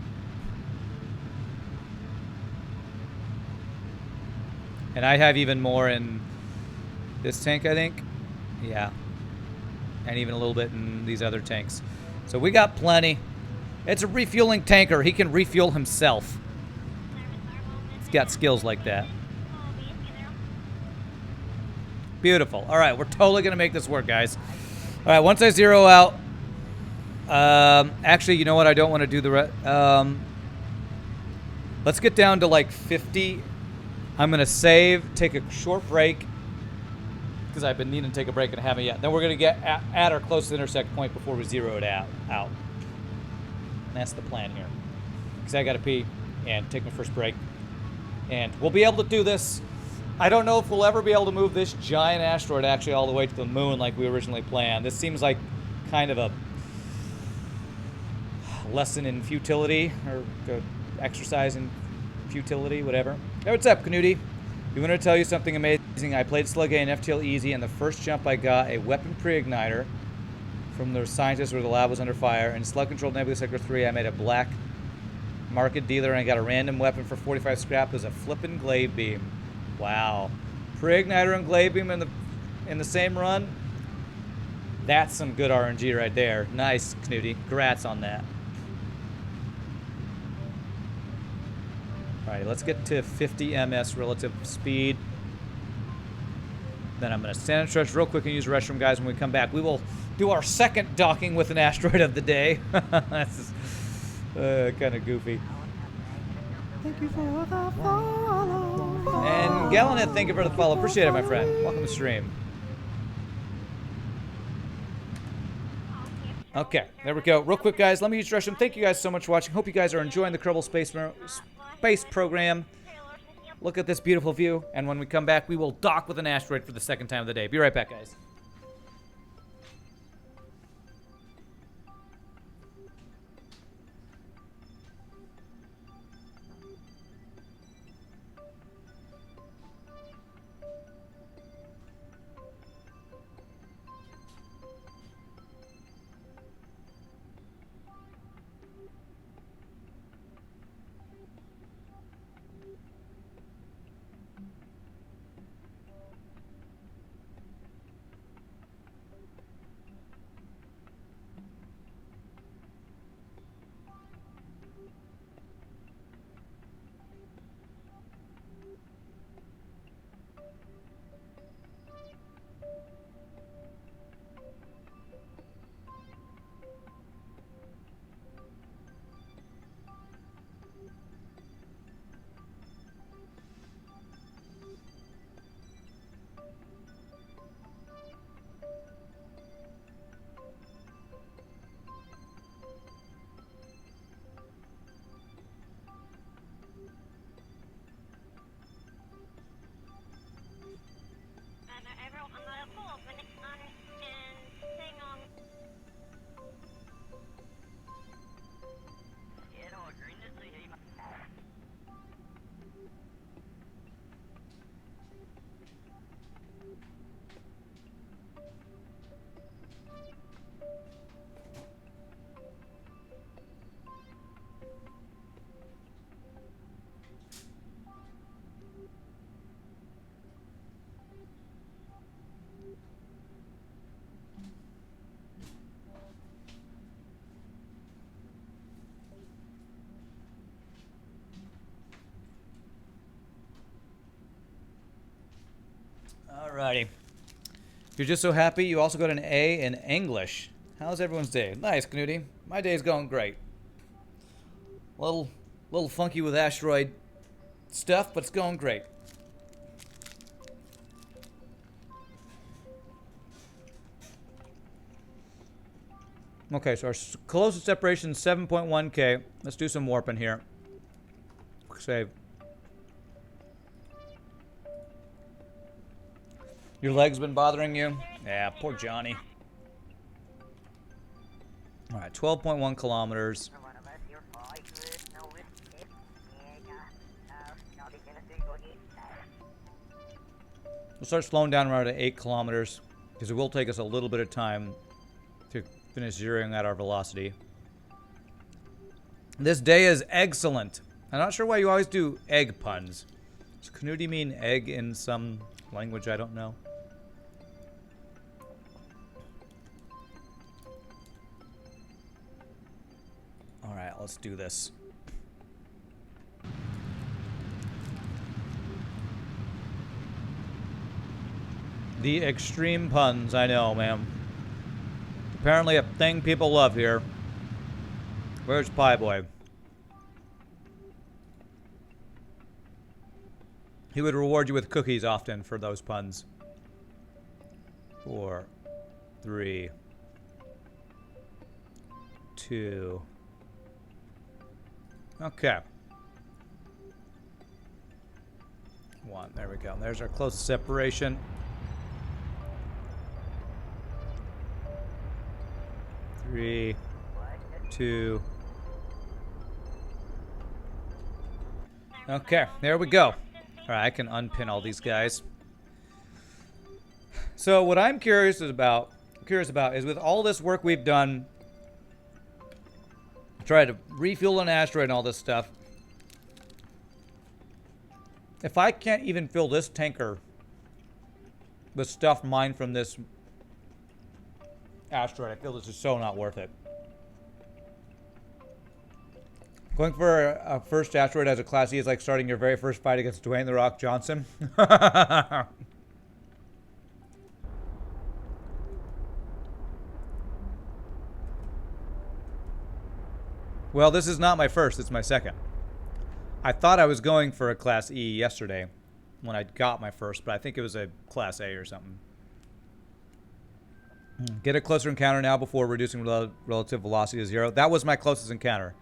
And I have even more in this tank, I think. Yeah. And even a little bit in these other tanks. So we got plenty. It's a refueling tanker. He can refuel himself. He's got skills like that. Beautiful. All right, we're totally going to make this work, guys. All right, once I zero out... actually, you know what? I don't want to do the... let's get down to like 50. I'm going to save, take a short break, because I've been needing to take a break and haven't yet. Then we're going to get at or close to the intersect point before we zero it out. That's the plan here. Because I got to pee and take my first break. And we'll be able to do this. I don't know if we'll ever be able to move this giant asteroid actually all the way to the moon like we originally planned. This seems like kind of a lesson in futility, or exercise in futility, whatever. Hey, what's up, Knudi? We want to tell you something amazing. I played Slug A and FTL Easy, and the first jump I got a weapon pre-igniter from the scientists where the lab was under fire. In Slug Controlled Nebula Sector 3, I made a black market dealer, and I got a random weapon for 45 scrap as a flippin' glaive beam. Wow. Pre-igniter and glaive beam in the same run? That's some good RNG right there. Nice, Knudi. Congrats on that. Alright, let's get to 50 ms relative speed. Then I'm going to stand and stretch real quick and use the restroom, guys. When we come back, we will do our second docking with an asteroid of the day. That's kind of goofy. Thank you for the follow. And Galanet, thank you for the follow. Appreciate it, my friend. Welcome to the stream. Okay, there we go. Real quick, guys, let me use the restroom. Thank you guys so much for watching. Hope you guys are enjoying the Kerbal Space program. Look at this beautiful view. And when we come back, we will dock with an asteroid for the second time of the day. Be right back, guys. Alrighty. If you're just so happy, you also got an A in English. How's everyone's day? Nice, Knudi. My day's going great. Little funky with asteroid stuff, but it's going great. Okay, so our closest separation is 7.1K. Let's do some warping here. Quick save. Your leg's been bothering you? Yeah, poor Johnny. Alright, 12.1 kilometers. We'll start slowing down around at 8 kilometers, because it will take us a little bit of time to finish zeroing out our velocity. This day is excellent. I'm not sure why you always do egg puns. Does Canudi mean egg in some language I don't know? Alright, let's do this. The extreme puns, I know, man. Apparently a thing people love here. Where's Pie Boy? He would reward you with cookies often for those puns. 4, 3, 2. Okay. 1. There we go. There's our closest separation. 3, 2. Okay, there we go. Alright, I can unpin all these guys. So what I'm curious about is with all this work we've done, try to refuel an asteroid and all this stuff. If I can't even fill this tanker with stuff mined from this asteroid, I feel this is so not worth it. Going for a first asteroid as a Class E is like starting your very first fight against Dwayne "The Rock" Johnson. Well, this is not my first, it's my second. I thought I was going for a Class E yesterday when I got my first, but I think it was a Class A or something. Get a closer encounter now before reducing relative velocity to 0. That was my closest encounter.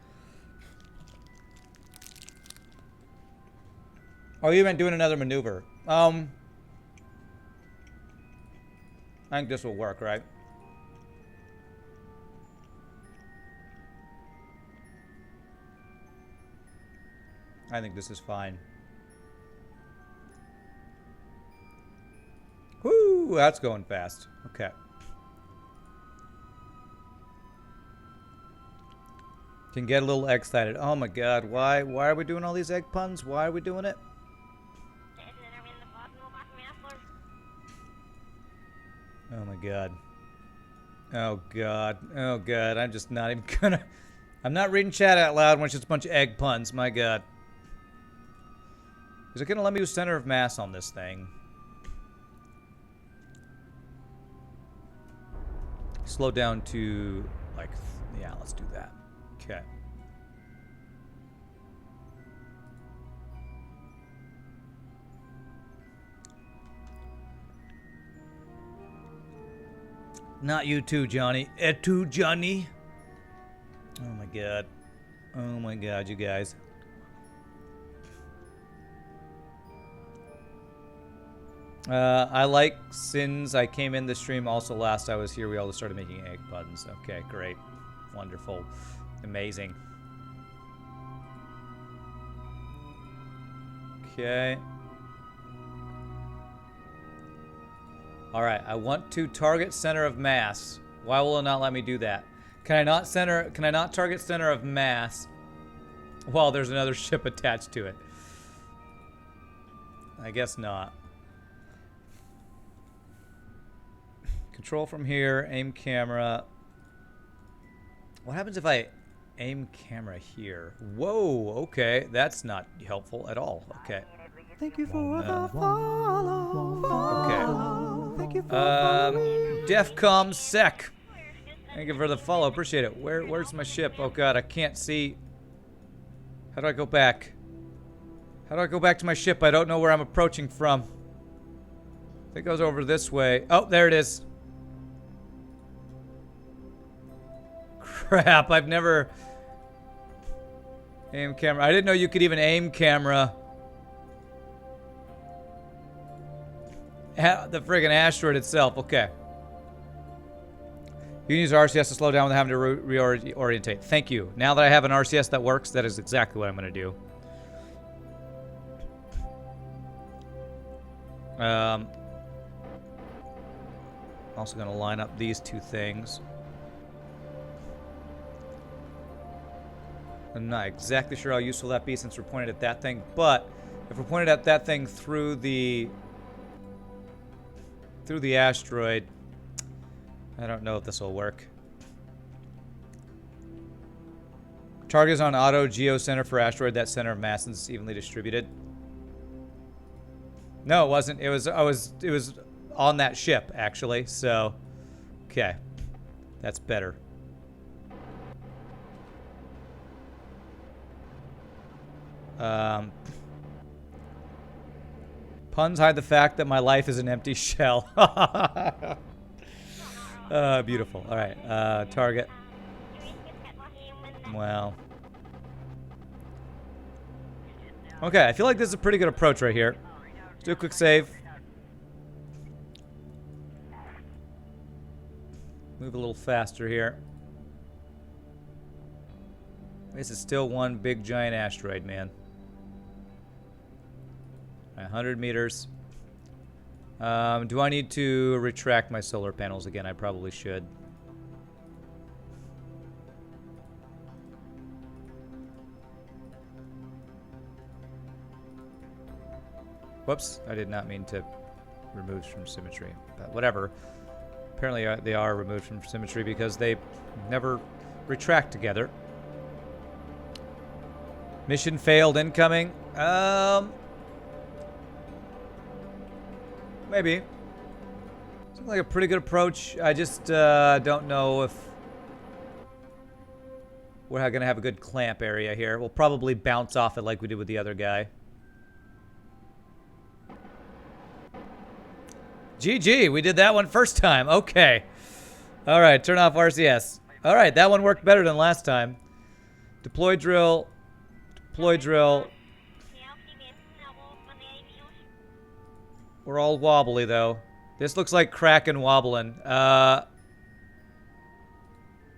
Oh, you meant doing another maneuver. I think this will work, right? I think this is fine. Whoo, that's going fast. Okay. Can get a little excited. Oh my god, why are we doing all these egg puns? Why are we doing it? Oh my god. Oh god. Oh god. I'm just not even gonna... I'm not reading chat out loud when it's just a bunch of egg puns. My god. Is it gonna let me use center of mass on this thing? Slow down to... like... yeah, let's do that. Okay. Not you too, Johnny. Et tu, Johnny? Oh my god. Oh my god, you guys. I like since I came in the stream also last I was here, we all started making egg puns. Okay, great. Wonderful. Amazing. Okay. Alright, I want to target center of mass. Why will it not let me do that? Can I not target center of mass while there's another ship attached to it? I guess not. Control from here, aim camera. What happens if I aim camera here? Whoa, okay. That's not helpful at all. Okay. Thank you for the follow. Okay. Thank you for Defcom Sec. Thank you for the follow. Appreciate it. Where's my ship? Oh god, I can't see. How do I go back? How do I go back to my ship? I don't know where I'm approaching from. I think it goes over this way. Oh, there it is. crap. I've never... Aim camera. I didn't know you could even aim camera. The friggin' asteroid itself. Okay. You can use RCS to slow down without having to reorientate. Thank you. Now that I have an RCS that works, that is exactly what I'm going to do. Also going to line up these two things. I'm not exactly sure how useful that be since we're pointed at that thing, but if we're pointed at that thing through the asteroid, I don't know if this will work. Target is on auto geo center for asteroid. That center of mass is evenly distributed. No, it wasn't. It was on that ship actually. So, okay, that's better. Puns hide the fact that my life is an empty shell. Beautiful. All right, target. Wow. Okay, I feel like this is a pretty good approach right here. Let's do a quick save. Move a little faster here. This is still one big giant asteroid, man. 100 meters. Do I need to retract my solar panels again? I probably should. Whoops, I did not mean to remove from symmetry. But whatever. Apparently they are removed from symmetry because they never retract together. Mission failed incoming. Maybe. Seems like a pretty good approach. I just don't know if we're going to have a good clamp area here. We'll probably bounce off it like we did with the other guy. GG, we did that one first time. Okay. All right, turn off RCS. All right, that one worked better than last time. Deploy drill. Deploy drill. We're all wobbly, though. This looks like Kraken wobbling.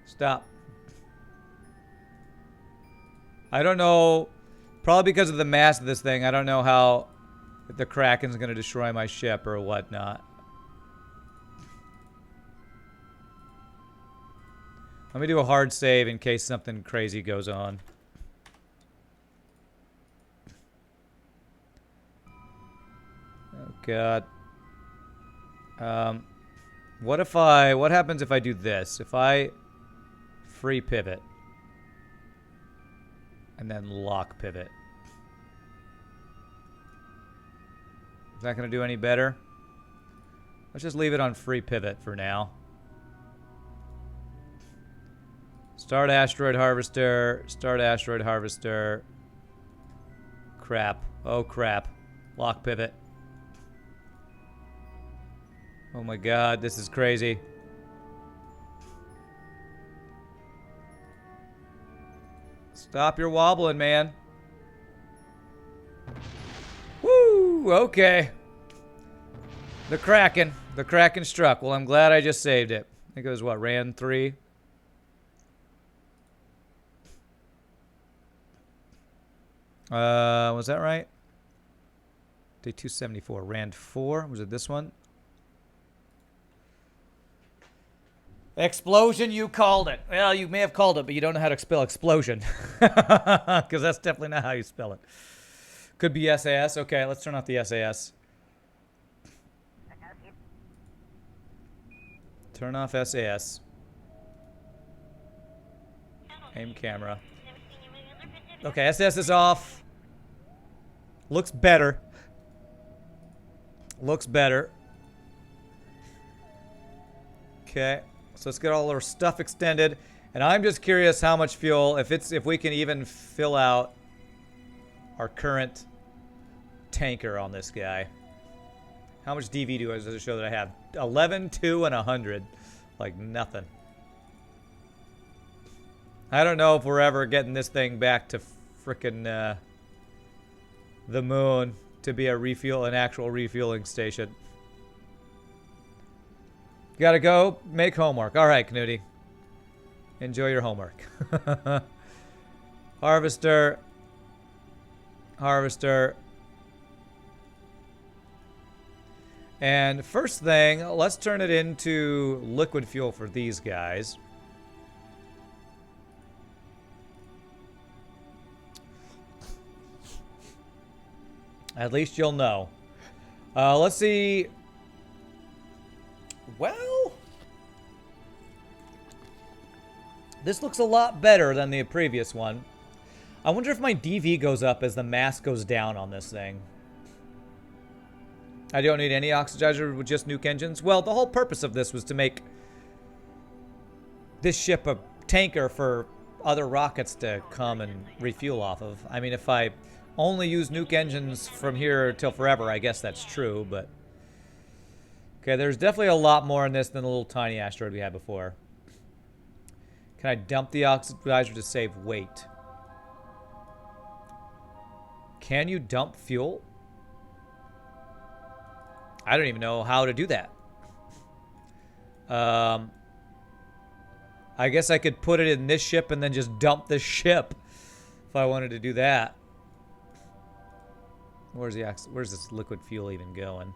Stop. I don't know. Probably because of the mass of this thing. I don't know how the Kraken's going to destroy my ship or whatnot. Let me do a hard save in case something crazy goes on. Oh, God. What happens if I do this? If I free pivot and then lock pivot. Is that going to do any better? Let's just leave it on free pivot for now. Start asteroid harvester. Start asteroid harvester. Crap. Oh, crap. Lock pivot. Oh my God, this is crazy. Stop your wobbling, man. Woo! Okay. The Kraken. The Kraken struck. Well, I'm glad I just saved it. I think it was what, ran 3? Was that right? Day 274. Rand 4. Was it this one? Explosion, you called it. Well, you may have called it, but you don't know how to spell explosion. Because that's definitely not how you spell it. Could be SAS. Okay, let's turn off the SAS. Turn off SAS. Aim camera. Okay, SAS is off. Looks better. Looks better. Okay, so let's get all our stuff extended. And I'm just curious how much fuel, if we can even fill out our current tanker on this guy. How much DV does it show that I have? 11, 2, and 100. Like nothing. I don't know if we're ever getting this thing back to frickin' the moon to be an actual refueling station. Gotta go make homework. All right, Knudi. Enjoy your homework. Harvester. Harvester. And first thing, let's turn it into liquid fuel for these guys. At least you'll know. Let's see. Well, this looks a lot better than the previous one. I wonder if my DV goes up as the mass goes down on this thing. I don't need any oxidizer with just nuke engines. Well, the whole purpose of this was to make this ship a tanker for other rockets to come and refuel off of. I mean, if I only use nuke engines from here till forever, I guess that's true, but... Okay, there's definitely a lot more in this than the little tiny asteroid we had before. Can I dump the oxidizer to save weight? Can you dump fuel? I don't even know how to do that. I guess I could put it in this ship and then just dump this ship if I wanted to do that. Where's this liquid fuel even going?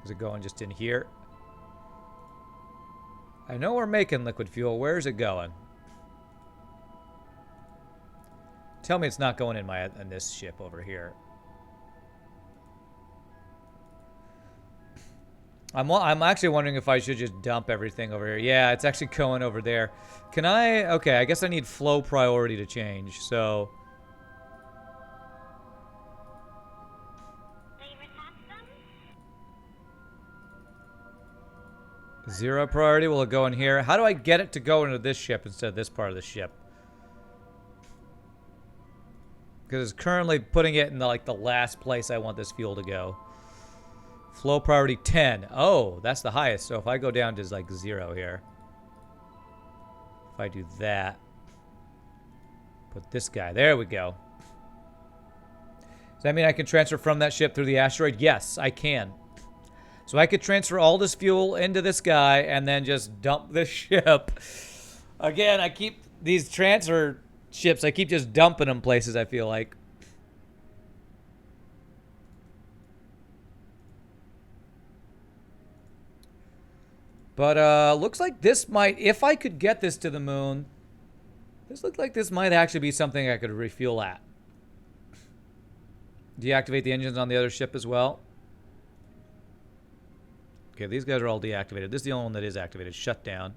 Is it going just in here? I know we're making liquid fuel. Where is it going? Tell me it's not going in this ship over here. I'm actually wondering if I should just dump everything over here. Yeah, it's actually going over there. Can I? Okay, I guess I need flow priority to change. So. Zero priority, will it go in here? How do I get it to go into this ship instead of this part of the ship? Because it's currently putting it in the last place I want this fuel to go. Flow priority 10. Oh, that's the highest. So if I go down to like 0 here. If I do that. Put this guy. There we go. Does that mean I can transfer from that ship through the asteroid? Yes, I can. So I could transfer all this fuel into this guy and then just dump this ship. Again, I keep these transfer ships, I keep just dumping them places, I feel like. But looks like this might, if I could get this to the moon, this looks like this might actually be something I could refuel at. Deactivate the engines on the other ship as well. Okay, these guys are all deactivated. This is the only one that is activated. Shut down.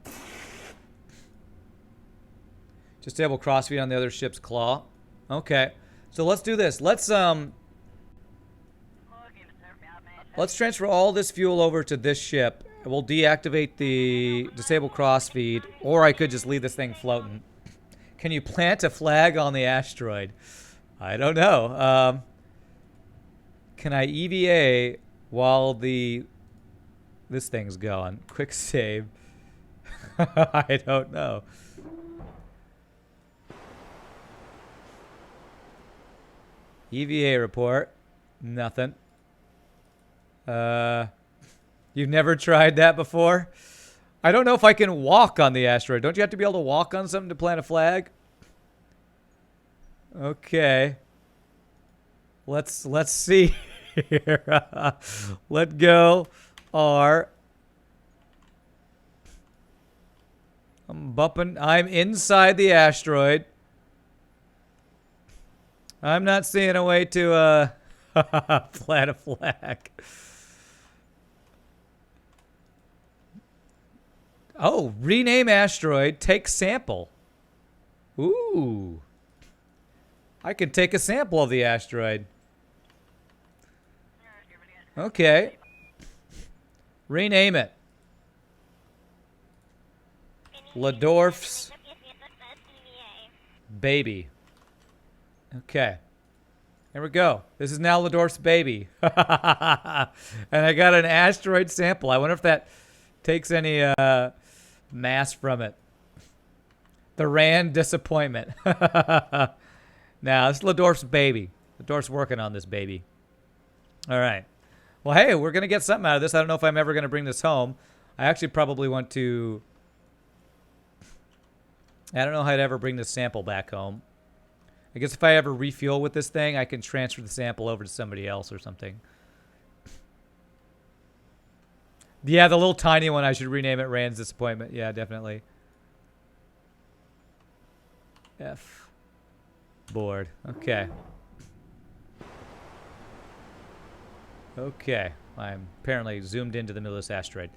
Just disable crossfeed on the other ship's claw. Okay. So let's do this. Let's transfer all this fuel over to this ship. We'll deactivate the disable crossfeed, or I could just leave this thing floating. Can you plant a flag on the asteroid? I don't know. Can I EVA while this thing's going? Quick save. I don't know. EVA report. Nothing. You've never tried that before? I don't know if I can walk on the asteroid. Don't you have to be able to walk on something to plant a flag? Okay. Let's see here. Let go. R. I'm bumping. I'm inside the asteroid. I'm not seeing a way to plant a flag. Oh, rename asteroid, take sample. Ooh. I can take a sample of the asteroid. Okay. Rename it. Ladorf's baby. Okay. Here we go. This is now Ladorf's baby. And I got an asteroid sample. I wonder if that takes any mass from it. The Rand disappointment. Now, it's Ladorf's baby. Ladorf's working on this baby. All right. Well, hey, we're going to get something out of this. I don't know if I'm ever going to bring this home. I actually probably want to... I don't know how I'd ever bring this sample back home. I guess if I ever refuel with this thing, I can transfer the sample over to somebody else or something. Yeah, the little tiny one, I should rename it Rand's Disappointment. Yeah, definitely. F. Board. Okay. Okay. I'm apparently zoomed into the middle of this asteroid.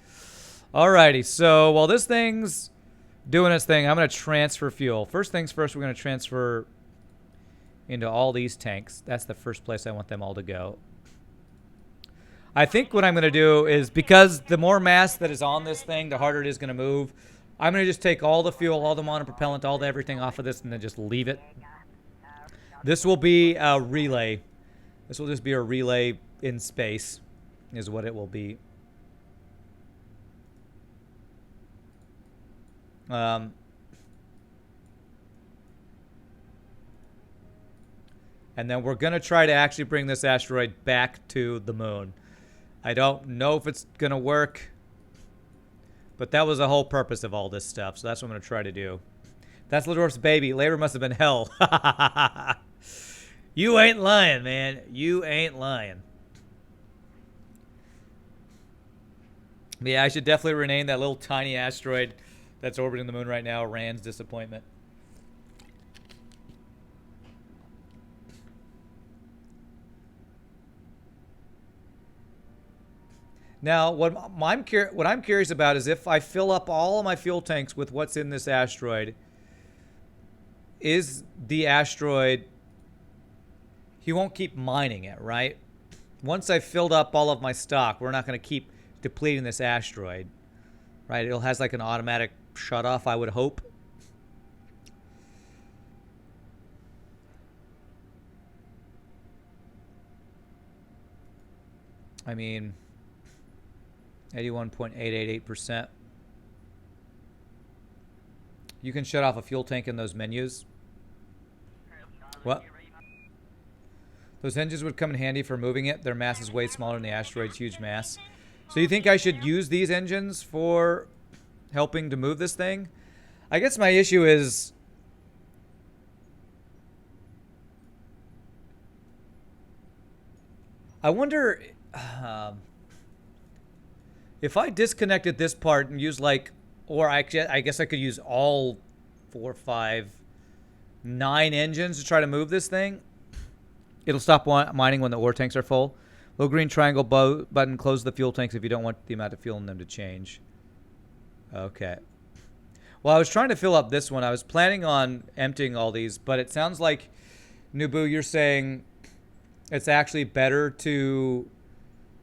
Alrighty, so while this thing's doing its thing, I'm going to transfer fuel. First things first, we're going to transfer into all these tanks. That's the first place I want them all to go. I think what I'm going to do is, because the more mass that is on this thing, the harder it is going to move, I'm going to just take all the fuel, all the monopropellant, all the everything off of this, and then just leave it. This will be a relay. This will just be a relay in space, is what it will be. And then we're going to try to actually bring this asteroid back to the moon. I don't know if it's going to work, but that was the whole purpose of all this stuff, so that's what I'm going to try to do. That's Ladorf's baby. Labor must have been hell. You ain't lying, man. You ain't lying. Yeah, I should definitely rename that little tiny asteroid that's orbiting the moon right now Rand's Disappointment. Now, what I'm curious about is if I fill up all of my fuel tanks with what's in this asteroid, is the asteroid... He won't keep mining it, right? Once I've filled up all of my stock, we're not going to keep depleting this asteroid, right? It has like an automatic shut-off, I would hope. I mean... 81.888%. You can shut off a fuel tank in those menus. What? Those engines would come in handy for moving it. Their mass is way smaller than the asteroid's huge mass. So you think I should use these engines for helping to move this thing? I guess my issue is... I wonder... if I disconnected this part and used like, or I guess I could use all 4, 5, 9 engines to try to move this thing. It'll stop mining when the ore tanks are full. Little green triangle button, close the fuel tanks if you don't want the amount of fuel in them to change. Okay. Well, I was trying to fill up this one. I was planning on emptying all these, but it sounds like, Nubu, you're saying it's actually better to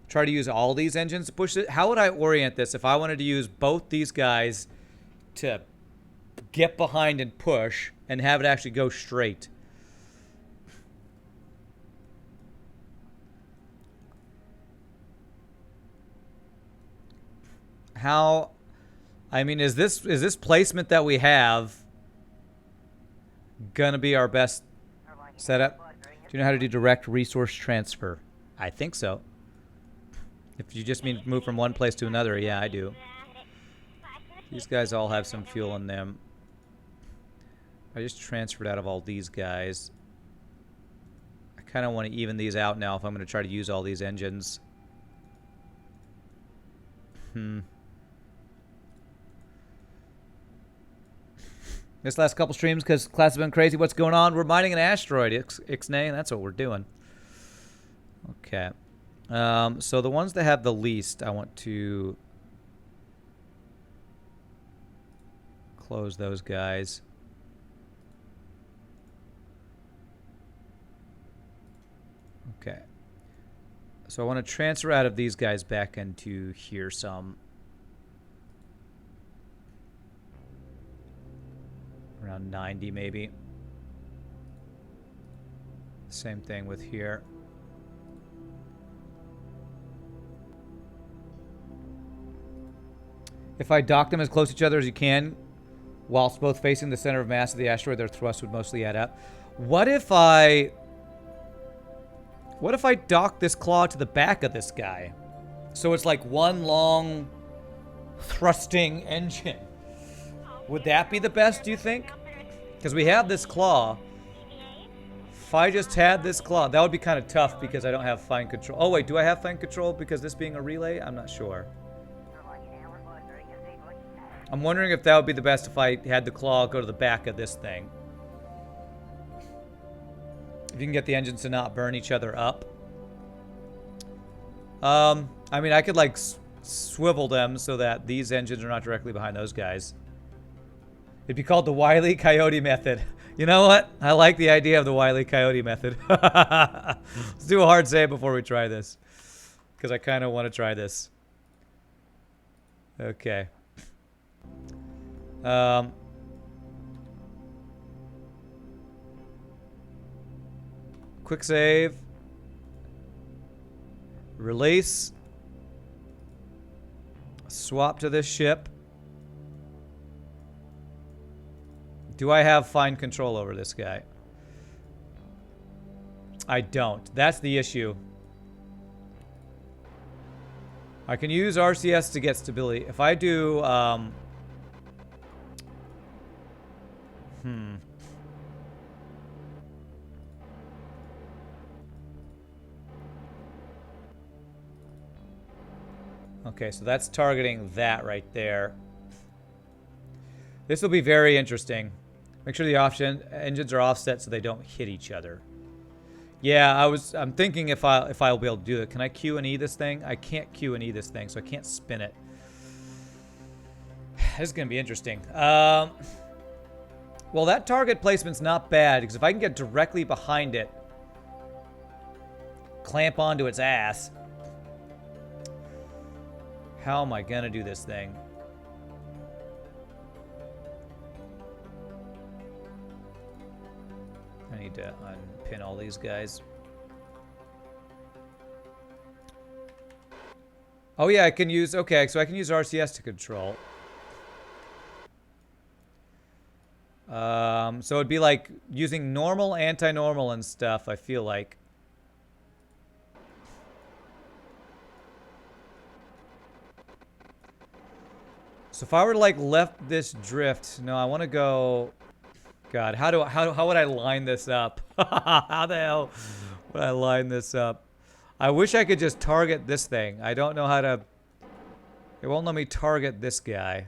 try to use all these engines to push it. How would I orient this if I wanted to use both these guys to get behind and push and have it actually go straight? How... I mean, is this placement that we have gonna be our best setup? Do you know how to do direct resource transfer? I think so. If you just mean move from one place to another, yeah, I do. These guys all have some fuel in them. I just transferred out of all these guys. I kind of want to even these out now if I'm going to try to use all these engines. This last couple streams, because class has been crazy. What's going on? We're mining an asteroid, Ixnay, and that's what we're doing. Okay. So the ones that have the least, I want to close those guys. Okay. So I want to transfer out of these guys back into here some. Around 90 maybe. Same thing with here. If I dock them as close to each other as you can, whilst both facing the center of mass of the asteroid, their thrust would mostly add up. What if I dock this claw to the back of this guy? So it's like one long thrusting engine. Would that be the best, do you think? Because we have this claw. If I just had this claw, that would be kind of tough because I don't have fine control. Oh wait, do I have fine control because this being a relay? I'm not sure. I'm wondering if that would be the best if I had the claw go to the back of this thing. If you can get the engines to not burn each other up. I mean, I could like swivel them so that these engines are not directly behind those guys. It'd be called the Wile E. Coyote method. You know what? I like the idea of the Wile E. Coyote method. Let's do a hard save before we try this. Because I kind of want to try this. Okay. Quick save. Release. Swap to this ship. Do I have fine control over this guy? I don't. That's the issue. I can use RCS to get stability. If I do, Okay, so that's targeting that right there. This will be very interesting. Make sure the engines are offset so they don't hit each other. Yeah, I'm thinking if I'll be able to do it. Can I Q and E this thing? I can't Q and E this thing, so I can't spin it. This is going to be interesting. Well, that target placement's not bad, because if I can get directly behind it, clamp onto its ass. How am I going to do this thing? I need to unpin all these guys. Oh yeah, I can use, okay, so I can use RCS to control. So it'd be like using normal, anti-normal and stuff, I feel like. So if I were to like left this drift, no, I want to go. God, how would I line this up? How the hell would I line this up? I wish I could just target this thing. I don't know how to. It won't let me target this guy.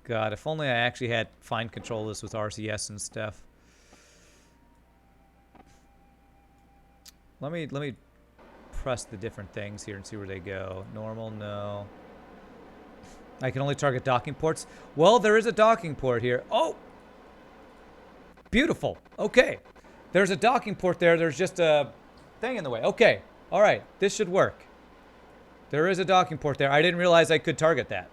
God, if only I actually had fine control of this with RCS and stuff. Let me press the different things here and see where they go. Normal, no. I can only target docking ports. Well, there is a docking port here. Oh! Beautiful. Okay. There's a docking port there. There's just a thing in the way. Okay. All right. This should work. There is a docking port there. I didn't realize I could target that.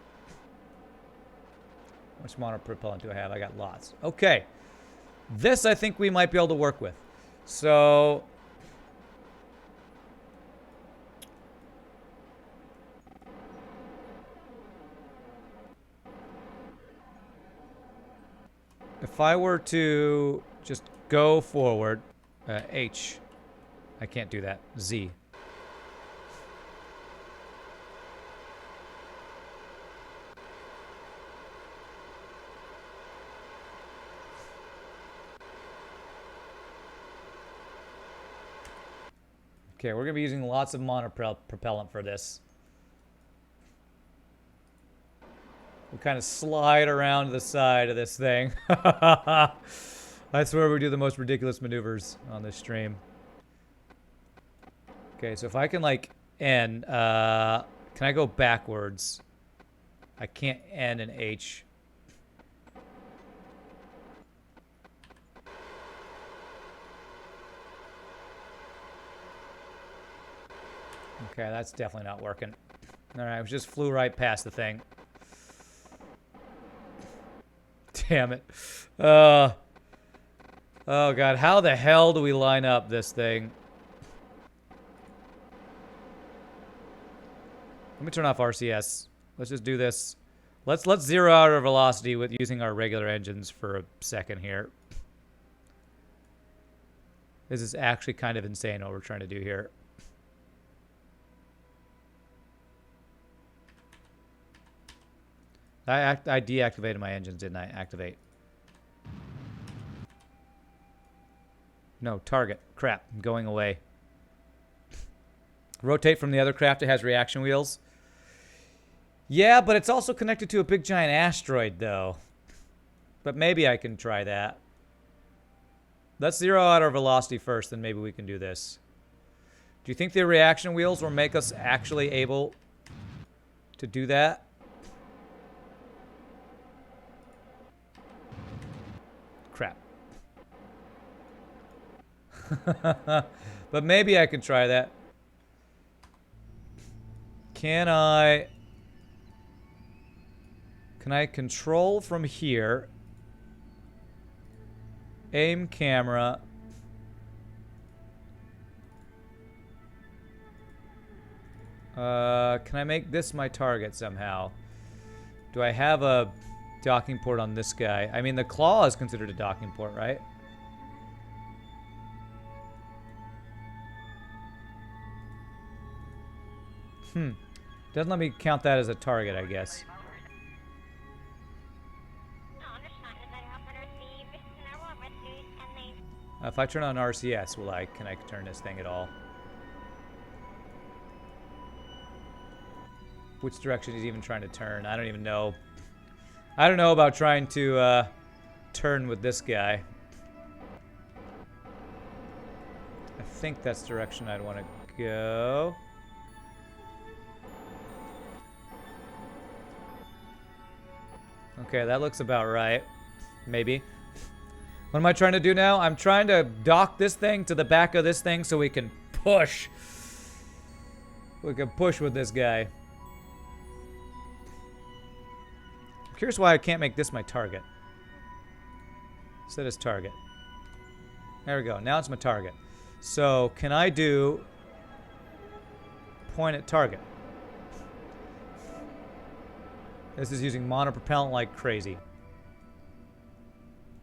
How much monopropellant do I have? I got lots. Okay. This I think we might be able to work with. So... if I were to just go forward, H, I can't do that, Z. Okay, we're going to be using lots of monopropellant for this. We kind of slide around the side of this thing. That's where we do the most ridiculous maneuvers on this stream. Okay, so if I can like N, can I go backwards? I can't N and H. Okay, that's definitely not working. All right, we just flew right past the thing. Damn it. Oh god, how the hell do we line up this thing? Let me turn off RCS. Let's just do this. Let's zero out our velocity with using our regular engines for a second here. This is actually kind of insane what we're trying to do here. I deactivated my engines, didn't I? Activate. No, target. Crap, I'm going away. Rotate from the other craft. It has reaction wheels. Yeah, but it's also connected to a big giant asteroid, though. But maybe I can try that. Let's zero out our velocity first, then maybe we can do this. Do you think the reaction wheels will make us actually able to do that? Crap. But maybe I can try that. Can I control from here? Aim camera. Can I make this my target somehow? Do I have a docking port on this guy? I mean, the claw is considered a docking port, right? Doesn't let me count that as a target, I guess. If I turn on RCS, can I turn this thing at all? Which direction is he even trying to turn? I don't even know. I don't know about trying to turn with this guy. I think that's the direction I'd want to go. Okay, that looks about right. Maybe. What am I trying to do now? I'm trying to dock this thing to the back of this thing so we can push. We can push with this guy. I'm curious why I can't make this my target. Set as target. There we go. Now it's my target. So, can I do point at target? This is using monopropellant like crazy.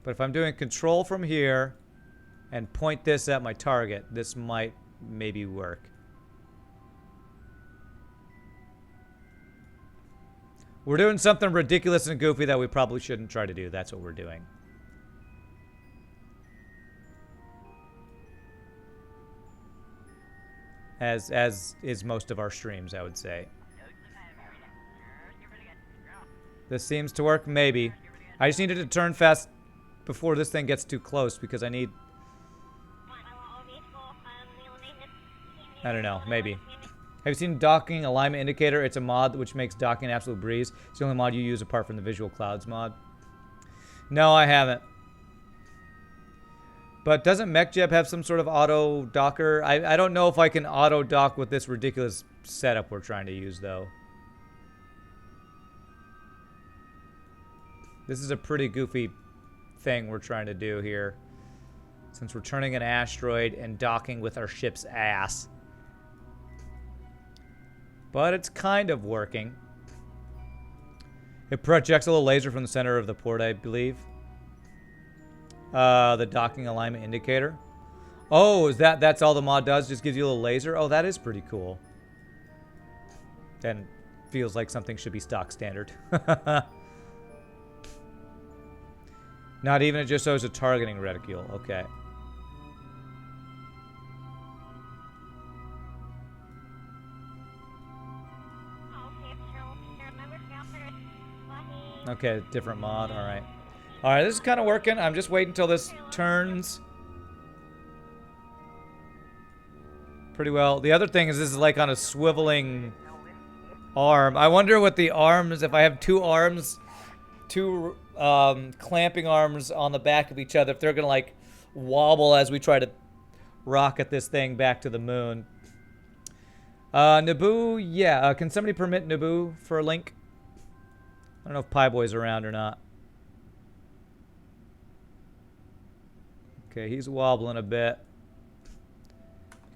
But if I'm doing control from here and point this at my target, this might maybe work. We're doing something ridiculous and goofy that we probably shouldn't try to do. That's what we're doing. As is most of our streams, I would say. This seems to work, maybe. I just needed to turn fast before this thing gets too close because I need... I don't know, maybe. Have you seen Docking Alignment Indicator? It's a mod which makes docking an absolute breeze. It's the only mod you use apart from the Visual Clouds mod. No, I haven't. But doesn't MechJeb have some sort of auto docker? I don't know if I can auto dock with this ridiculous setup we're trying to use, though. This is a pretty goofy thing we're trying to do here. Since we're turning an asteroid and docking with our ship's ass. But it's kind of working. It projects a little laser from the center of the port, I believe. The docking alignment indicator. Oh, that's all the mod does? Just gives you a little laser? Oh, that is pretty cool. And feels like something should be stock standard. Not even, it just shows a targeting reticule. Okay. Okay, different mod. Alright. Alright, this is kind of working. I'm just waiting until this turns pretty well. The other thing is this is like on a swiveling arm. I wonder what the arms, if I have two arms, two clamping arms on the back of each other, if they're gonna like wobble as we try to rocket this thing back to the moon. Naboo, yeah. Can somebody permit Naboo for a link? I don't know if Pie Boy's around or not. Okay, he's wobbling a bit.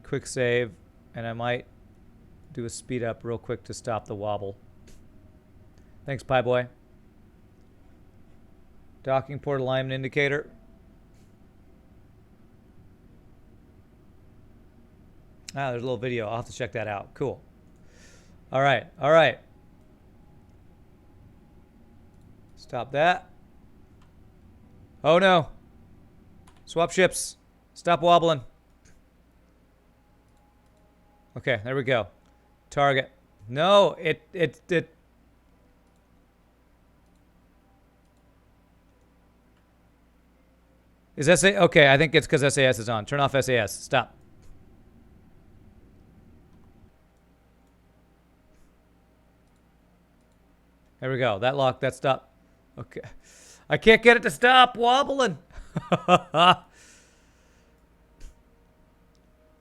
Quick save, and I might do a speed up real quick to stop the wobble. Thanks, Pie Boy. Docking port alignment indicator. Ah, there's a little video. I'll have to check that out. Cool. All right, all right. Stop that. Oh no. Swap ships. Stop wobbling. Okay, there we go. Target. No, it. Is SA? Okay, I think it's because SAS is on. Turn off SAS. Stop. There we go. That lock, that stop. Okay. I can't get it to stop wobbling.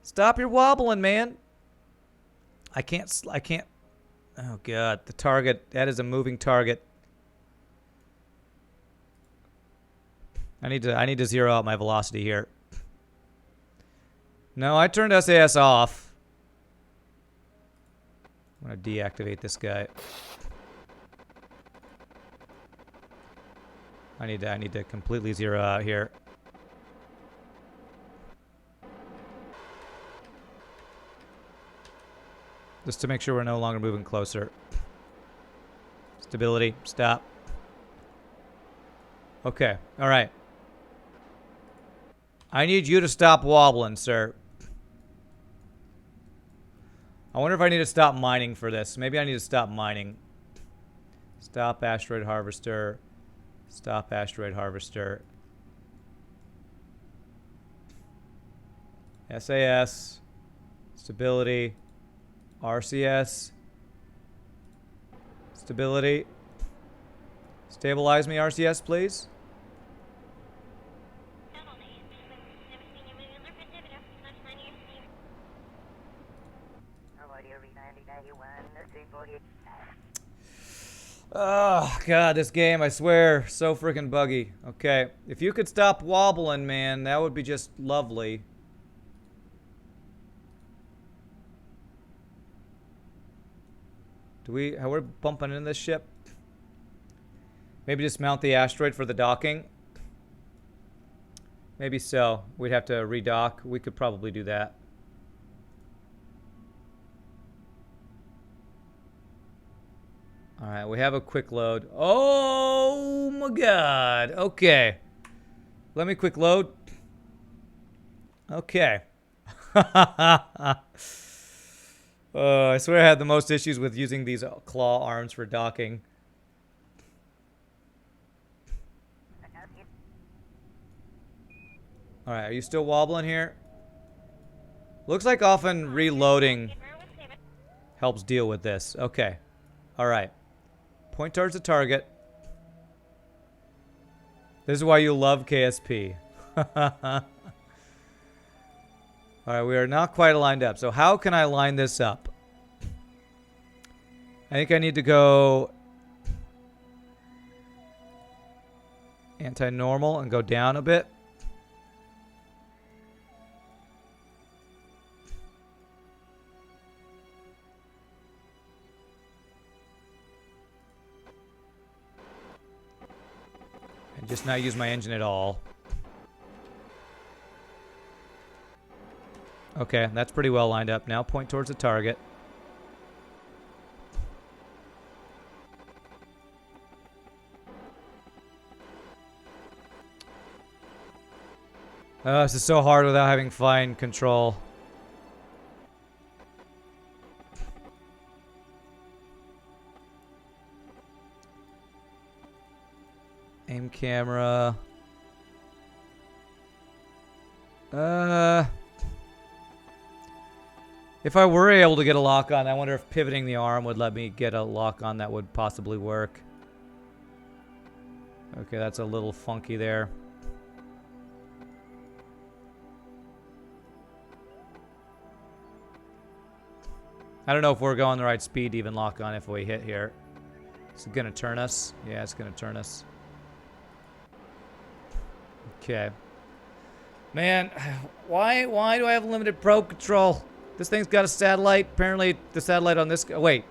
Stop your wobbling, man. I can't. Oh, God. The target. That is a moving target. I need to zero out my velocity here. No, I turned SAS off. I'm going to deactivate this guy. I need to completely zero out here. Just to make sure we're no longer moving closer. Stability, stop. Okay, all right. I need you to stop wobbling, sir. I wonder if I need to stop mining for this. Maybe I need to stop mining. Stop asteroid harvester. Stop asteroid harvester. SAS. Stability. RCS. Stability. Stabilize me, RCS, please. Oh, God, this game, I swear, so freaking buggy. Okay, if you could stop wobbling, man, that would be just lovely. How we're bumping in this ship? Maybe just mount the asteroid for the docking? Maybe so. We'd have to redock. We could probably do that. All right, we have a quick load. Oh my God. Okay. Let me quick load. Okay. I swear I had the most issues with using these claw arms for docking. All right, are you still wobbling here? Looks like often reloading helps deal with this. Okay. All right. Point towards the target. This is why you love KSP. Alright, we are not quite lined up. So how can I line this up? I think I need to go anti-normal and go down a bit. Just not use my engine at all. Okay, that's pretty well lined up. Now point towards the target. Oh, this is so hard without having fine control. Aim camera. If I were able to get a lock on, I wonder if pivoting the arm would let me get a lock on that would possibly work. Okay, that's a little funky there. I don't know if we're going the right speed to even lock on if we hit here. Is it gonna turn us? Yeah, it's gonna turn us. Okay. Man, why do I have limited probe control? This thing's got a satellite. Apparently, the satellite on this... Oh, wait.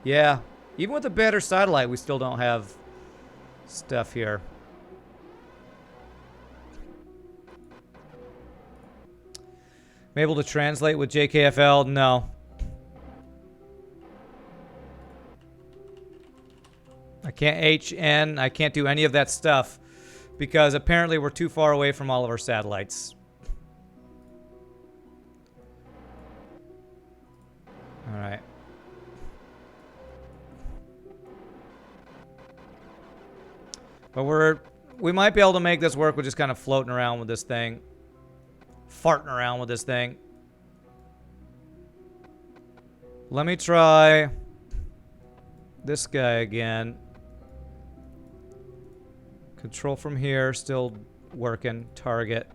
Yeah. Even with a better satellite, we still don't have stuff here. I'm able to translate with JKFL? No. I can't HN. I can't do any of that stuff because apparently we're too far away from all of our satellites. All right. But we might be able to make this work with just kind of floating around with this thing. Farting around with this thing. Let me try this guy again. Control from here, still working. Target.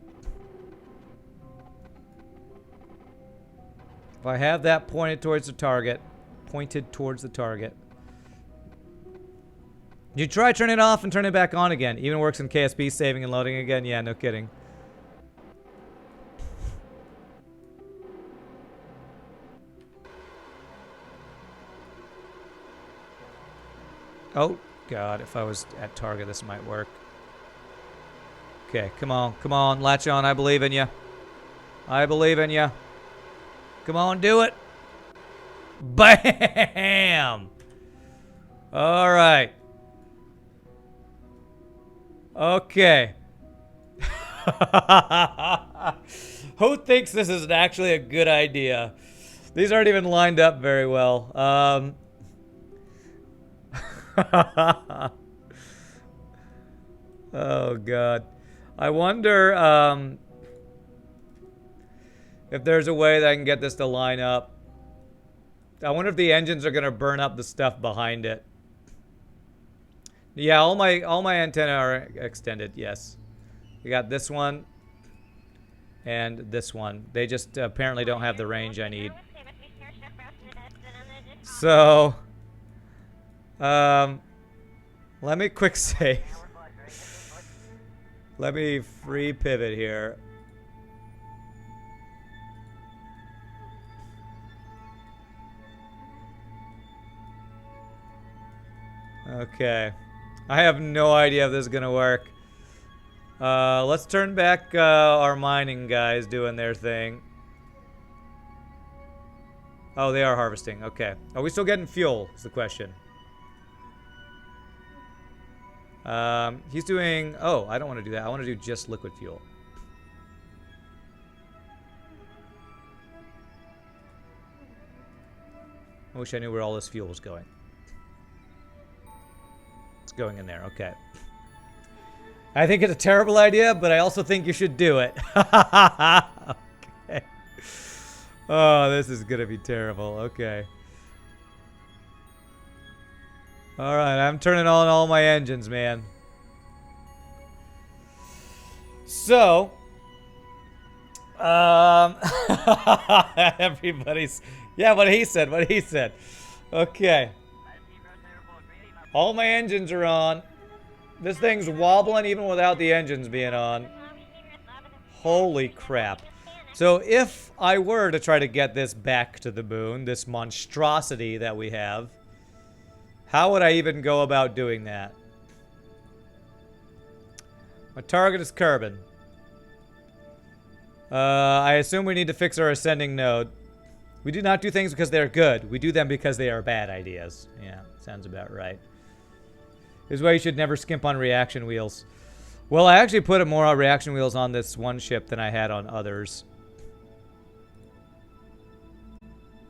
If I have that pointed towards the target. You try turning it off and turn it back on again. Even works in KSP, saving and loading again. Yeah, no kidding. Oh, God. If I was at target, this might work. Okay, come on. Come on. Latch on. I believe in you. I believe in you. Come on, do it. Bam! All right. Okay. Who thinks this is actually a good idea? These aren't even lined up very well. Oh, God. I wonder if there's a way that I can get this to line up. I wonder if the engines are going to burn up the stuff behind it. Yeah, all my antennae are extended, yes. We got this one and this one. They just apparently don't have the range I need. So, let me quick save. Let me free pivot here. Okay. I have no idea if this is going to work. Let's turn back our mining guys doing their thing. Oh, they are harvesting. Okay. Are we still getting fuel is the question. He's doing... Oh, I don't want to do that. I want to do just liquid fuel. I wish I knew where all this fuel was going. It's going in there. Okay. I think it's a terrible idea, but I also think you should do it. Okay. Oh, this is going to be terrible. Okay. All right, I'm turning on all my engines, man. So, everybody's... Yeah, what he said, Okay. All my engines are on. This thing's wobbling even without the engines being on. Holy crap. So if I were to try to get this back to the moon, this monstrosity that we have, how would I even go about doing that? My target is Kerbin. I assume we need to fix our ascending node. We do not do things because they're good. We do them because they are bad ideas. Yeah, sounds about right. This is why you should never skimp on reaction wheels. Well, I actually put more reaction wheels on this one ship than I had on others.